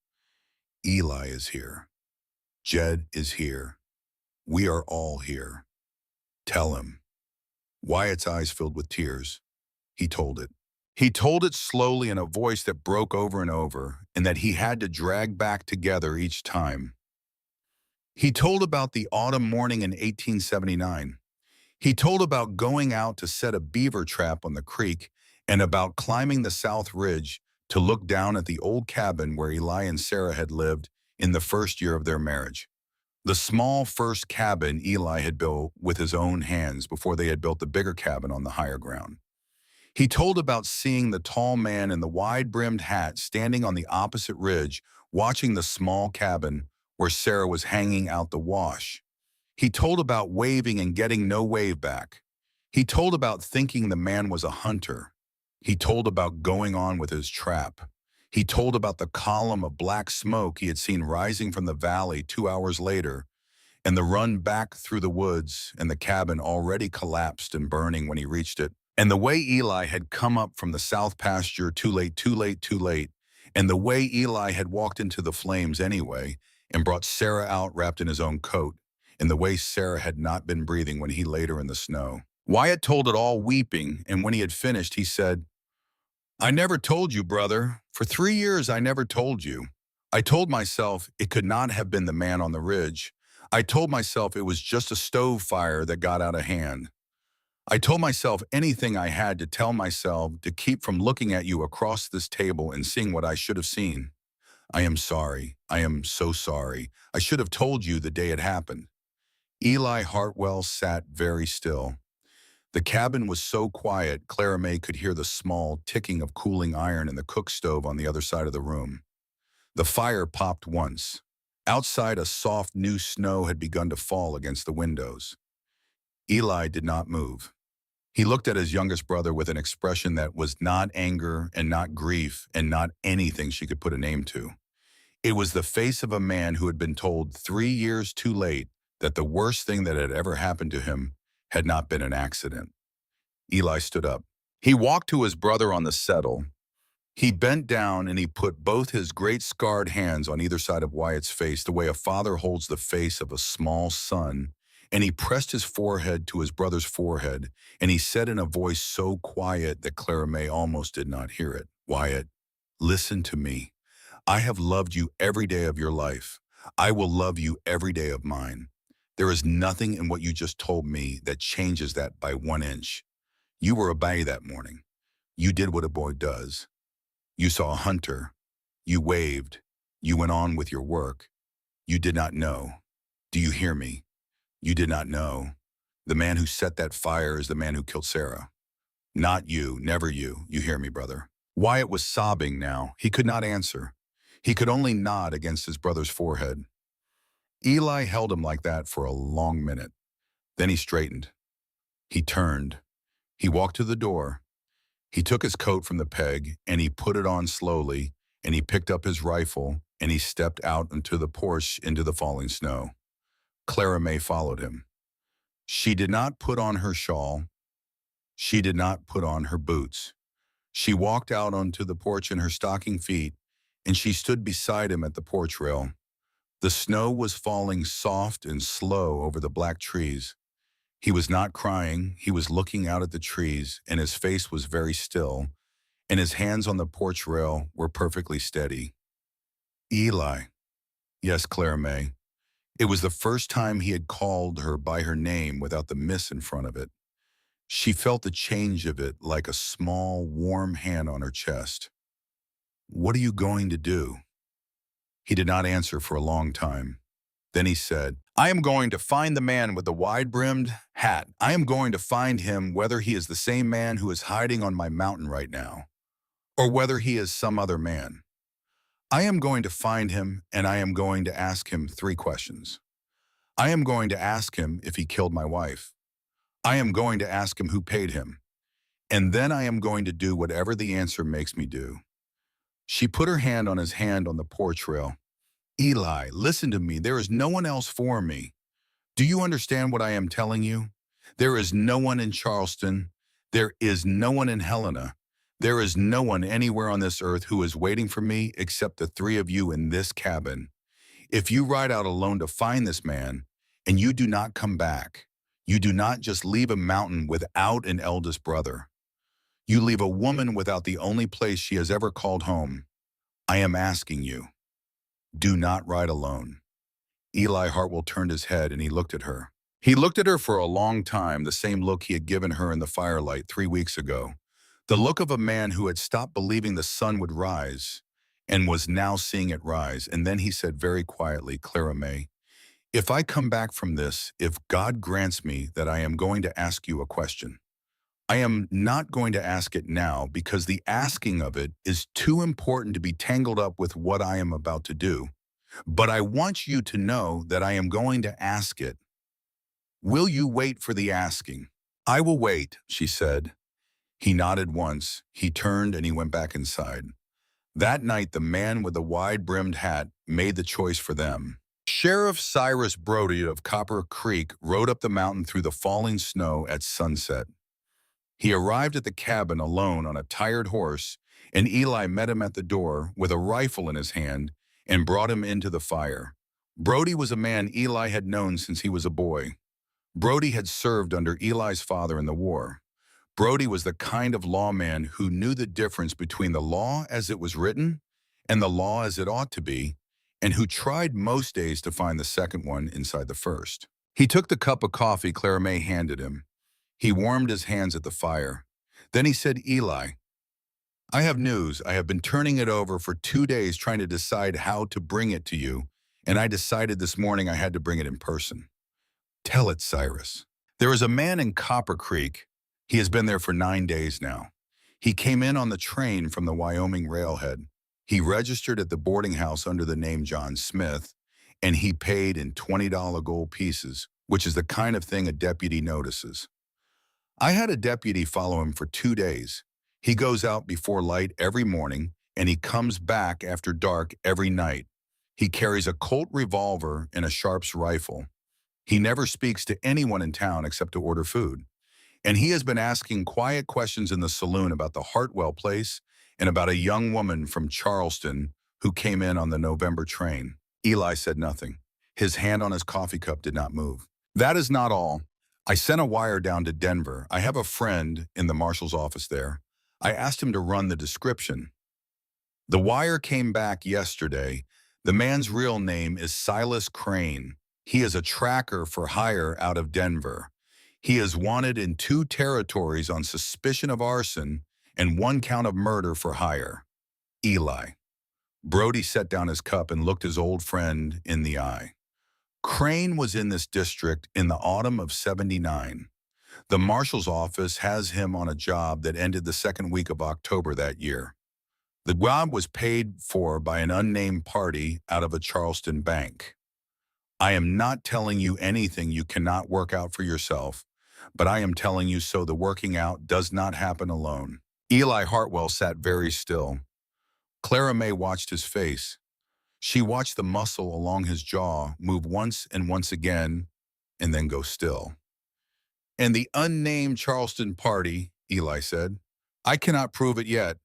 Eli is here. Jed is here. We are all here. Tell him. Wyatt's eyes filled with tears. He told it. He told it slowly in a voice that broke over and over, and that he had to drag back together each time. He told about the autumn morning in 1879. He told about going out to set a beaver trap on the creek and about climbing the South Ridge to look down at the old cabin where Eli and Sarah had lived in the first year of their marriage. The small first cabin Eli had built with his own hands before they had built the bigger cabin on the higher ground. He told about seeing the tall man in the wide-brimmed hat standing on the opposite ridge, watching the small cabin where Sarah was hanging out the wash. He told about waving and getting no wave back. He told about thinking the man was a hunter. He told about going on with his trap. He told about the column of black smoke he had seen rising from the valley 2 hours later, and the run back through the woods and the cabin already collapsed and burning when he reached it, and the way Eli had come up from the south pasture too late, too late, too late, and the way Eli had walked into the flames anyway and brought Sarah out wrapped in his own coat, and the way Sarah had not been breathing when he laid her in the snow. Wyatt told it all weeping, and when he had finished, he said, I never told you, brother. For 3 years, I never told you. I told myself it could not have been the man on the ridge. I told myself it was just a stove fire that got out of hand. I told myself anything I had to tell myself to keep from looking at you across this table and seeing what I should have seen. I am sorry. I am so sorry. I should have told you the day it happened. Eli Hartwell sat very still. The cabin was so quiet, Clara May could hear the small ticking of cooling iron in the cook stove on the other side of the room. The fire popped once. Outside, a soft new snow had begun to fall against the windows. Eli did not move. He looked at his youngest brother with an expression that was not anger and not grief and not anything she could put a name to. It was the face of a man who had been told 3 years too late that the worst thing that had ever happened to him had not been an accident. Eli stood up. He walked to his brother on the settle. He bent down and he put both his great scarred hands on either side of Wyatt's face the way a father holds the face of a small son, and he pressed his forehead to his brother's forehead, and he said in a voice so quiet that Clara May almost did not hear it, Wyatt, listen to me. I have loved you every day of your life. I will love you every day of mine. There is nothing in what you just told me that changes that by 1 inch. You were a bae that morning. You did what a boy does. You saw a hunter. You waved. You went on with your work. You did not know. Do you hear me? You did not know. The man who set that fire is the man who killed Sarah. Not you, never you. You hear me, brother. Wyatt was sobbing now. He could not answer. He could only nod against his brother's forehead. Eli held him like that for a long minute. Then he straightened. He turned. He walked to the door. He took his coat from the peg, and he put it on slowly, and he picked up his rifle, and he stepped out onto the porch into the falling snow. Clara May followed him. She did not put on her shawl. She did not put on her boots. She walked out onto the porch in her stocking feet, and she stood beside him at the porch rail. The snow was falling soft and slow over the black trees. He was not crying. He was looking out at the trees, and his face was very still, and his hands on the porch rail were perfectly steady. Eli. Yes, Clara May. It was the first time he had called her by her name without the miss in front of it. She felt the change of it like a small, warm hand on her chest. What are you going to do? He did not answer for a long time. Then he said, I am going to find the man with the wide-brimmed hat. I am going to find him whether he is the same man who is hiding on my mountain right now, or whether he is some other man. I am going to find him, and I am going to ask him 3 questions. I am going to ask him if he killed my wife. I am going to ask him who paid him. And then I am going to do whatever the answer makes me do. She put her hand on his hand on the porch rail. Eli, listen to me. There is no one else for me. Do you understand what I am telling you? There is no one in Charleston. There is no one in Helena. There is no one anywhere on this earth who is waiting for me except the 3 of you in this cabin. If you ride out alone to find this man, and you do not come back, you do not just leave a mountain without an eldest brother. You leave a woman without the only place she has ever called home. I am asking you, do not ride alone. Eli Hartwell turned his head and he looked at her. He looked at her for a long time, the same look he had given her in the firelight 3 weeks ago. The look of a man who had stopped believing the sun would rise and was now seeing it rise. And then he said very quietly, Clara May, if I come back from this, if God grants me that I am going to ask you a question, I am not going to ask it now because the asking of it is too important to be tangled up with what I am about to do. But I want you to know that I am going to ask it. Will you wait for the asking? I will wait, she said. He nodded once, he turned and he went back inside. That night, the man with the wide-brimmed hat made the choice for them. Sheriff Cyrus Brody of Copper Creek rode up the mountain through the falling snow at sunset. He arrived at the cabin alone on a tired horse, and Eli met him at the door with a rifle in his hand and brought him into the fire. Brody was a man Eli had known since he was a boy. Brody had served under Eli's father in the war. Brody was the kind of lawman who knew the difference between the law as it was written and the law as it ought to be, and who tried most days to find the second one inside the first. He took the cup of coffee Clara May handed him. He warmed his hands at the fire. Then he said, Eli, I have news. I have been turning it over for 2 days trying to decide how to bring it to you, and I decided this morning I had to bring it in person. Tell it, Cyrus. There is a man in Copper Creek. He has been there for 9 days now. He came in on the train from the Wyoming railhead. He registered at the boarding house under the name John Smith, and he paid in $20 gold pieces, which is the kind of thing a deputy notices. I had a deputy follow him for 2 days. He goes out before light every morning, and he comes back after dark every night. He carries a Colt revolver and a Sharps rifle. He never speaks to anyone in town except to order food. And he has been asking quiet questions in the saloon about the Hartwell place and about a young woman from Charleston who came in on the November train. Eli said nothing. His hand on his coffee cup did not move. That is not all. I sent a wire down to Denver. I have a friend in the marshal's office there. I asked him to run the description. The wire came back yesterday. The man's real name is Silas Crane. He is a tracker for hire out of Denver. He is wanted in 2 territories on suspicion of arson and 1 count of murder for hire. Eli. Brody set down his cup and looked his old friend in the eye. Crane was in this district in the autumn of '79. The marshal's office has him on a job that ended the 2nd week of October that year. The job was paid for by an unnamed party out of a Charleston bank. I am not telling you anything you cannot work out for yourself, but I am telling you so the working out does not happen alone. Eli Hartwell sat very still. Clara May watched his face. She watched the muscle along his jaw move once and once again, and then go still. And the unnamed Charleston party, Eli said, I cannot prove it yet,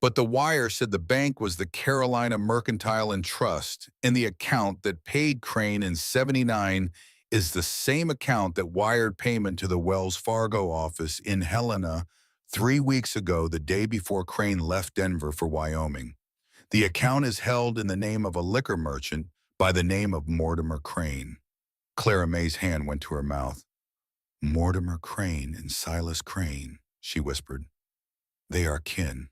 but the wire said the bank was the Carolina Mercantile and Trust, and the account that paid Crane in '79 is the same account that wired payment to the Wells Fargo office in Helena 3 weeks ago, the day before Crane left Denver for Wyoming. The account is held in the name of a liquor merchant by the name of Mortimer Crane. Clara May's hand went to her mouth. Mortimer Crane and Silas Crane, she whispered. They are kin.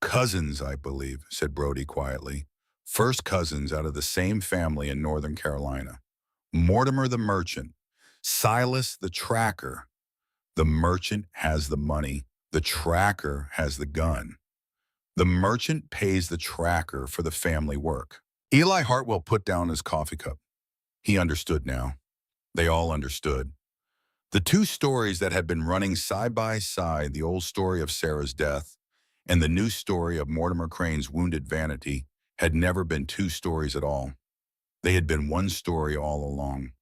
Cousins, I believe, said Brody quietly. First cousins out of the same family in Northern Carolina. Mortimer the merchant, Silas the tracker. The merchant has the money. The tracker has the gun. The merchant pays the tracker for the family work. Eli Hartwell put down his coffee cup. He understood now. They all understood. The two stories that had been running side by side, the old story of Sarah's death and the new story of Mortimer Crane's wounded vanity, had never been two stories at all. They had been one story all along.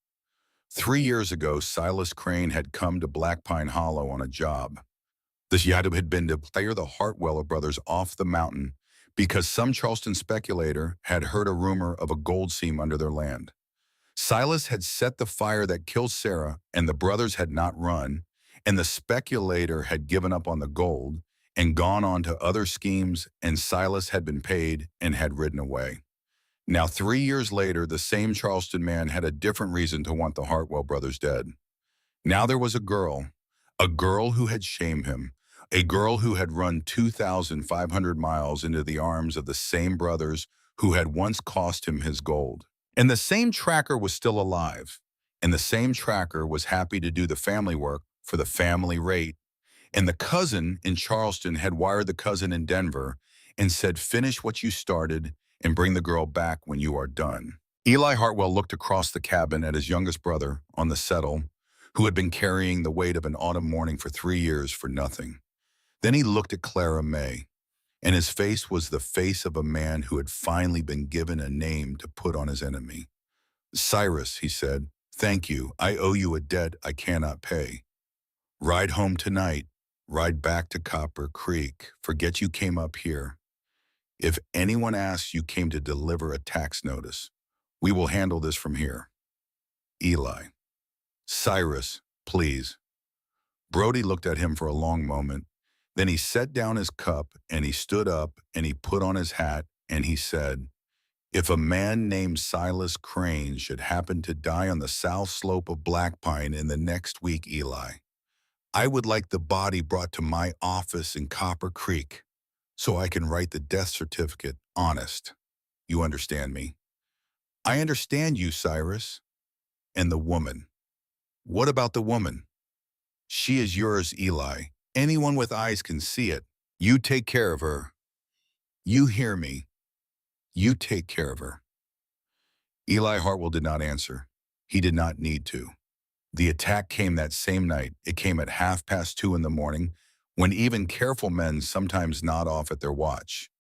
3 years ago, Silas Crane had come to Black Pine Hollow on a job. This job had been to clear the Hartwell brothers off the mountain because some Charleston speculator had heard a rumor of a gold seam under their land. Silas had set the fire that killed Sarah, and the brothers had not run, and the speculator had given up on the gold and gone on to other schemes, and Silas had been paid and had ridden away. Now, 3 years later, the same Charleston man had a different reason to want the Hartwell brothers dead. Now there was a girl who had shamed him, a girl who had run 2,500 miles into the arms of the same brothers who had once cost him his gold. And the same tracker was still alive, and the same tracker was happy to do the family work for the family rate. And the cousin in Charleston had wired the cousin in Denver and said, "Finish what you started and bring the girl back when you are done." Eli Hartwell looked across the cabin at his youngest brother on the settle, who had been carrying the weight of an autumn morning for 3 years for nothing. Then he looked at Clara May, and his face was the face of a man who had finally been given a name to put on his enemy. "Cyrus," he said, "thank you. I owe you a debt I cannot pay. Ride home tonight. Ride back to Copper Creek. Forget you came up here. If anyone asks, you came to deliver a tax notice. We will handle this from here. Eli." "Cyrus, please." Brody looked at him for a long moment. Then he set down his cup and he stood up and he put on his hat and he said, "If a man named Silas Crane should happen to die on the south slope of Black Pine in the next week, Eli, I would like the body brought to my office in Copper Creek so I can write the death certificate honest. You understand me?" "I understand you, Cyrus." "And the woman. What about the woman?" "She is yours, Eli. Anyone with eyes can see it. You take care of her. You hear me. You take care of her." Eli Hartwell did not answer. He did not need to. The attack came that same night. It came at 2:30 in the morning, when even careful men sometimes nod off at their watch.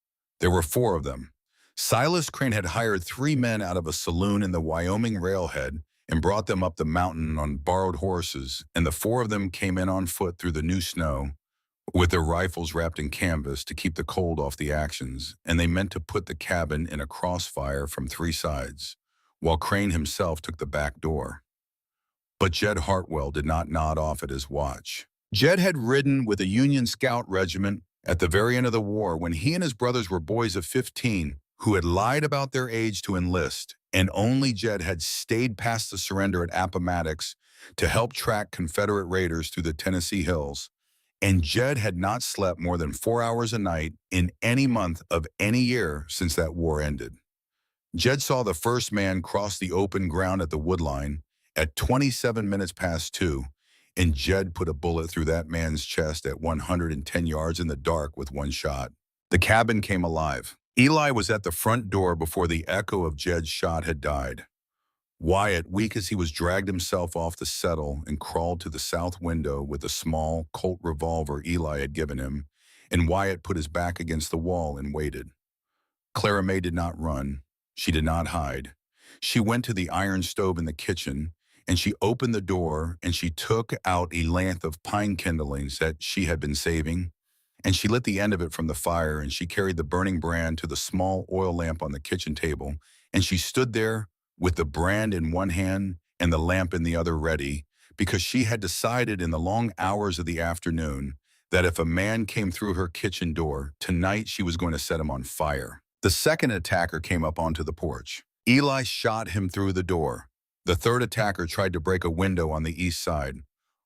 There were 4 of them. Silas Crane had hired 3 men out of a saloon in the Wyoming railhead and brought them up the mountain on borrowed horses, and the 4 of them came in on foot through the new snow with their rifles wrapped in canvas to keep the cold off the actions, and they meant to put the cabin in a crossfire from 3 sides, while Crane himself took the back door. But Jed Hartwell did not nod off at his watch. Jed had ridden with a Union Scout regiment at the very end of the war when he and his brothers were boys of 15 who had lied about their age to enlist, and only Jed had stayed past the surrender at Appomattox to help track Confederate raiders through the Tennessee hills, and Jed had not slept more than 4 hours a night in any month of any year since that war ended. Jed saw the first man cross the open ground at the woodline at 27 minutes past 2, and Jed put a bullet through that man's chest at 110 yards in the dark with one shot. The cabin came alive. Eli was at the front door before the echo of Jed's shot had died. Wyatt, weak as he was, dragged himself off the settle and crawled to the south window with the small Colt revolver Eli had given him, and Wyatt put his back against the wall and waited. Clara May did not run. She did not hide. She went to the iron stove in the kitchen, and she opened the door, and she took out a length of pine kindlings that she had been saving, and she lit the end of it from the fire, and she carried the burning brand to the small oil lamp on the kitchen table, and she stood there with the brand in one hand and the lamp in the other ready, because she had decided in the long hours of the afternoon that if a man came through her kitchen door, tonight she was going to set him on fire. The second attacker came up onto the porch. Eli shot him through the door. The third attacker tried to break a window on the east side.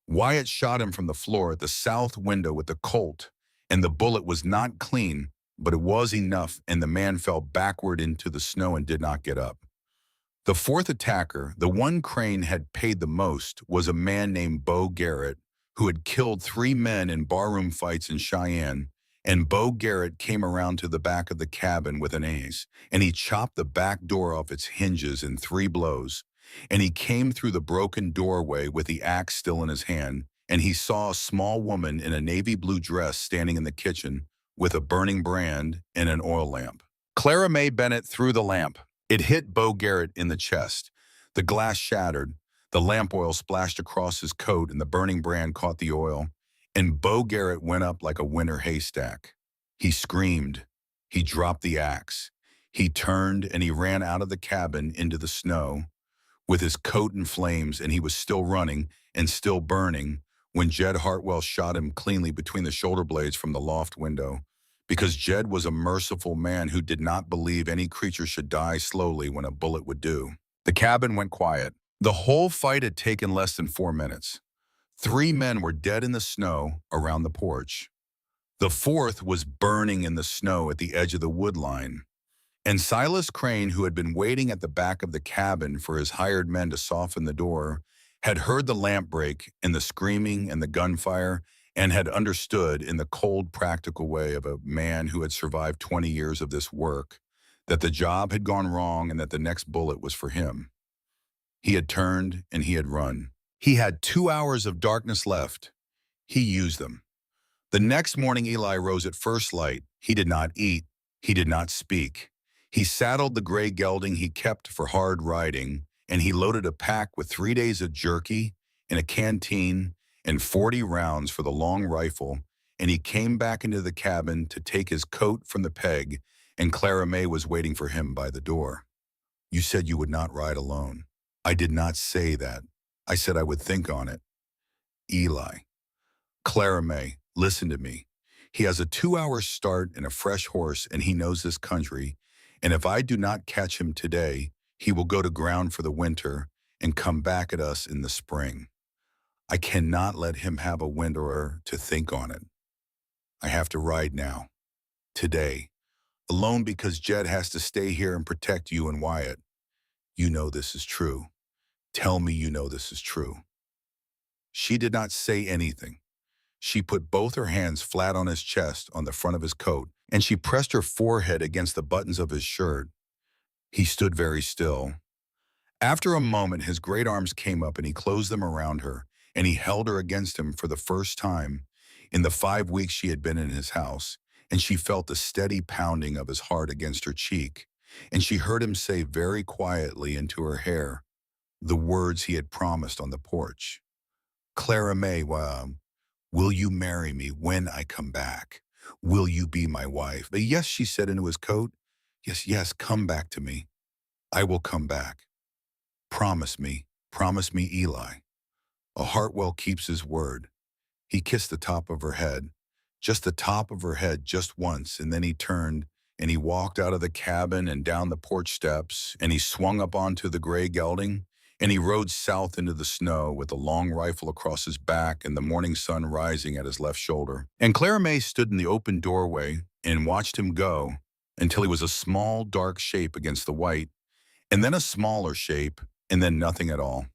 Wyatt shot him from the floor at the south window with the Colt, and the bullet was not clean, but it was enough, and the man fell backward into the snow and did not get up. The fourth attacker, the one Crane had paid the most, was a man named Bo Garrett, who had killed 3 men in barroom fights in Cheyenne, and Bo Garrett came around to the back of the cabin with an axe, and he chopped the back door off its hinges in 3 blows, and he came through the broken doorway with the axe still in his hand, and he saw a small woman in a navy blue dress standing in the kitchen with a burning brand and an oil lamp. Clara May Bennett threw the lamp. It hit Bo Garrett in the chest. The glass shattered. The lamp oil splashed across his coat and the burning brand caught the oil. And Bo Garrett went up like a winter haystack. He screamed. He dropped the axe. He turned and he ran out of the cabin into the snow with his coat in flames, and he was still running and still burning when Jed Hartwell shot him cleanly between the shoulder blades from the loft window, because Jed was a merciful man who did not believe any creature should die slowly when a bullet would do. The cabin went quiet. The whole fight had taken less than 4 minutes. 3 men were dead in the snow around the porch. The fourth was burning in the snow at the edge of the wood line. And Silas Crane, who had been waiting at the back of the cabin for his hired men to soften the door, had heard the lamp break and the screaming and the gunfire, and had understood in the cold, practical way of a man who had survived 20 years of this work that the job had gone wrong and that the next bullet was for him. He had turned and he had run. He had 2 hours of darkness left. He used them. The next morning Eli rose at first light. He did not eat. He did not speak. He saddled the gray gelding he kept for hard riding, and he loaded a pack with 3 days of jerky and a canteen and 40 rounds for the long rifle, and he came back into the cabin to take his coat from the peg, and Clara May was waiting for him by the door. "You said you would not ride alone." "I did not say that. I said I would think on it." "Eli." "Clara May, listen to me. He has a 2-hour start and a fresh horse, and he knows this country, and if I do not catch him today, he will go to ground for the winter and come back at us in the spring. I cannot let him have a winter to think on it. I have to ride now, today, alone, because Jed has to stay here and protect you and Wyatt. You know this is true. Tell me you know this is true." She did not say anything. She put both her hands flat on his chest on the front of his coat, and she pressed her forehead against the buttons of his shirt. He stood very still. After a moment, his great arms came up and he closed them around her, and he held her against him for the first time in the 5 weeks she had been in his house, and she felt the steady pounding of his heart against her cheek, and she heard him say very quietly into her hair the words he had promised on the porch. "Clara May, will you marry me when I come back? Will you be my wife?" "Yes," she said into his coat. "Yes, yes, come back to me. I will come back. Promise me, Eli." A Hartwell keeps his word. He kissed the top of her head, just the top of her head, just once, and then he turned and he walked out of the cabin and down the porch steps, and he swung up onto the gray gelding, and he rode south into the snow with a long rifle across his back and the morning sun rising at his left shoulder. And Clara May stood in the open doorway and watched him go until he was a small, dark shape against the white, and then a smaller shape, and then nothing at all.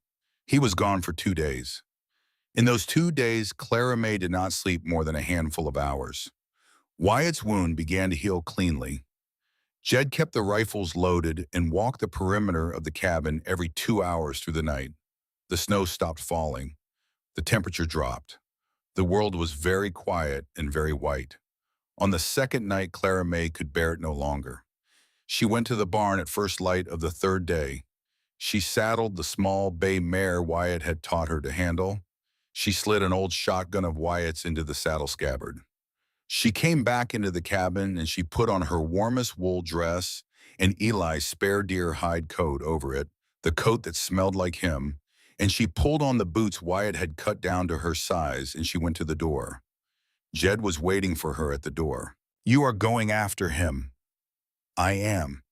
He was gone for 2 days. In those 2 days, Clara May did not sleep more than a handful of hours. Wyatt's wound began to heal cleanly. Jed kept the rifles loaded and walked the perimeter of the cabin every 2 hours through the night. The snow stopped falling. The temperature dropped. The world was very quiet and very white. On the second night, Clara May could bear it no longer. She went to the barn at first light of the third day. She saddled the small bay mare Wyatt had taught her to handle. She slid an old shotgun of Wyatt's into the saddle scabbard. She came back into the cabin and she put on her warmest wool dress and Eli's spare deer hide coat over it, the coat that smelled like him, and she pulled on the boots Wyatt had cut down to her size, and she went to the door. Jed was waiting for her at the door. "You are going after him." "I am."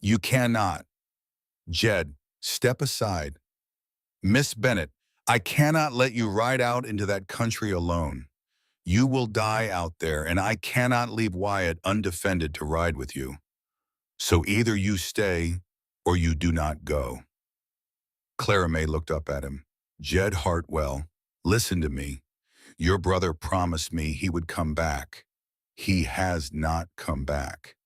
"You cannot." "Jed, step aside." "Miss Bennett, I cannot let you ride out into that country alone. You will die out there, and I cannot leave Wyatt undefended to ride with you. So either you stay or you do not go." Clara May looked up at him. "Jed Hartwell, listen to me. Your brother promised me he would come back. He has not come back.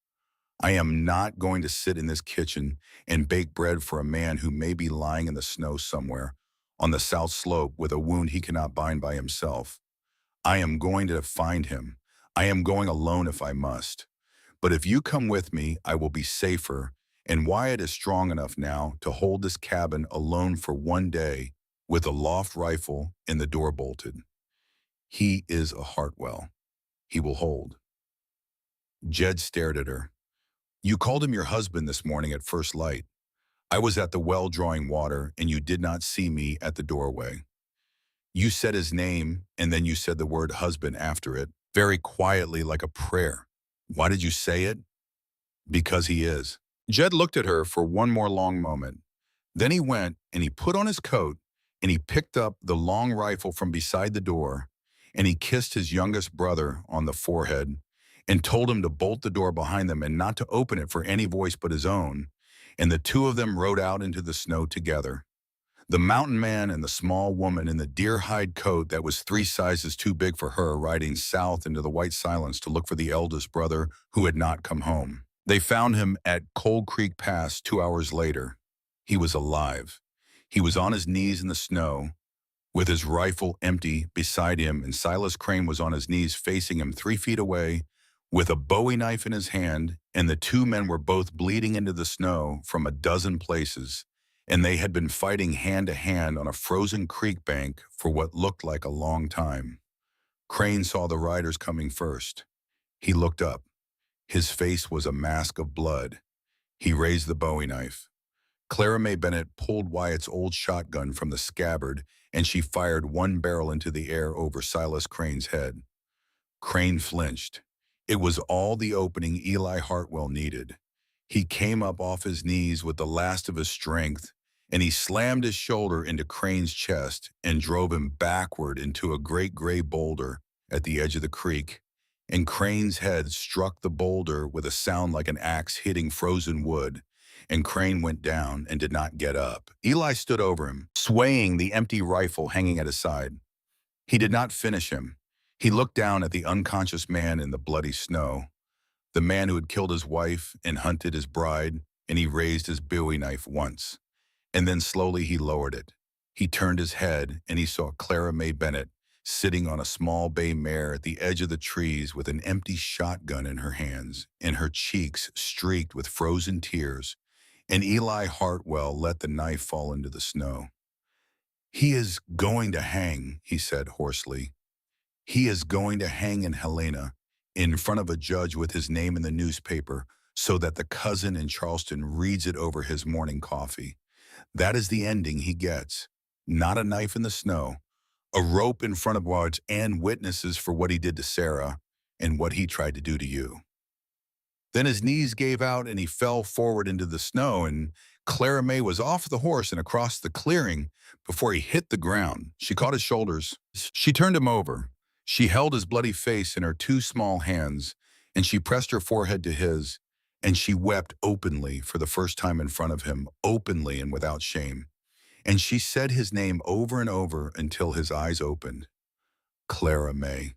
I am not going to sit in this kitchen and bake bread for a man who may be lying in the snow somewhere on the south slope with a wound he cannot bind by himself. I am going to find him. I am going alone if I must. But if you come with me, I will be safer, and Wyatt is strong enough now to hold this cabin alone for one day with a loft rifle and the door bolted. He is a Hartwell. He will hold." Jed stared at her. "You called him your husband this morning at first light. I was at the well drawing water, and you did not see me at the doorway. You said his name, and then you said the word husband after it, very quietly like a prayer. Why did you say it? Because he is." Jed looked at her for one more long moment. Then he went and he put on his coat and he picked up the long rifle from beside the door and he kissed his youngest brother on the forehead and told him to bolt the door behind them and not to open it for any voice but his own. And the two of them rode out into the snow together. The mountain man and the small woman in the deer hide coat that was 3 sizes too big for her riding south into the white silence to look for the eldest brother who had not come home. They found him at Cold Creek Pass 2 hours later. He was alive. He was on his knees in the snow, with his rifle empty beside him, and Silas Crane was on his knees facing him 3 feet away, with a Bowie knife in his hand, and the two men were both bleeding into the snow from a dozen places, and they had been fighting hand to hand on a frozen creek bank for what looked like a long time. Crane saw the riders coming first. He looked up. His face was a mask of blood. He raised the Bowie knife. Clara May Bennett pulled Wyatt's old shotgun from the scabbard, and she fired one barrel into the air over Silas Crane's head. Crane flinched. It was all the opening Eli Hartwell needed. He came up off his knees with the last of his strength, and he slammed his shoulder into Crane's chest and drove him backward into a great gray boulder at the edge of the creek, and Crane's head struck the boulder with a sound like an axe hitting frozen wood, and Crane went down and did not get up. Eli stood over him, swaying the empty rifle hanging at his side. He did not finish him. He looked down at the unconscious man in the bloody snow, the man who had killed his wife and hunted his bride, and he raised his Bowie knife once. And then slowly he lowered it. He turned his head and he saw Clara May Bennett sitting on a small bay mare at the edge of the trees with an empty shotgun in her hands and her cheeks streaked with frozen tears, and Eli Hartwell let the knife fall into the snow. "He is going to hang," he said hoarsely. "He is going to hang in Helena, in front of a judge with his name in the newspaper, so that the cousin in Charleston reads it over his morning coffee. That is the ending he gets. Not a knife in the snow, a rope in front of guards and witnesses for what he did to Sarah and what he tried to do to you." Then his knees gave out and he fell forward into the snow, and Clara May was off the horse and across the clearing before he hit the ground. She caught his shoulders. She turned him over. She held his bloody face in her 2 small hands, and she pressed her forehead to his, and she wept openly for the first time in front of him, openly and without shame. And she said his name over and over until his eyes opened. "Clara May.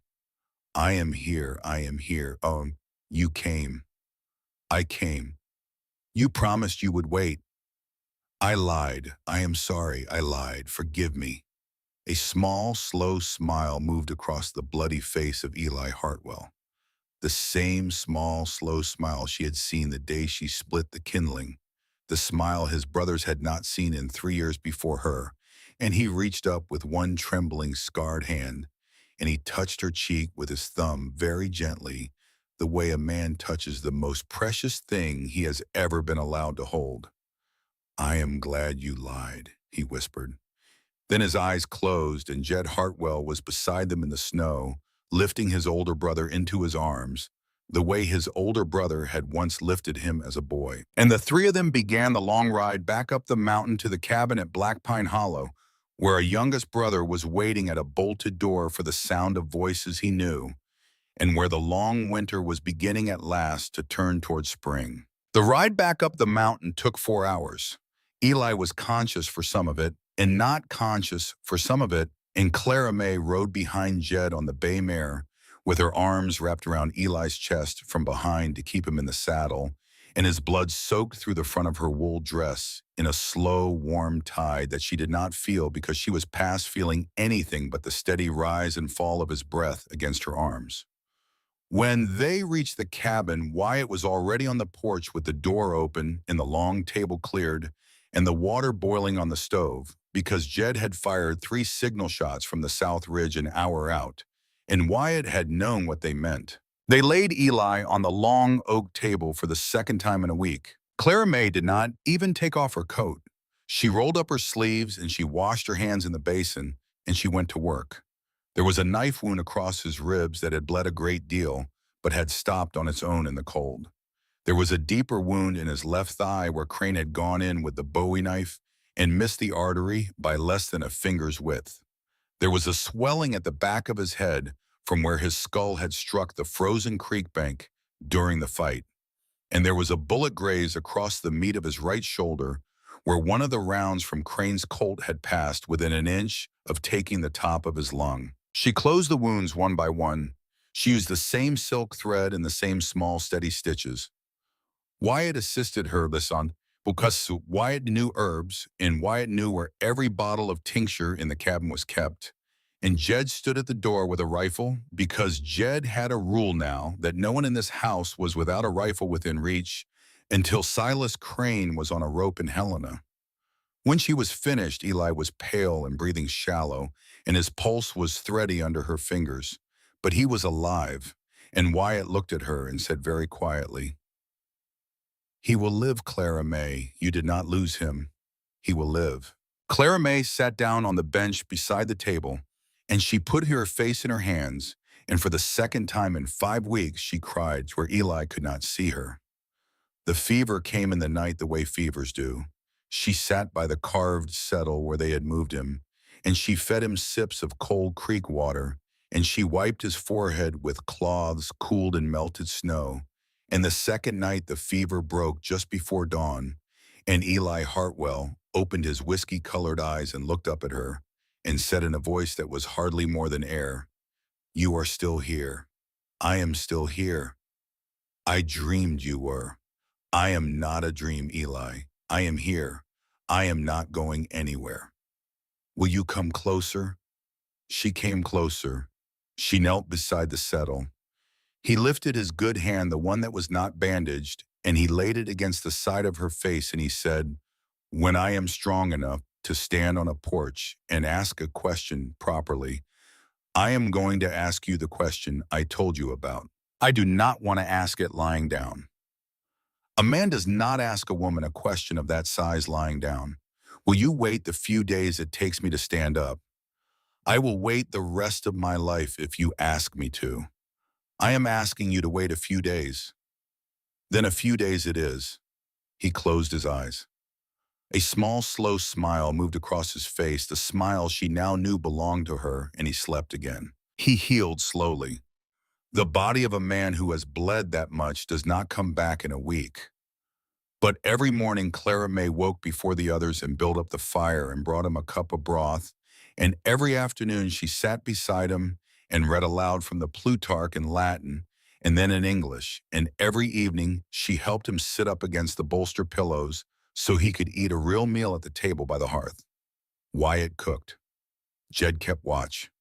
I am here, I am here. Oh, you came. I came. You promised you would wait. I lied. I am sorry, I lied. Forgive me." A small, slow smile moved across the bloody face of Eli Hartwell. The same small, slow smile she had seen the day she split the kindling. The smile his brothers had not seen in 3 years before her, and he reached up with one trembling, scarred hand, and he touched her cheek with his thumb very gently, the way a man touches the most precious thing he has ever been allowed to hold. "I am glad you lied," he whispered. Then his eyes closed, and Jed Hartwell was beside them in the snow, lifting his older brother into his arms, the way his older brother had once lifted him as a boy. And the 3 of them began the long ride back up the mountain to the cabin at Black Pine Hollow, where a youngest brother was waiting at a bolted door for the sound of voices he knew, and where the long winter was beginning at last to turn toward spring. The ride back up the mountain took 4 hours. Eli was conscious for some of it and not conscious for some of it, and Clara May rode behind Jed on the bay mare with her arms wrapped around Eli's chest from behind to keep him in the saddle, and his blood soaked through the front of her wool dress in a slow, warm tide that she did not feel because she was past feeling anything but the steady rise and fall of his breath against her arms. When they reached the cabin, Wyatt was already on the porch with the door open and the long table cleared and the water boiling on the stove because Jed had fired 3 signal shots from the South Ridge an hour out, and Wyatt had known what they meant. They laid Eli on the long oak table for the second time in a week. Clara May did not even take off her coat. She rolled up her sleeves and she washed her hands in the basin and she went to work. There was a knife wound across his ribs that had bled a great deal, but had stopped on its own in the cold. There was a deeper wound in his left thigh where Crane had gone in with the Bowie knife and missed the artery by less than a finger's width. There was a swelling at the back of his head from where his skull had struck the frozen creek bank during the fight. And there was a bullet graze across the meat of his right shoulder where one of the rounds from Crane's Colt had passed within an inch of taking the top of his lung. She closed the wounds one by one. She used the same silk thread and the same small, steady stitches. Wyatt assisted her, Lisan, because Wyatt knew herbs, and Wyatt knew where every bottle of tincture in the cabin was kept. And Jed stood at the door with a rifle because Jed had a rule now that no one in this house was without a rifle within reach until Silas Crane was on a rope in Helena. When she was finished, Eli was pale and breathing shallow, and his pulse was thready under her fingers. But he was alive, and Wyatt looked at her and said very quietly, "He will live, Clara May. You did not lose him. He will live." Clara May sat down on the bench beside the table, and she put her face in her hands, and for the second time in 5 weeks she cried where Eli could not see her. The fever came in the night the way fevers do. She sat by the carved settle where they had moved him, and she fed him sips of cold creek water, and she wiped his forehead with cloths cooled in melted snow. And the second night the fever broke just before dawn, and Eli Hartwell opened his whiskey-colored eyes and looked up at her, and said in a voice that was hardly more than air, "You are still here. I am still here. I dreamed you were. I am not a dream, Eli. I am here. I am not going anywhere. Will you come closer?" She came closer. She knelt beside the settle. He lifted his good hand, the one that was not bandaged, and he laid it against the side of her face, and he said, "When I am strong enough to stand on a porch and ask a question properly, I am going to ask you the question I told you about. I do not want to ask it lying down. A man does not ask a woman a question of that size lying down. Will you wait the few days it takes me to stand up? I will wait the rest of my life if you ask me to. I am asking you to wait a few days." Then a few days it is. He closed his eyes. A small, slow smile moved across his face, the smile she now knew belonged to her, and he slept again. He healed slowly. The body of a man who has bled that much does not come back in a week. But every morning Clara May woke before the others and built up the fire and brought him a cup of broth, and every afternoon she sat beside him and read aloud from the Plutarch in Latin and then in English, and every evening she helped him sit up against the bolster pillows so he could eat a real meal at the table by the hearth. Wyatt cooked. Jed kept watch.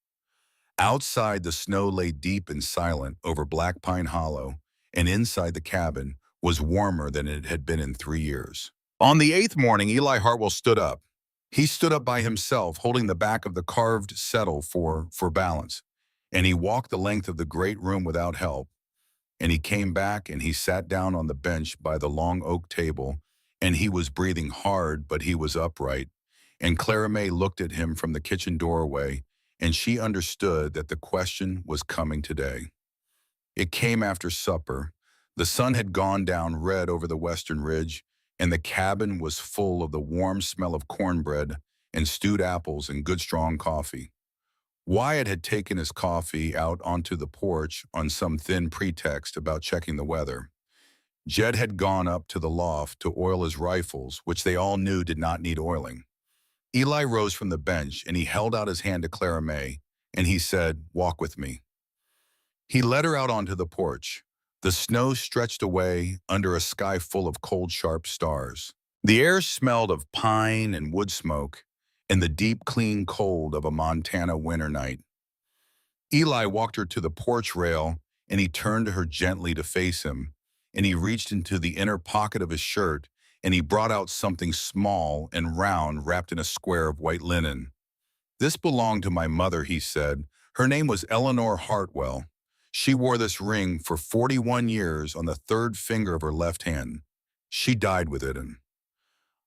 Outside, the snow lay deep and silent over Black Pine Hollow, and inside the cabin was warmer than it had been in 3 years. On the 8th morning, Eli Hartwell stood up. He stood up by himself, holding the back of the carved settle for balance, and he walked the length of the great room without help. And he came back and he sat down on the bench by the long oak table, and he was breathing hard, but he was upright. And Clara May looked at him from the kitchen doorway, and she understood that the question was coming today. It came after supper. The sun had gone down red over the western ridge, and the cabin was full of the warm smell of cornbread and stewed apples and good strong coffee. Wyatt had taken his coffee out onto the porch on some thin pretext about checking the weather. Jed had gone up to the loft to oil his rifles, which they all knew did not need oiling. Eli rose from the bench and he held out his hand to Clara May, and he said, "Walk with me." He led her out onto the porch. The snow stretched away under a sky full of cold, sharp stars. The air smelled of pine and wood smoke in the deep, clean cold of a Montana winter night. Eli walked her to the porch rail, and he turned to her gently to face him, and he reached into the inner pocket of his shirt, and he brought out something small and round wrapped in a square of white linen. "This belonged to my mother," he said. "Her name was Eleanor Hartwell. She wore this ring for 41 years on the third finger of her left hand. She died with it, and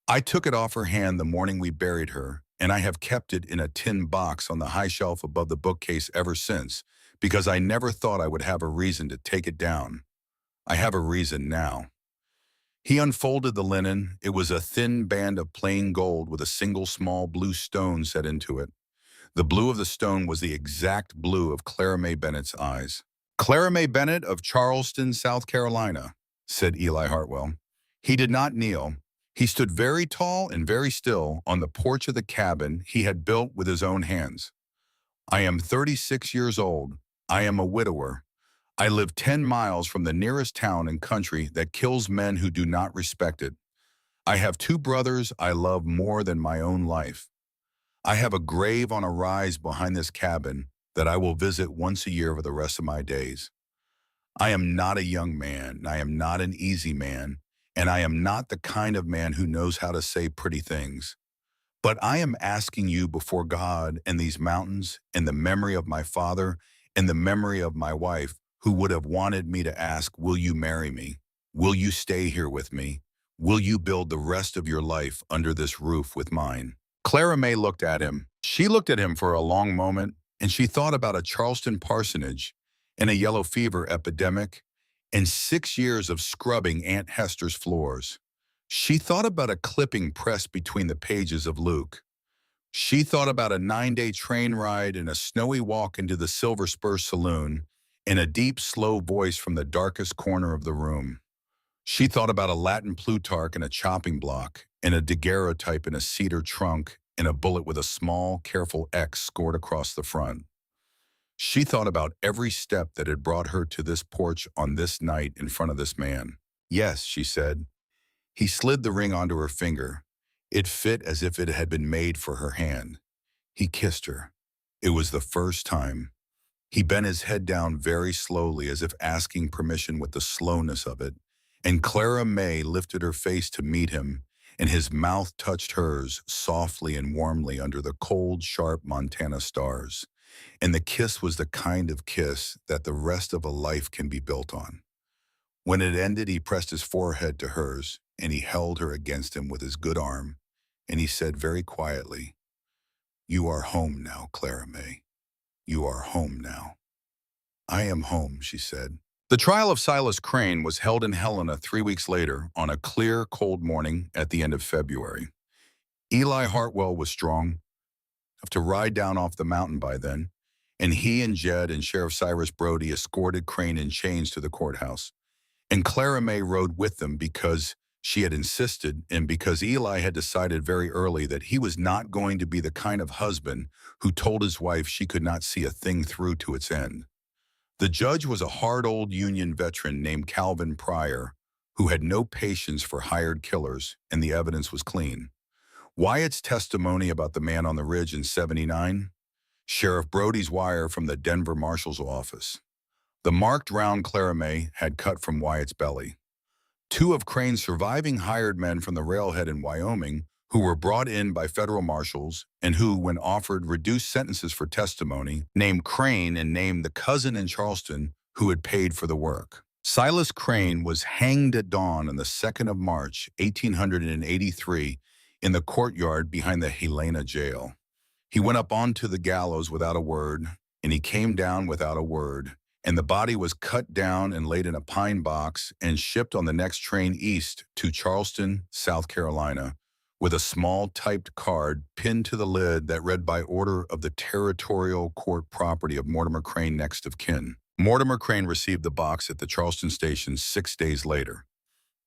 I took it off her hand the morning we buried her, and I have kept it in a tin box on the high shelf above the bookcase ever since, because I never thought I would have a reason to take it down. I have a reason now." He unfolded the linen. It was a thin band of plain gold with a single small blue stone set into it. The blue of the stone was the exact blue of Clara May Bennett's eyes. "Clara May Bennett of Charleston, South Carolina," said Eli Hartwell. He did not kneel. He stood very tall and very still on the porch of the cabin he had built with his own hands. "I am 36 years old. I am a widower. I live 10 miles from the nearest town and country that kills men who do not respect it. I have 2 brothers I love more than my own life. I have a grave on a rise behind this cabin that I will visit once a year for the rest of my days. I am not a young man, I am not an easy man, and I am not the kind of man who knows how to say pretty things. But I am asking you before God and these mountains and the memory of my father and the memory of my wife, who would have wanted me to ask, will you marry me? Will you stay here with me? Will you build the rest of your life under this roof with mine?" Clara May looked at him. She looked at him for a long moment, and she thought about a Charleston parsonage and a yellow fever epidemic and 6 years of scrubbing Aunt Hester's floors. She thought about a clipping pressed between the pages of Luke. She thought about a 9-day train ride and a snowy walk into the Silver Spur Saloon and a deep, slow voice from the darkest corner of the room. She thought about a Latin Plutarch and a chopping block and a daguerreotype in a cedar trunk and a bullet with a small, careful X scored across the front. She thought about every step that had brought her to this porch on this night in front of this man. "Yes," she said. He slid the ring onto her finger. It fit as if it had been made for her hand. He kissed her. It was the first time. He bent his head down very slowly, as if asking permission with the slowness of it, and Clara May lifted her face to meet him, and his mouth touched hers softly and warmly under the cold, sharp Montana stars. And the kiss was the kind of kiss that the rest of a life can be built on. When it ended, he pressed his forehead to hers, and he held her against him with his good arm, and he said very quietly, "You are home now, Clara May. You are home now." "I am home," she said. The trial of Silas Crane was held in Helena 3 weeks later on a clear, cold morning at the end of February. Eli Hartwell was strong enough to ride down off the mountain by then, and he and Jed and Sheriff Cyrus Brody escorted Crane in chains to the courthouse. And Clara May rode with them because she had insisted, and because Eli had decided very early that he was not going to be the kind of husband who told his wife she could not see a thing through to its end. The judge was a hard old Union veteran named Calvin Pryor, who had no patience for hired killers, and the evidence was clean. Wyatt's testimony about the man on the ridge in '79, Sheriff Brody's wire from the Denver Marshal's office. The marked round Clara May had cut from Wyatt's belly. 2 of Crane's surviving hired men from the railhead in Wyoming, who were brought in by federal marshals and who, when offered reduced sentences for testimony, named Crane and named the cousin in Charleston who had paid for the work. Silas Crane was hanged at dawn on the 2nd of March, 1883, in the courtyard behind the Helena jail. He went up onto the gallows without a word, and he came down without a word, and the body was cut down and laid in a pine box and shipped on the next train east to Charleston, South Carolina, with a small typed card pinned to the lid that read, "By order of the territorial court property of Mortimer Crane, next of kin." Mortimer Crane received the box at the Charleston station 6 days later.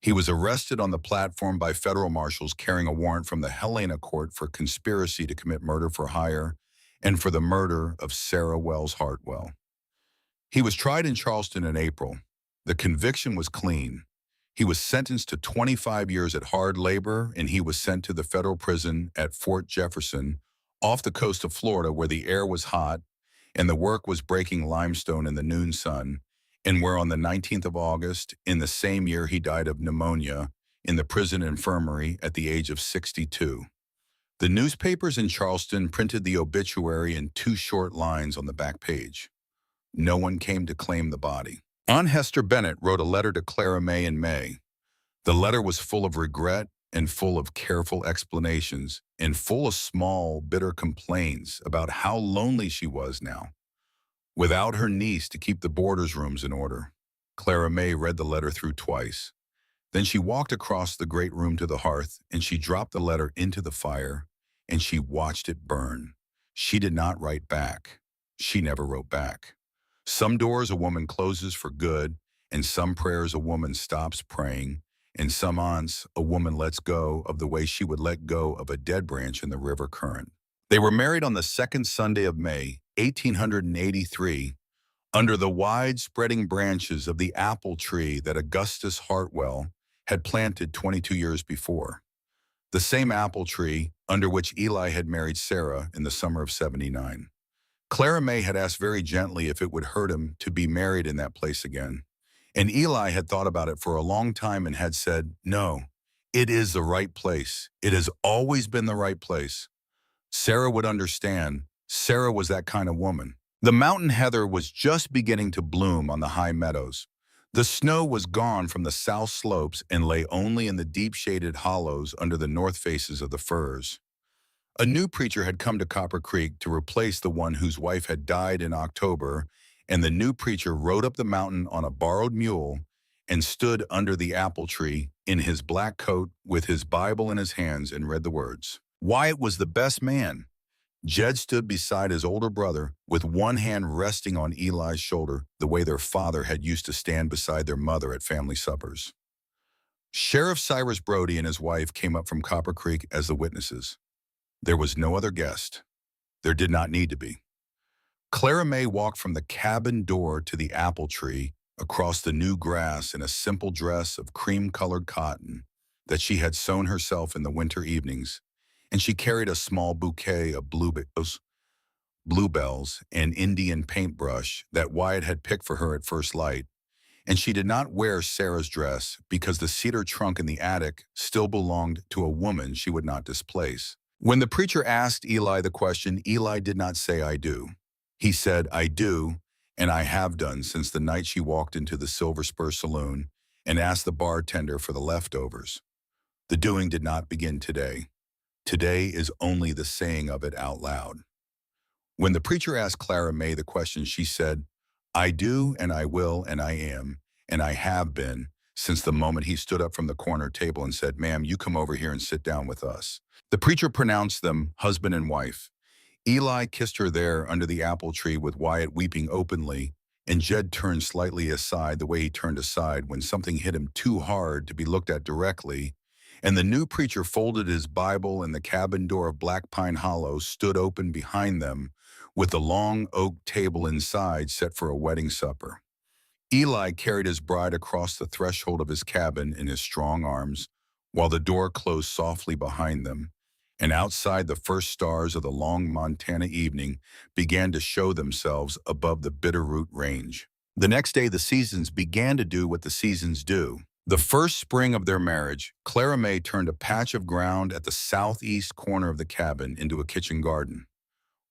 He was arrested on the platform by federal marshals carrying a warrant from the Helena court for conspiracy to commit murder for hire and for the murder of Sarah Wells Hartwell. He was tried in Charleston in April. The conviction was clean. He was sentenced to 25 years at hard labor, and he was sent to the federal prison at Fort Jefferson, off the coast of Florida, where the air was hot and the work was breaking limestone in the noon sun, and where on the 19th of August, in the same year, he died of pneumonia in the prison infirmary at the age of 62. The newspapers in Charleston printed the obituary in 2 short lines on the back page. No one came to claim the body. Aunt Hester Bennett wrote a letter to Clara May in May. The letter was full of regret and full of careful explanations and full of small, bitter complaints about how lonely she was now, without her niece to keep the boarders' rooms in order. Clara May read the letter through twice. Then she walked across the great room to the hearth, and she dropped the letter into the fire, and she watched it burn. She did not write back. She never wrote back. Some doors a woman closes for good, and some prayers a woman stops praying, and some aunts a woman lets go of the way she would let go of a dead branch in the river current. They were married on the second Sunday of May, 1883, under the wide-spreading branches of the apple tree that Augustus Hartwell had planted 22 years before. The same apple tree under which Eli had married Sarah in the summer of '79. Clara May had asked very gently if it would hurt him to be married in that place again. And Eli had thought about it for a long time and had said, "No, it is the right place. It has always been the right place." Sarah would understand. Sarah was that kind of woman. The mountain heather was just beginning to bloom on the high meadows. The snow was gone from the south slopes and lay only in the deep-shaded hollows under the north faces of the firs. A new preacher had come to Copper Creek to replace the one whose wife had died in October, and the new preacher rode up the mountain on a borrowed mule and stood under the apple tree in his black coat with his Bible in his hands and read the words. Wyatt was the best man. Jed stood beside his older brother with one hand resting on Eli's shoulder the way their father had used to stand beside their mother at family suppers. Sheriff Cyrus Brody and his wife came up from Copper Creek as the witnesses. There was no other guest. There did not need to be. Clara May walked from the cabin door to the apple tree across the new grass in a simple dress of cream-colored cotton that she had sewn herself in the winter evenings, and she carried a small bouquet of bluebells and Indian paintbrush that Wyatt had picked for her at first light, and she did not wear Sarah's dress because the cedar trunk in the attic still belonged to a woman she would not displace. When the preacher asked Eli the question, Eli did not say, "I do." He said, "I do, and I have done since the night she walked into the Silver Spur Saloon and asked the bartender for the leftovers. The doing did not begin today. Today is only the saying of it out loud." When the preacher asked Clara May the question, she said, "I do, and I will, and I am, and I have been, since the moment he stood up from the corner table and said, 'Ma'am, you come over here and sit down with us.'" The preacher pronounced them husband and wife. Eli kissed her there under the apple tree with Wyatt weeping openly, and Jed turned slightly aside the way he turned aside when something hit him too hard to be looked at directly, and the new preacher folded his Bible, and the cabin door of Black Pine Hollow stood open behind them with the long oak table inside set for a wedding supper. Eli carried his bride across the threshold of his cabin in his strong arms, while the door closed softly behind them, and outside the first stars of the long Montana evening began to show themselves above the Bitterroot Range. The next day the seasons began to do what the seasons do. The first spring of their marriage, Clara May turned a patch of ground at the southeast corner of the cabin into a kitchen garden.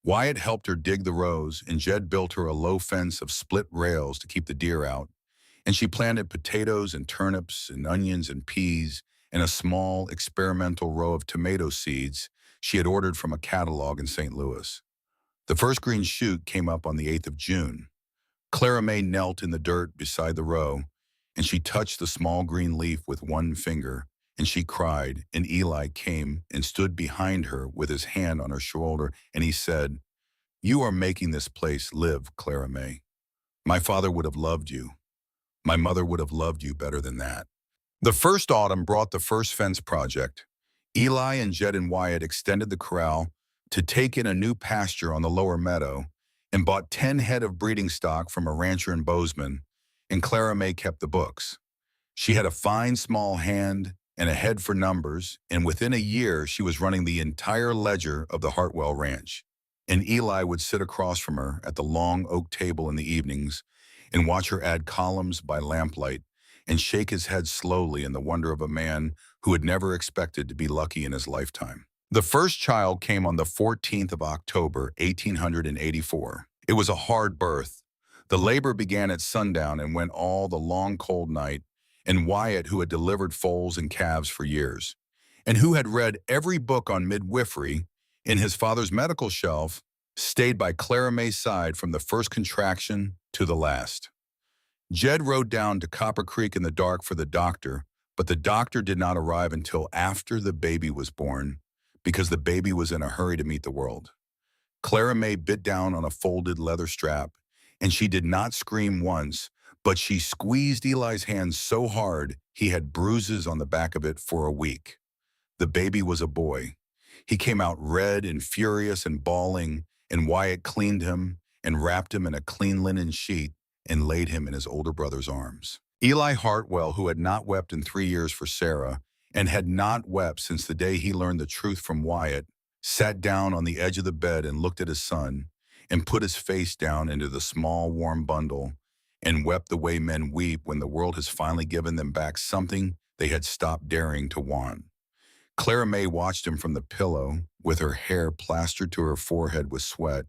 Wyatt helped her dig the rows, and Jed built her a low fence of split rails to keep the deer out, and she planted potatoes and turnips and onions and peas and a small experimental row of tomato seeds she had ordered from a catalog in St. Louis. The first green shoot came up on the 8th of June. Clara May knelt in the dirt beside the row, and she touched the small green leaf with one finger, and she cried, and Eli came and stood behind her with his hand on her shoulder, and he said, "You are making this place live, Clara May. My father would have loved you. My mother would have loved you better than that." The first autumn brought the first fence project. Eli and Jed and Wyatt extended the corral to take in a new pasture on the lower meadow and bought 10 head of breeding stock from a rancher in Bozeman, and Clara May kept the books. She had a fine small hand and a head for numbers, and within a year she was running the entire ledger of the Hartwell ranch. And Eli would sit across from her at the long oak table in the evenings and watch her add columns by lamplight and shake his head slowly in the wonder of a man who had never expected to be lucky in his lifetime. The first child came on the 14th of October, 1884. It was a hard birth. The labor began at sundown and went all the long cold night, and Wyatt, who had delivered foals and calves for years, and who had read every book on midwifery in his father's medical shelf, stayed by Clara May's side from the first contraction to the last. Jed rode down to Copper Creek in the dark for the doctor, but the doctor did not arrive until after the baby was born, because the baby was in a hurry to meet the world. Clara May bit down on a folded leather strap, and she did not scream once, but she squeezed Eli's hand so hard he had bruises on the back of it for a week. The baby was a boy. He came out red and furious and bawling, and Wyatt cleaned him and wrapped him in a clean linen sheet and laid him in his older brother's arms. Eli Hartwell, who had not wept in 3 years for Sarah, and had not wept since the day he learned the truth from Wyatt, sat down on the edge of the bed and looked at his son, and put his face down into the small, warm bundle, and wept the way men weep when the world has finally given them back something they had stopped daring to want. Clara May watched him from the pillow, with her hair plastered to her forehead with sweat,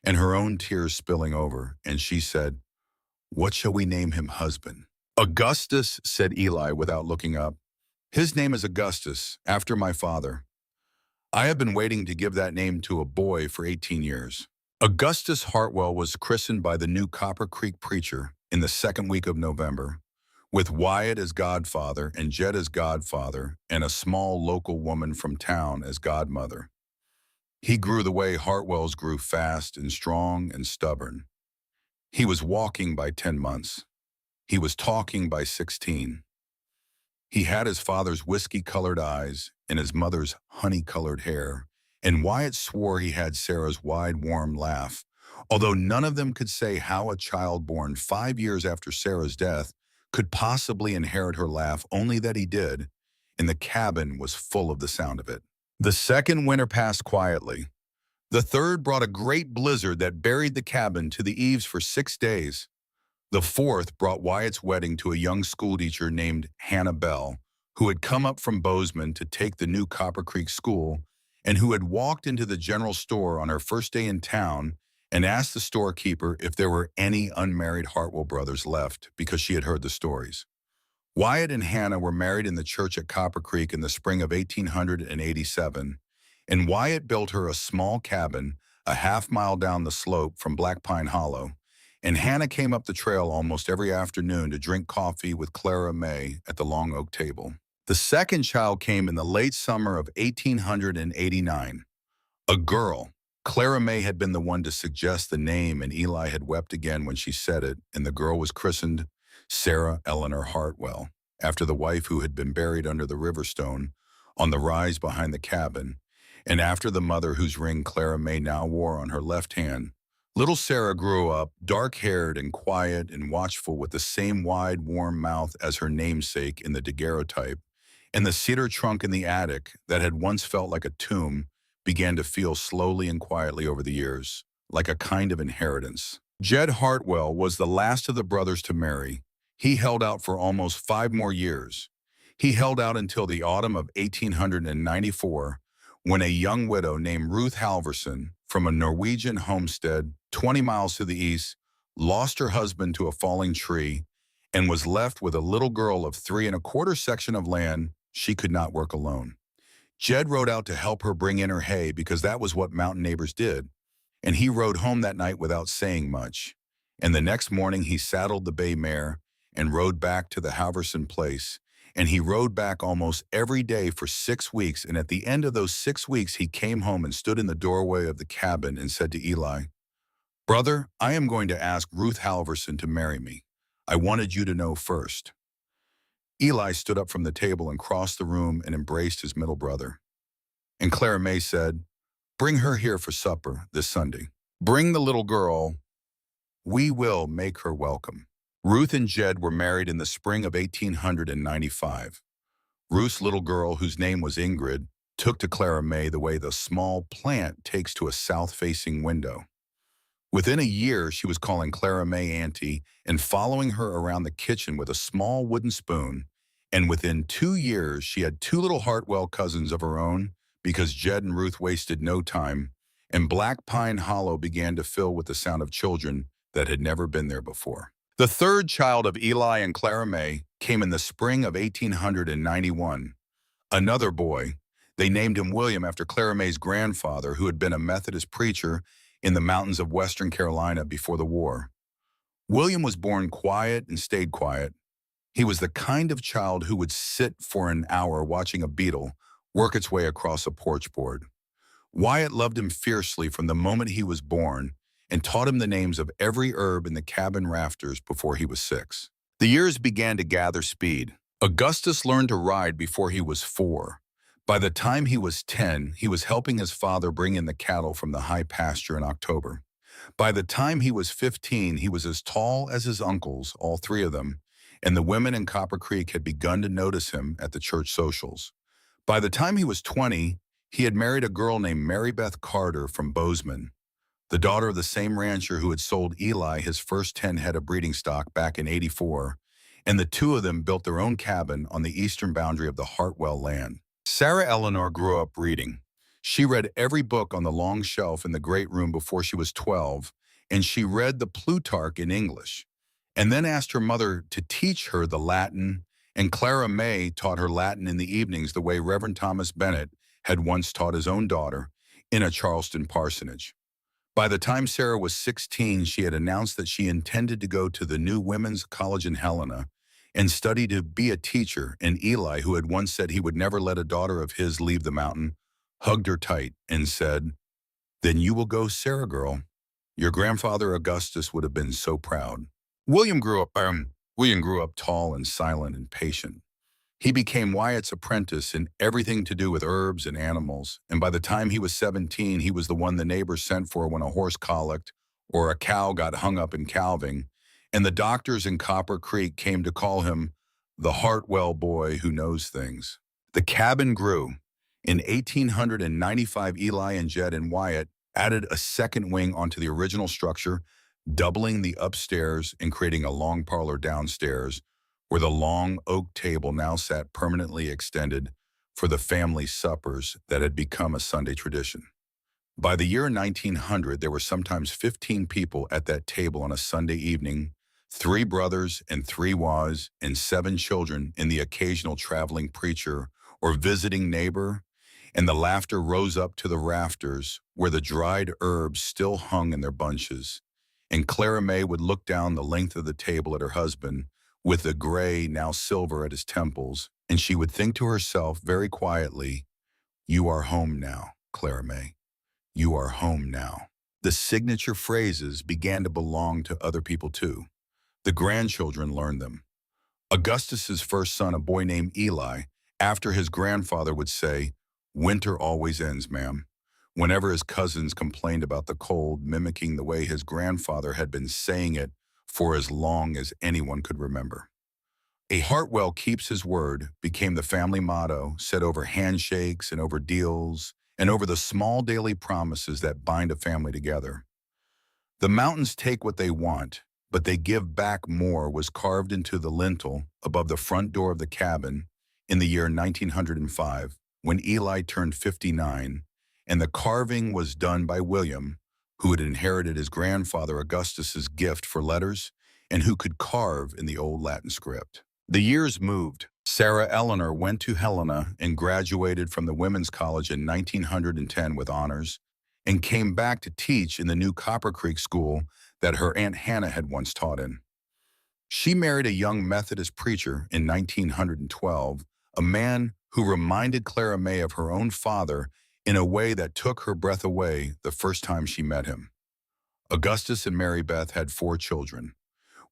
and her own tears spilling over, and she said, "What shall we name him, husband?" "Augustus," said Eli without looking up. "His name is Augustus, after my father. I have been waiting to give that name to a boy for 18 years. Augustus Hartwell was christened by the new Copper Creek preacher in the second week of November, with Wyatt as godfather and Jed as godfather and a small local woman from town as godmother. He grew the way Hartwells grew, fast and strong and stubborn. He was walking by 10 months. He was talking by 16. He had his father's whiskey-colored eyes and his mother's honey-colored hair, and Wyatt swore he had Sarah's wide, warm laugh, although none of them could say how a child born 5 years after Sarah's death could possibly inherit her laugh, only that he did, and the cabin was full of the sound of it. The second winter passed quietly. The third brought a great blizzard that buried the cabin to the eaves for 6 days. The fourth brought Wyatt's wedding to a young schoolteacher named Hannah Bell, who had come up from Bozeman to take the new Copper Creek school, and who had walked into the general store on her first day in town and asked the storekeeper if there were any unmarried Hartwell brothers left because she had heard the stories. Wyatt and Hannah were married in the church at Copper Creek in the spring of 1887, and Wyatt built her a small cabin a half-mile down the slope from Black Pine Hollow, and Hannah came up the trail almost every afternoon to drink coffee with Clara May at the long oak table. The second child came in the late summer of 1889. A girl. Clara May had been the one to suggest the name, and Eli had wept again when she said it, and the girl was christened Sarah Eleanor Hartwell, after the wife who had been buried under the river stone on the rise behind the cabin, and after the mother whose ring Clara May now wore on her left hand. Little Sarah grew up, dark-haired and quiet and watchful, with the same wide, warm mouth as her namesake in the daguerreotype, and the cedar trunk in the attic that had once felt like a tomb began to feel slowly and quietly over the years, like a kind of inheritance. Jed Hartwell was the last of the brothers to marry. He held out for almost 5 more years. He held out until the autumn of 1894, when a young widow named Ruth Halverson from a Norwegian homestead 20 miles to the east lost her husband to a falling tree and was left with a little girl of 3¼ section of land she could not work alone. Jed rode out to help her bring in her hay because that was what mountain neighbors did, and he rode home that night without saying much. And the next morning he saddled the bay mare and rode back to the Halverson place, and he rode back almost every day for 6 weeks, and at the end of those 6 weeks he came home and stood in the doorway of the cabin and said to Eli, "Brother, I am going to ask Ruth Halverson to marry me. I wanted you to know first." Eli stood up from the table and crossed the room and embraced his middle brother. And Clara May said, "Bring her here for supper this Sunday. Bring the little girl. We will make her welcome." Ruth and Jed were married in the spring of 1895. Ruth's little girl, whose name was Ingrid, took to Clara May the way the small plant takes to a south-facing window. Within a year, she was calling Clara May Auntie and following her around the kitchen with a small wooden spoon. And within 2 years, she had two little Hartwell cousins of her own because Jed and Ruth wasted no time, and Black Pine Hollow began to fill with the sound of children that had never been there before. The third child of Eli and Clara May came in the spring of 1891. Another boy. They named him William after Clara May's grandfather, who had been a Methodist preacher in the mountains of Western Carolina before the war. William was born quiet and stayed quiet. He was the kind of child who would sit for an hour watching a beetle work its way across a porch board. Wyatt loved him fiercely from the moment he was born and taught him the names of every herb in the cabin rafters before he was 6. The years began to gather speed. Augustus learned to ride before he was 4. By the time he was 10, he was helping his father bring in the cattle from the high pasture in October. By the time he was 15, he was as tall as his uncles, all three of them, and the women in Copper Creek had begun to notice him at the church socials. By the time he was 20, he had married a girl named Mary Beth Carter from Bozeman, the daughter of the same rancher who had sold Eli his first 10 head of breeding stock back in '84, and the two of them built their own cabin on the eastern boundary of the Hartwell land. Sarah Eleanor grew up reading. She read every book on the long shelf in the great room before she was 12, and she read the Plutarch in English, and then asked her mother to teach her the Latin, and Clara May taught her Latin in the evenings the way Reverend Thomas Bennett had once taught his own daughter in a Charleston parsonage. By the time Sarah was 16, she had announced that she intended to go to the new women's college in Helena and study to be a teacher, and Eli, who had once said he would never let a daughter of his leave the mountain, hugged her tight and said, "Then you will go, Sarah girl. Your grandfather Augustus would have been so proud." William grew up tall and silent and patient. He became Wyatt's apprentice in everything to do with herbs and animals, and by the time he was 17, he was the one the neighbors sent for when a horse colicked or a cow got hung up in calving, and the doctors in Copper Creek came to call him the Hartwell boy who knows things. The cabin grew. In 1895, Eli and Jed and Wyatt added a second wing onto the original structure, doubling the upstairs and creating a long parlor downstairs, where the long oak table now sat permanently extended for the family suppers that had become a Sunday tradition. By the year 1900, there were sometimes 15 people at that table on a Sunday evening, 3 brothers and 3 wives, and 7 children, and the occasional traveling preacher or visiting neighbor, and the laughter rose up to the rafters where the dried herbs still hung in their bunches. And Clara May would look down the length of the table at her husband, with the gray, now silver at his temples, and she would think to herself very quietly, "You are home now, Clara May. You are home now." The signature phrases began to belong to other people too. The grandchildren learned them. Augustus's first son, a boy named Eli, after his grandfather would say, "Winter always ends, ma'am," whenever his cousins complained about the cold, mimicking the way his grandfather had been saying it for as long as anyone could remember. "A Hartwell keeps his word" became the family motto, said over handshakes and over deals and over the small daily promises that bind a family together. "The mountains take what they want, but they give back more" was carved into the lintel above the front door of the cabin in the year 1905, when Eli turned 59, and the carving was done by William, who had inherited his grandfather Augustus's gift for letters and who could carve in the old Latin script. The years moved. Sarah Eleanor went to Helena and graduated from the Women's College in 1910 with honors, and came back to teach in the new Copper Creek school that her Aunt Hannah had once taught in. She married a young Methodist preacher in 1912, a man who reminded Clara May of her own father in a way that took her breath away the first time she met him. Augustus and Mary Beth had 4 children.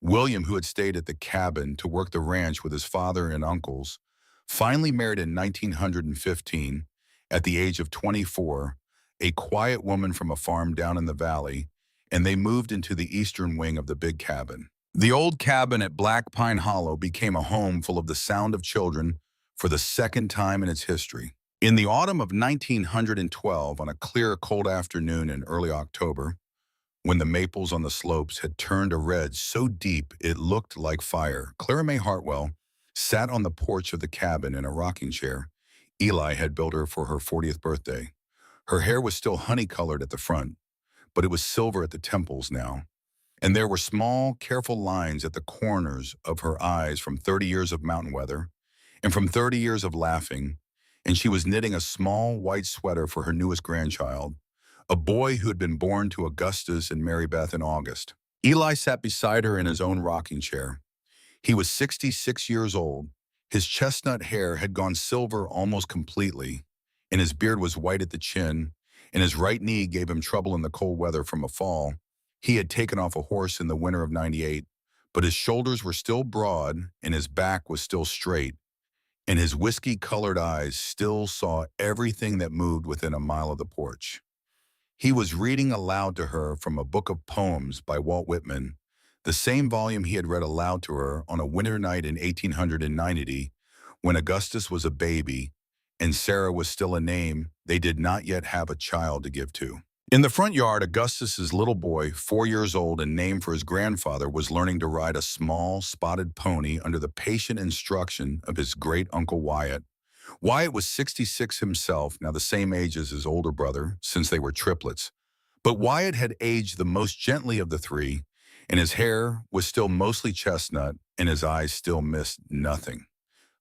William, who had stayed at the cabin to work the ranch with his father and uncles, finally married in 1915, at the age of 24, a quiet woman from a farm down in the valley, and they moved into the eastern wing of the big cabin. The old cabin at Black Pine Hollow became a home full of the sound of children for the second time in its history. In the autumn of 1912, on a clear, cold afternoon in early October, when the maples on the slopes had turned a red so deep it looked like fire, Clara May Hartwell sat on the porch of the cabin in a rocking chair Eli had built her for her 40th birthday. Her hair was still honey-colored at the front, but it was silver at the temples now, and there were small, careful lines at the corners of her eyes from 30 years of mountain weather and from 30 years of laughing, and she was knitting a small white sweater for her newest grandchild, a boy who had been born to Augustus and Mary Beth in August. Eli sat beside her in his own rocking chair. He was 66 years old. His chestnut hair had gone silver almost completely, and his beard was white at the chin, and his right knee gave him trouble in the cold weather from a fall. He had taken off a horse in the winter of '98, but his shoulders were still broad, and his back was still straight, and his whiskey-colored eyes still saw everything that moved within a mile of the porch. He was reading aloud to her from a book of poems by Walt Whitman, the same volume he had read aloud to her on a winter night in 1890, when Augustus was a baby and Sarah was still a name they did not yet have a child to give to. In the front yard, Augustus's little boy, 4 years old and named for his grandfather, was learning to ride a small, spotted pony under the patient instruction of his great-uncle Wyatt. Wyatt was 66 himself, now the same age as his older brother, since they were triplets. But Wyatt had aged the most gently of the three, and his hair was still mostly chestnut, and his eyes still missed nothing.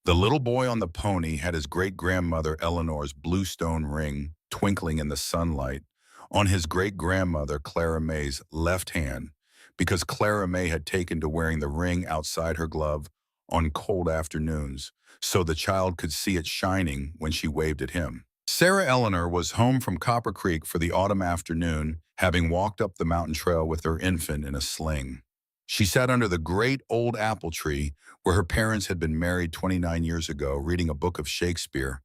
The little boy on the pony had his great-grandmother Eleanor's blue stone ring twinkling in the sunlight on his great-grandmother Clara May's left hand, because Clara May had taken to wearing the ring outside her glove on cold afternoons, so the child could see it shining when she waved at him. Sarah Eleanor was home from Copper Creek for the autumn afternoon, having walked up the mountain trail with her infant in a sling. She sat under the great old apple tree where her parents had been married 29 years ago, reading a book of Shakespeare,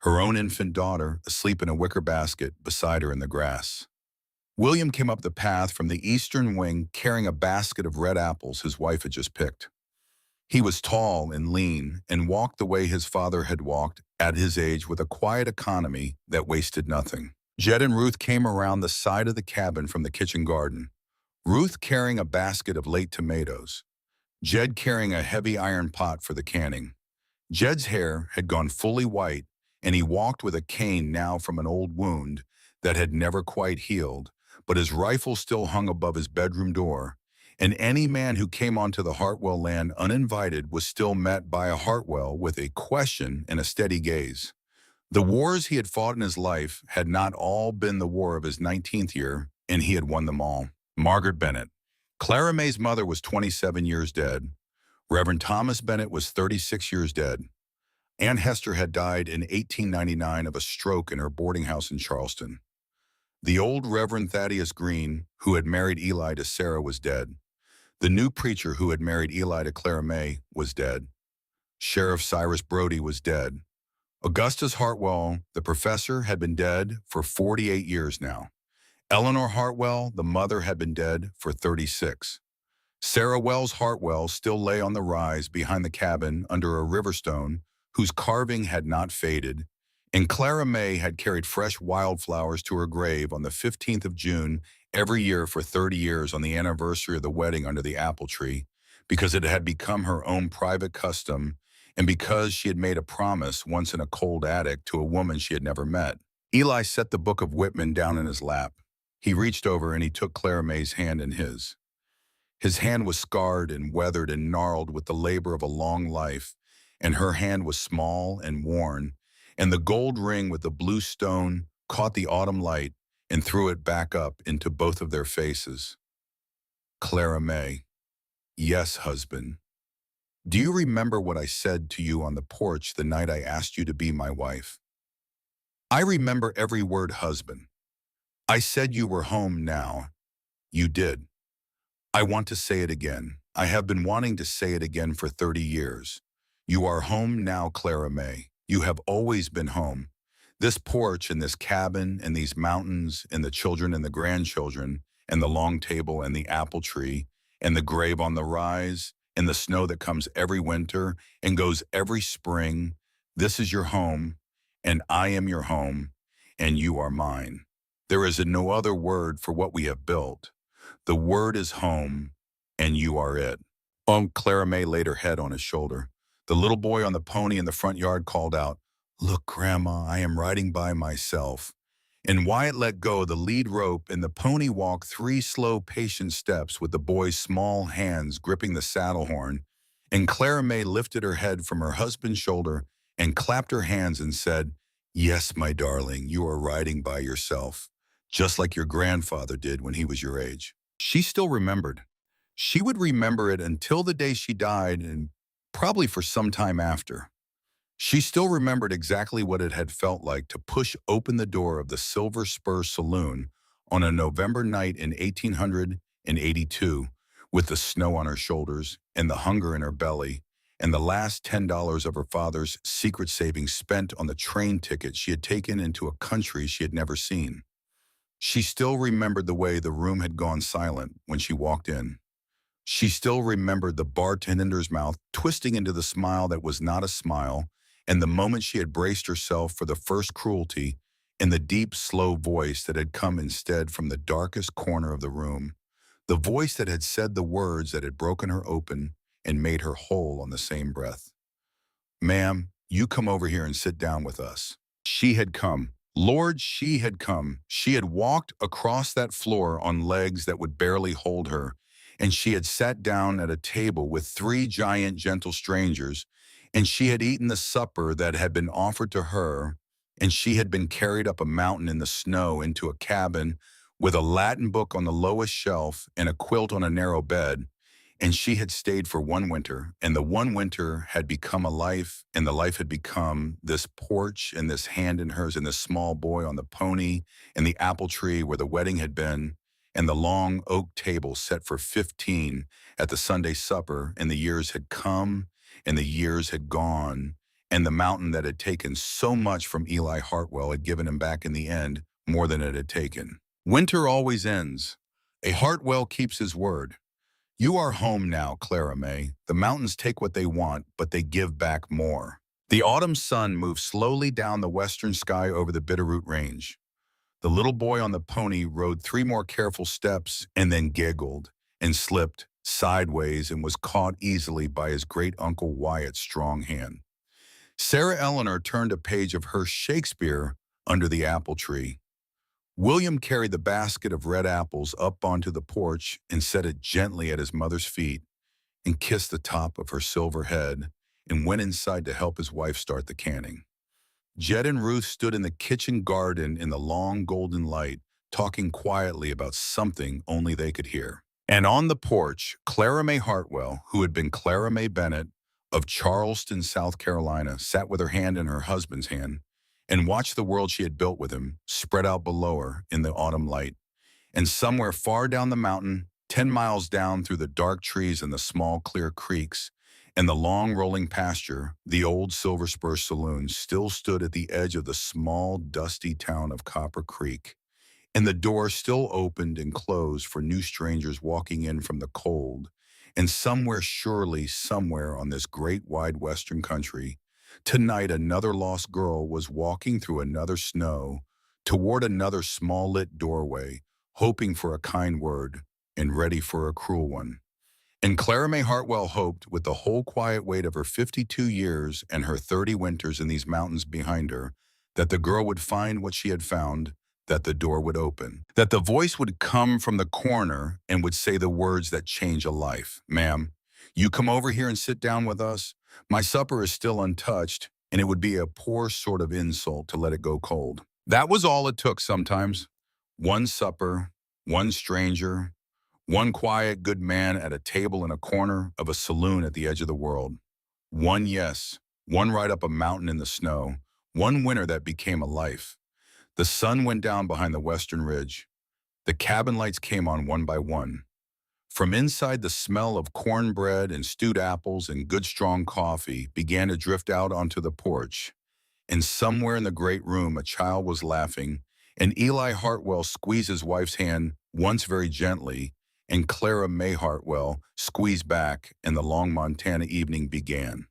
her own infant daughter asleep in a wicker basket beside her in the grass. William came up the path from the eastern wing carrying a basket of red apples his wife had just picked. He was tall and lean and walked the way his father had walked at his age, with a quiet economy that wasted nothing. Jed and Ruth came around the side of the cabin from the kitchen garden, Ruth carrying a basket of late tomatoes, Jed carrying a heavy iron pot for the canning. Jed's hair had gone fully white, and he walked with a cane now from an old wound that had never quite healed, but his rifle still hung above his bedroom door, and any man who came onto the Hartwell land uninvited was still met by a Hartwell with a question and a steady gaze. The wars he had fought in his life had not all been the war of his 19th year, and he had won them all. Margaret Bennett. Clara May's mother was 27 years dead. Reverend Thomas Bennett was 36 years dead. Aunt Hester had died in 1899 of a stroke in her boarding house in Charleston. The old Reverend Thaddeus Green, who had married Eli to Sarah, was dead. The new preacher who had married Eli to Clara May was dead. Sheriff Cyrus Brody was dead. Augustus Hartwell, the professor, had been dead for 48 years now. Eleanor Hartwell, the mother, had been dead for 36. Sarah Wells Hartwell still lay on the rise behind the cabin under a riverstone whose carving had not faded, and Clara May had carried fresh wildflowers to her grave on the 15th of June every year for 30 years on the anniversary of the wedding under the apple tree, because it had become her own private custom and because she had made a promise once in a cold attic to a woman she had never met. Eli set the book of Whitman down in his lap. He reached over and he took Clara May's hand in his. His hand was scarred and weathered and gnarled with the labor of a long life, and her hand was small and worn, and the gold ring with the blue stone caught the autumn light and threw it back up into both of their faces. Clara May. Yes, husband. Do you remember what I said to you on the porch the night I asked you to be my wife? I remember every word, husband. I said you were home now. You did. I want to say it again. I have been wanting to say it again for 30 years. You are home now, Clara May. You have always been home. This porch and this cabin and these mountains and the children and the grandchildren and the long table and the apple tree and the grave on the rise and the snow that comes every winter and goes every spring. This is your home, and I am your home, and you are mine. There is no other word for what we have built. The word is home, and you are it. Clara May laid her head on his shoulder. The little boy on the pony in the front yard called out, "Look, Grandma, I am riding by myself." And Wyatt let go the lead rope, and the pony walked 3 slow, patient steps with the boy's small hands gripping the saddle horn. And Clara May lifted her head from her husband's shoulder and clapped her hands and said, "Yes, my darling, you are riding by yourself, just like your grandfather did when he was your age." She still remembered. She would remember it until the day she died, and probably for some time after. She still remembered exactly what it had felt like to push open the door of the Silver Spur Saloon on a November night in 1882, with the snow on her shoulders and the hunger in her belly, and the last $10 of her father's secret savings spent on the train ticket she had taken into a country she had never seen. She still remembered the way the room had gone silent when she walked in. She still remembered the bartender's mouth twisting into the smile that was not a smile, and the moment she had braced herself for the first cruelty, and the deep, slow voice that had come instead from the darkest corner of the room, the voice that had said the words that had broken her open and made her whole on the same breath. "Ma'am, you come over here and sit down with us." She had come. Lord, she had come. She had walked across that floor on legs that would barely hold her, and she had sat down at a table with 3 giant, gentle strangers, and she had eaten the supper that had been offered to her, and she had been carried up a mountain in the snow into a cabin with a Latin book on the lowest shelf and a quilt on a narrow bed, and she had stayed for 1 winter, and the 1 winter had become a life, and the life had become this porch and this hand in hers and this small boy on the pony and the apple tree where the wedding had been, and the long oak table set for 15 at the Sunday supper, and the years had come, and the years had gone, and the mountain that had taken so much from Eli Hartwell had given him back in the end more than it had taken. Winter always ends. A Hartwell keeps his word. You are home now, Clara May. The mountains take what they want, but they give back more. The autumn sun moved slowly down the western sky over the Bitterroot Range. The little boy on the pony rode 3 more careful steps and then giggled and slipped sideways and was caught easily by his great-uncle Wyatt's strong hand. Sarah Eleanor turned a page of her Shakespeare under the apple tree. William carried the basket of red apples up onto the porch and set it gently at his mother's feet and kissed the top of her silver head and went inside to help his wife start the canning. Jed and Ruth stood in the kitchen garden in the long golden light, talking quietly about something only they could hear. And on the porch, Clara May Hartwell, who had been Clara May Bennett of Charleston, South Carolina, sat with her hand in her husband's hand and watched the world she had built with him spread out below her in the autumn light. And somewhere far down the mountain, 10 miles down through the dark trees and the small clear creeks, and the long rolling pasture, the old Silver Spur Saloon still stood at the edge of the small, dusty town of Copper Creek. And the door still opened and closed for new strangers walking in from the cold. And somewhere, surely somewhere on this great wide western country, tonight another lost girl was walking through another snow toward another small lit doorway, hoping for a kind word and ready for a cruel one. And Clara May Hartwell hoped, with the whole quiet weight of her 52 years and her 30 winters in these mountains behind her, that the girl would find what she had found, that the door would open, that the voice would come from the corner and would say the words that change a life. "Ma'am, you come over here and sit down with us. My supper is still untouched, and it would be a poor sort of insult to let it go cold." That was all it took sometimes. 1 supper, 1 stranger, 1 quiet, good man at a table in a corner of a saloon at the edge of the world. 1 yes, 1 ride up a mountain in the snow, 1 winter that became a life. The sun went down behind the western ridge. The cabin lights came on one by one. From inside, the smell of cornbread and stewed apples and good strong coffee began to drift out onto the porch. And somewhere in the great room, a child was laughing, and Eli Hartwell squeezed his wife's hand once very gently, and Clara May Hartwell squeezed back, and the long Montana evening began.